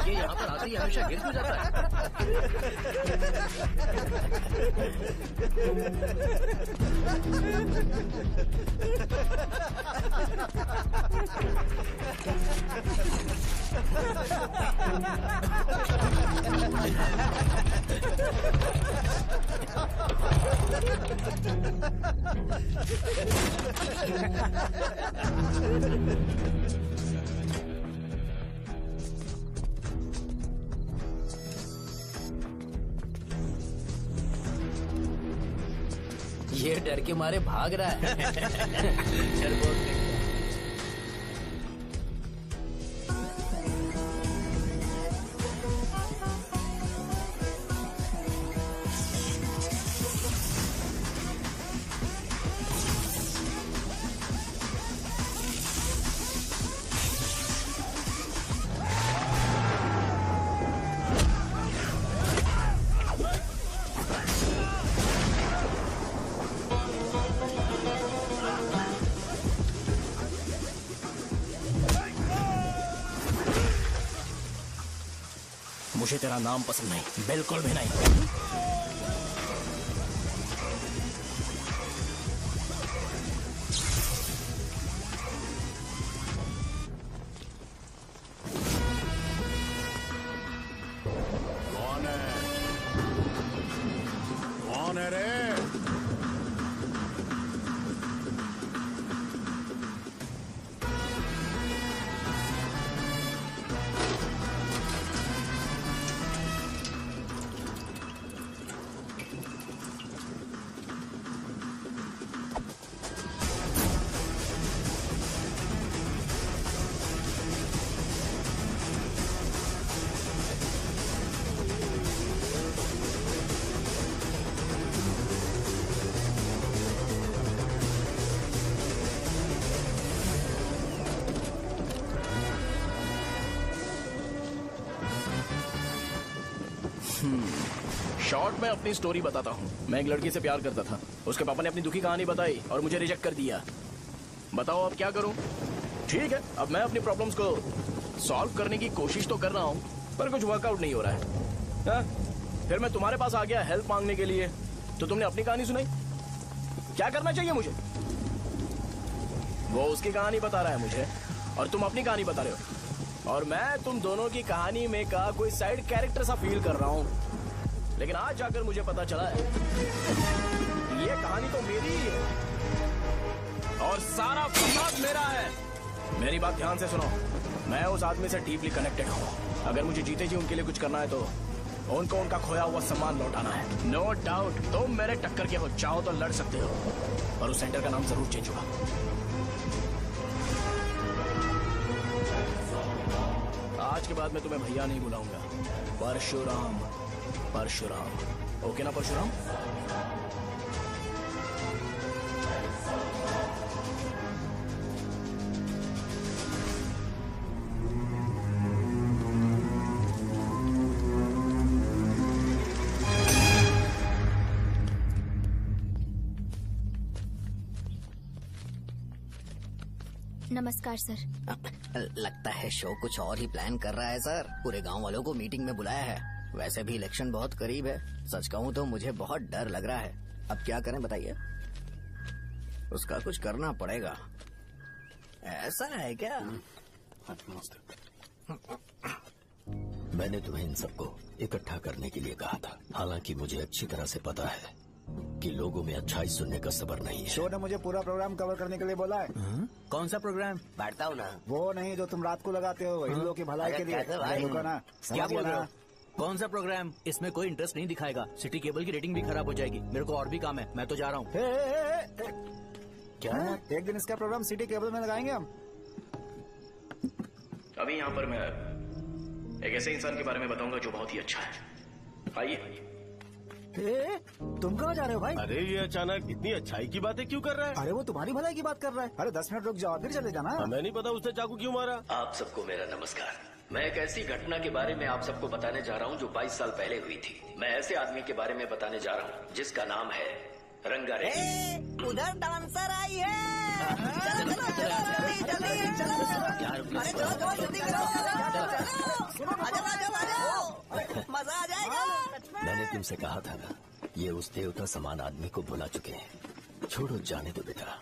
ये यहाँ पर आते ही हमेशा गिर क्यों जाता है? ये डर के मारे भाग रहा है। डरपोक नहीं। मुझे तेरा नाम पसंद नहीं, बिल्कुल भी नहीं। कौन है? कौन है रे? शॉर्ट में अपनी स्टोरी बताता हूँ। मैं एक लड़की से प्यार करता था। उसके पापा ने अपनी दुखी कहानी बताई और मुझे रिजेक्ट कर दिया। बताओ अब क्या करूँ? ठीक है, अब मैं अपनी प्रॉब्लम्स को सॉल्व करने की कोशिश तो कर रहा हूँ, पर कुछ वर्कआउट नहीं हो रहा है। फिर मैं तुम्हारे पास आ गया हेल्प मांगने के लिए, तो तुमने अपनी कहानी सुनाई। क्या करना चाहिए मुझे? वो उसकी कहानी बता रहा है मुझे और तुम अपनी कहानी बता रहे हो, और मैं तुम दोनों की कहानी में का कोई साइड कैरेक्टर सा फील कर रहा हूँ। लेकिन आज जाकर मुझे पता चला है ये कहानी तो मेरी ही है और सारा फसाद मेरा है। मेरी बात ध्यान से सुनो, मैं उस आदमी से डीपली कनेक्टेड हूँ। अगर मुझे जीते जी उनके लिए कुछ करना है तो उनको उनका खोया हुआ सम्मान लौटाना है। नो डाउट तुम मेरे टक्कर के हो, चाहो तो लड़ सकते हो, और उस सेंटर का नाम जरूर चेंज होगा। आज के बाद मैं तुम्हें भैया नहीं बुलाऊंगा, परशुराम। परशुराम, ओके ना परशुराम? नमस्कार सर। लगता है शो कुछ और ही प्लान कर रहा है सर। पूरे गांव वालों को मीटिंग में बुलाया है। वैसे भी इलेक्शन बहुत करीब है। सच कहूँ तो मुझे बहुत डर लग रहा है। अब क्या करें बताइए? उसका कुछ करना पड़ेगा। ऐसा है क्या? मैंने तुम्हें इन सबको इकट्ठा करने के लिए कहा था। हालांकि मुझे अच्छी तरह से पता है कि लोगों में अच्छाई सुनने का सब्र नहीं है। शो ने मुझे पूरा प्रोग्राम कवर करने के लिए बोला है। कौन सा प्रोग्राम? बैठता हूँ ना। वो नहीं जो तुम रात को लगाते हो, इन लोगों की भलाई के लिए। रुको ना, क्या बोल रहे हो? कौन सा प्रोग्राम? इसमें कोई इंटरेस्ट नहीं दिखाएगा। सिटी केबल की रेटिंग भी खराब हो जाएगी। मेरे को और भी काम है, मैं तो जा रहा हूँ। क्या? एक दिन इसका प्रोग्राम सिटी केबल में लगाएंगे हम। अभी यहाँ पर मैं एक ऐसे इंसान के बारे में बताऊंगा जो बहुत ही अच्छा है। आइए। तुम कहाँ जा रहे हो भाई? अरे ये अचानक इतनी अच्छाई की बातें क्यों कर रहा है? अरे वो तुम्हारी भलाई की बात कर रहा है। अरे 10 मिनट रुक जाओ, फिर चले जाना। हमें नहीं पता उसने चाकू क्यों मारा। आप सबको मेरा नमस्कार। मैं एक ऐसी घटना के बारे में आप सबको बताने जा रहा हूँ जो 22 साल पहले हुई थी। मैं ऐसे आदमी के बारे में बताने जा रहा हूँ जिसका नाम है रंगारेड्डी। उधर डांसर आई है। चलो चलो चलो जल्दी जल्दी चलो। अरे चलो चलो जल्दी करो। मजा आ जाएगा। मैंने तुमसे कहा था ना, ये उस देवता समान आदमी को बुला चुके हैं। छोड़ो, जाने दो बेटा।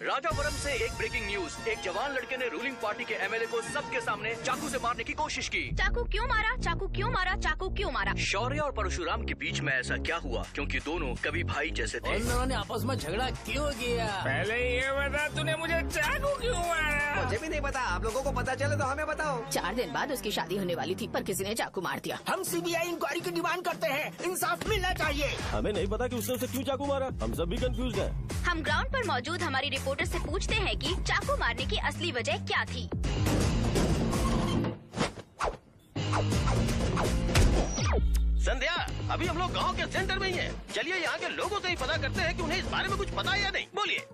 राजापुरम से एक ब्रेकिंग न्यूज। एक जवान लड़के ने रूलिंग पार्टी के एमएलए को सबके सामने चाकू से मारने की कोशिश की। चाकू क्यों मारा? चाकू क्यों मारा? चाकू क्यों मारा? शौर्य और परशुराम के बीच में ऐसा क्या हुआ? क्योंकि दोनों कभी भाई जैसे थे। उन्होंने आपस में झगड़ा क्यों किया? पहले ये बता, तूने मुझे चाकू क्यों मारा? मुझे भी नहीं पता। आप लोगों को पता चले तो हमें बताओ। 4 दिन बाद उसकी शादी होने वाली थी, पर किसी ने चाकू मार दिया। हम सीबीआई इंक्वायरी की डिमांड करते हैं। इंसाफ मिलना चाहिए। हमें नहीं पता कि उसने उसे क्यों चाकू मारा। हम सब भी कंफ्यूज हैं। हम ग्राउंड पर मौजूद हमारी रिपोर्टर से पूछते हैं कि चाकू मारने की असली वजह क्या थी। संध्या, अभी हम लोग गांव के सेंटर में ही हैं। चलिए यहाँ के लोगों से ही पता करते हैं कि उन्हें इस बारे में कुछ पता है या नहीं। बोलिए।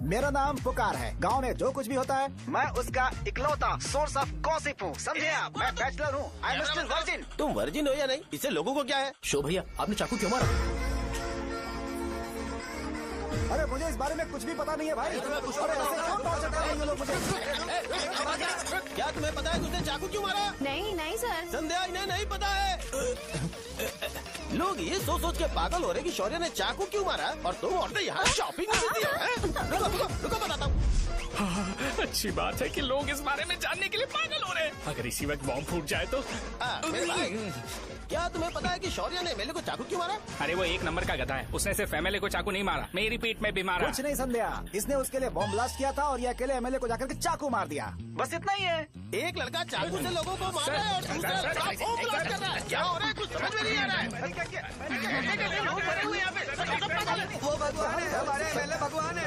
मेरा नाम पुकार है। गांव में जो कुछ भी होता है मैं उसका इकलौता सोर्स ऑफ गॉसिप हूँ, समझे आप? मैं बैचलर हूँ। I am still virgin. तुम वर्जिन हो या नहीं, इससे लोगों को क्या है? शो भैया, आपने चाकू क्यों मारा? अरे मुझे इस बारे में कुछ भी पता नहीं है भाई। अरे ऐसे क्यों टॉर्चर कर रहे हैं ये लोग मुझे? क्या तुम्हें पता है कि उसने चाकू क्यों मारा? नहीं नहीं सर। संध्या, इन्हें नहीं पता है। लोग ये सोच सोच के पागल हो रहे कि शौर्य ने चाकू क्यों मारा और तुम औरतें यहाँ शॉपिंग में बिजी हैं। रुको बताता हूँ। अच्छी बात है कि लोग इस बारे में जानने के लिए पागल हो रहे हैं। अगर इसी वक्त बॉम्ब फूट जाए तो? मेरे भाई, क्या तुम्हें पता है कि शौर्य ने एमएलए को चाकू क्यों मारा? अरे वो एक नंबर का गधा है। उसने सिर्फ एमएलए को चाकू नहीं मारा, मेरी पीठ में भी मारा। कुछ नहीं संध्या, इसने उसके लिए बॉम्ब ब्लास्ट किया था और ये अकेले एमएलए को जाकर के चाकू मार दिया। बस इतना ही है। एक लड़का चाकू से लोगों को मार रहा है और दूसरा लड़का बॉम्ब ब्लास्ट कर रहा है। क्या हो रहा है? कुछ समझ में नहीं आ रहा है। लोग मरे हुए यहाँ पे। वो भगवान है, हमारे एमएलए भगवान है।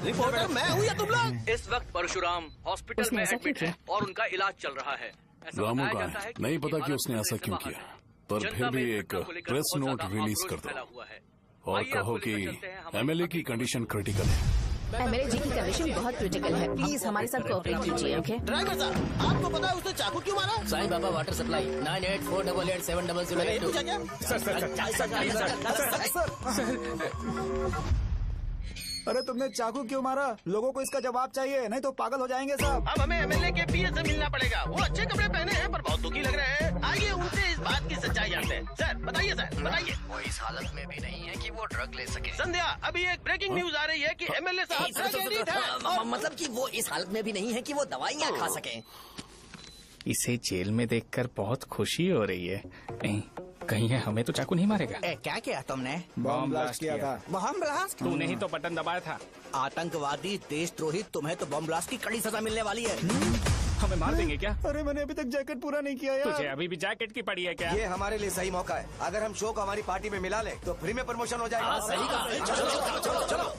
रिपोर्टर मैं हूँ या तुम लोग? इस वक्त परशुराम हॉस्पिटल में एडमिट है और उनका इलाज चल रहा है। रामू का है, नहीं पता कि उसने ऐसा क्यों किया, पर फिर भी एक प्रेस नोट रिलीज कर दो और कहो कि एमएलए की कंडीशन क्रिटिकल है। एमएलए जी की कंडीशन बहुत क्रिटिकल है। प्लीज हमारे साथ कोऑपरेट कीजिए। ओके ड्राइवर साहब, आपको पता है उसने चाकू क्यों मारा? Sai Baba water supply 9848870082। Sir अरे तुमने चाकू क्यों मारा? लोगों को इसका जवाब चाहिए, नहीं तो पागल हो जाएंगे सब। अब हमें एमएलए के पीए से मिलना पड़ेगा। वो अच्छे कपड़े पहने हैं पर बहुत दुखी लग रहे हैं। आइए उनसे इस बात की सच्चाई जानते हैं। सर बताइए, सर बताइए। वो इस हालत में भी नहीं है कि वो ड्रग ले सके। संध्या, अभी एक ब्रेकिंग न्यूज आ रही है कि एमएलए साहब ड्रग एडिक्ट है। मतलब कि वो इस हालत में भी नहीं है कि वो दवाइयाँ खा सके। इसे जेल में देखकर बहुत खुशी हो रही है। कहीं है हमें तो चाकू नहीं मारेगा। क्या किया तुमने? बॉम्ब ब्लास्ट किया था। Bomb blast? तूने ही तो बटन दबाया था। आतंकवादी, देशद्रोही, तुम्हें तो बॉम्ब ब्लास्ट की कड़ी सजा मिलने वाली है। हमें मार देंगे क्या? अरे मैंने अभी तक जैकेट पूरा नहीं किया यार। तुझे अभी भी जैकेट की पड़ी है क्या? ये हमारे लिए सही मौका है। अगर हम शो को हमारी पार्टी में मिला ले तो फ्री में प्रमोशन हो जाएगा। सही कहा। चलो।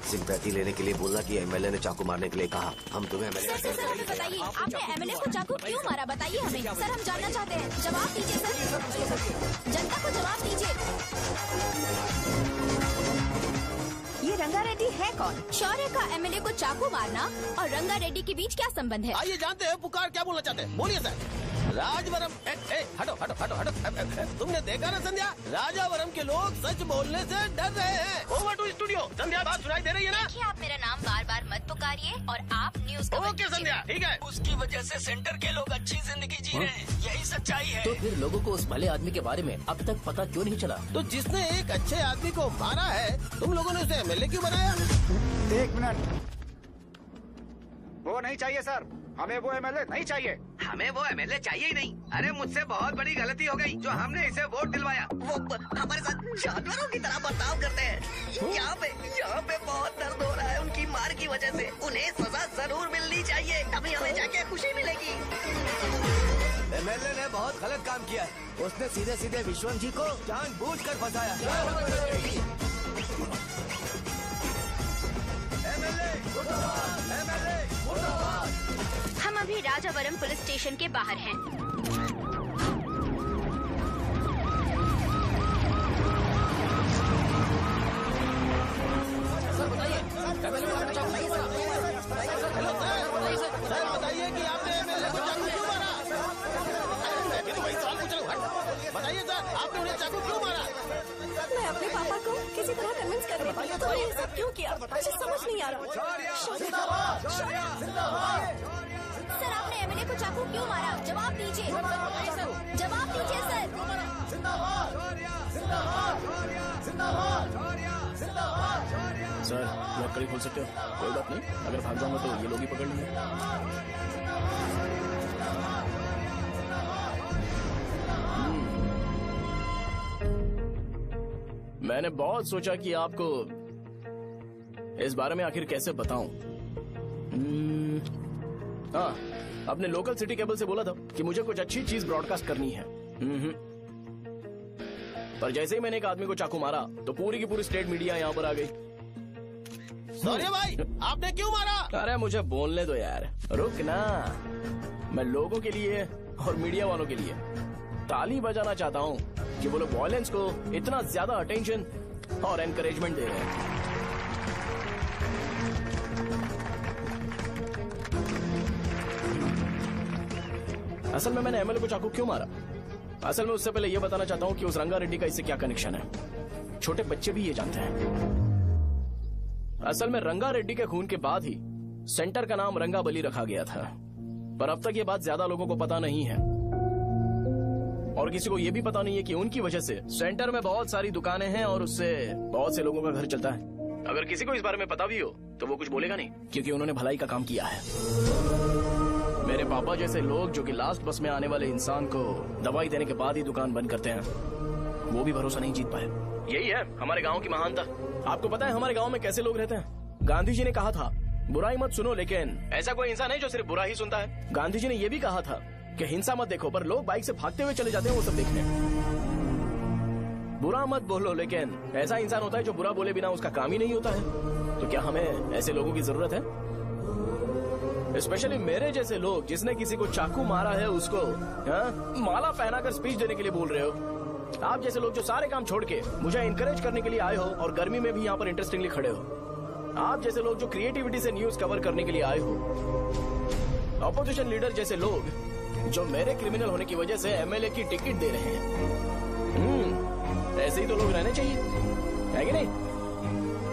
सिंपैथी लेने के लिए बोला कि एमएलए ने चाकू मारने के लिए कहा। हम तुम्हें एमएलए सर हमें बताइए, आपने एमएलए को चाकू क्यों मारा? बताइए हमें। सर हम जानना चाहते हैं, जवाब दीजिए सर। जनता को जवाब दीजिए। ये रंगा रेड्डी है कौन? शौर्य का एमएलए को चाकू मारना और रंगा रेड्डी के बीच क्या संबंध है? आइए जानते हैं पुकार क्या बोलना चाहते हैं। बोलिए सर। राजवरम हटो। तुमने देखा ना संध्या, राजावरम के लोग सच बोलने से डर रहे हैं। Over to studio. संध्या बात सुनाई दे रही है ना? देखिए आप मेरा नाम बार बार मत पुकारिए और आप न्यूज का ओके संध्या, ठीक है। उसकी वजह से सेंटर के लोग अच्छी जिंदगी जी रहे हैं, यही सच्चाई है। तो फिर लोगों को उस भले आदमी के बारे में अब तक पता क्यों नहीं चला? तो जिसने एक अच्छे आदमी को मारा है, तुम लोगों ने उसे एमएलए क्यों बनाया? 1 मिनट। वो नहीं चाहिए सर, हमें वो एमएलए नहीं चाहिए। हमें वो एमएलए चाहिए ही नहीं। अरे मुझसे बहुत बड़ी गलती हो गई जो हमने इसे वोट दिलवाया। वो हमारे साथ जानवरों की तरह बर्ताव करते हैं। यहाँ पे बहुत दर्द हो रहा है उनकी मार की वजह से। उन्हें सजा जरूर मिलनी चाहिए, तभी हमें जाके खुशी मिलेगी। एमएलए ने बहुत गलत काम किया है। उसने सीधे सीधे विश्वनाथ जी को जानबूझकर फंसाया। हम अभी राजावरम पुलिस स्टेशन के बाहर हैं। सर बताइए, सर बताइए कि आपने एमएलए को चाकू क्यों मारा? मैं तो वही सवाल पूछ रहा हूँ। बताइए सर, आपने उन्हें चाकू क्यों मारा? मैं अपने पापा को किसी तरह कन्विंस कर रही थी। तो ये सब क्यों किया मुझे समझ नहीं आ रहा। सर आपने एमएलए को चाकू क्यों मारा? जवाब दीजिए। जवाब दीजिए सर। सर लकड़ी खोल सकते हो? कोई बात नहीं, अगर भाग जाऊंगा तो ये लोग ही पकड़ लेंगे। मैंने बहुत सोचा कि आपको इस बारे में आखिर कैसे बताऊं। हाँ, अपने लोकल सिटी केबल से बोला था कि मुझे कुछ अच्छी चीज ब्रॉडकास्ट करनी है। पर जैसे ही मैंने एक आदमी को चाकू मारा तो पूरी की पूरी स्टेट मीडिया यहाँ पर आ गई। सॉरी भाई, आपने क्यों मारा? अरे मुझे बोलने दो यार, रुक ना। मैं लोगों के लिए और मीडिया वालों के लिए ताली बजाना चाहता हूँ कि वो लोग वायलेंस को इतना ज्यादा अटेंशन और एनकरेजमेंट दे रहे हैं। असल में मैंने एमएलए को चाकू क्यों मारा? असल में उससे पहले यह बताना चाहता हूँ कि उस रंगा रेड्डी का इससे क्या कनेक्शन है। छोटे बच्चे भी ये जानते हैं। असल में रंगा रेड्डी के खून के बाद ही सेंटर का नाम रंगा बली रखा गया था, पर अब तक ये बात ज्यादा लोगों को पता नहीं है और किसी को ये भी पता नहीं है कि उनकी वजह से सेंटर में बहुत सारी दुकानें हैं और उससे बहुत से लोगों का घर चलता है। अगर किसी को इस बारे में पता भी हो तो वो कुछ बोलेगा नहीं, क्योंकि उन्होंने भलाई का काम किया है। मेरे पापा जैसे लोग जो कि लास्ट बस में आने वाले इंसान को दवाई देने के बाद ही दुकान बंद करते हैं, वो भी भरोसा नहीं जीत पाए। यही है हमारे गांव की महानता। आपको पता है हमारे गांव में कैसे लोग रहते हैं? गांधी जी ने कहा था बुराई मत सुनो, लेकिन ऐसा कोई इंसान है जो सिर्फ बुरा ही सुनता है। गांधी जी ने यह भी कहा था कि हिंसा मत देखो, पर लोग बाइक से भागते हुए चले जाते हैं वो सब देखने। बुरा मत बोलो, लेकिन ऐसा इंसान होता है जो बुरा बोले बिना उसका काम ही नहीं होता है। तो क्या हमें ऐसे लोगों की जरूरत है? स्पेशली मेरे जैसे लोग जिसने किसी को चाकू मारा है उसको माला पहनाकर स्पीच देने के लिए बोल रहे हो। आप जैसे लोग जो सारे काम छोड़ के मुझे इंकरेज करने के लिए आए हो और गर्मी में भी यहाँ पर इंटरेस्टिंगली खड़े हो। आप जैसे लोग जो क्रिएटिविटी से न्यूज कवर करने के लिए आए हो। ऑपोजिशन लीडर जैसे लोग जो मेरे क्रिमिनल होने की वजह से एमएलए की टिकट दे रहे हैं। ऐसे ही तो लोग रहने चाहिए, है कि नहीं?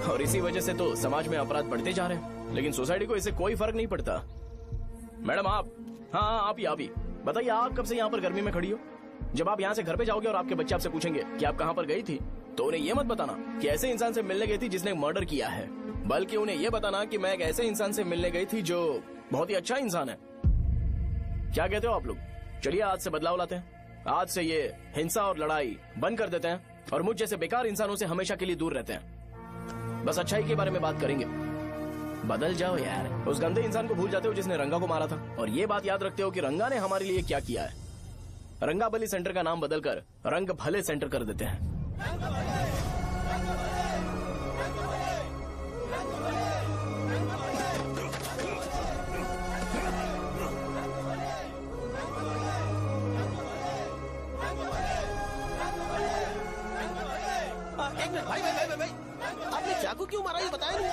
और इसी वजह से तो समाज में अपराध बढ़ते जा रहे हैं, लेकिन सोसाइटी को इससे कोई फर्क नहीं पड़ता। मैडम आप, हाँ आप ही बताइए, आप कब से यहाँ पर गर्मी में खड़ी हो? जब आप यहाँ से घर पे जाओगे और आपके बच्चे आपसे पूछेंगे कि आप कहाँ पर गई थी, तो उन्हें ये मत बताना कि ऐसे इंसान से मिलने गई थी जिसने मर्डर किया है, बल्कि उन्हें ये बताना कि मैं एक ऐसे इंसान से मिलने गई थी जो बहुत ही अच्छा इंसान है। क्या कहते हो आप लोग? चलिए आज से बदलाव लाते हैं। आज से ये हिंसा और लड़ाई बंद कर देते हैं और मुझ जैसे बेकार इंसानों से हमेशा के लिए दूर रहते हैं। बस अच्छाई के बारे में बात करेंगे। बदल जाओ यार, उस गंदे इंसान को भूल जाते हो जिसने रंगा को मारा था, और ये बात याद रखते हो कि रंगा ने हमारे लिए क्या किया है। रंगाबली सेंटर का नाम बदलकर रंग भले सेंटर कर देते हैं। एक मिनट भाई, आपने चाकू क्यों मारा ये बताया नहीं?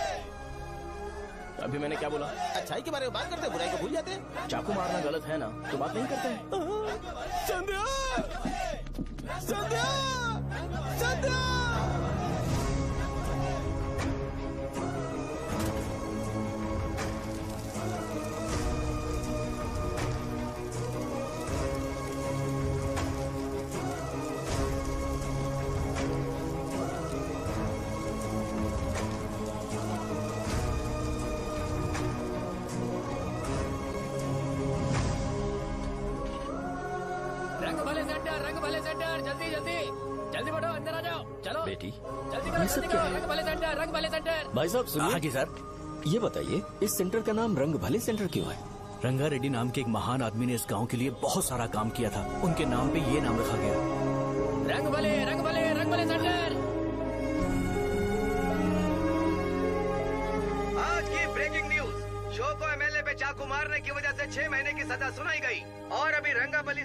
अभी मैंने क्या बोला? अच्छाई के बारे में बात करते हैं, बुराई को भूल जाते हैं। चाकू मारना गलत है ना, तो बात नहीं करते हैं। संध्या! संध्या! संध्या! रंग भले सेंटर, जल्दी जल्दी जल्दी बढ़ो, अंदर आ जाओ, चलो बेटी जल्दी ये सब क्या है? रंग भले सेंटर, रंग भले सेंटर। भाई साहब सुनिए। हाँ जी सर। ये बताइए इस सेंटर का नाम रंग भले सेंटर क्यों है? रंगा रेड्डी नाम के एक महान आदमी ने इस गांव के लिए बहुत सारा काम किया था, उनके नाम पे ये नाम रखा गया। रंग भले सेंटर। आज की ब्रेकिंग न्यूज, शो को एमएलए पे चाकू मारने की वजह से 6 महीने की सजा सुनाई गई और अभी रंगाबली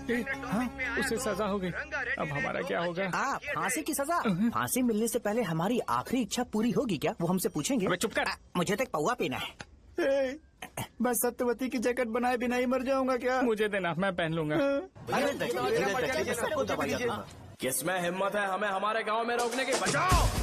उसे सजा हो गई, अब हमारा क्या होगा? फांसी की सजा? फांसी मिलने से पहले हमारी आखिरी इच्छा पूरी होगी क्या, वो हमसे पूछेंगे? चुप कर। मुझे तो एक पौवा पीना है। बस सत्यवती की जैकेट बनाए बिना ही मर जाऊंगा क्या? मुझे देना, मैं पहन लूंगा। किसमें हिम्मत है हमें हमारे गांव में रोकने की? बचाओ!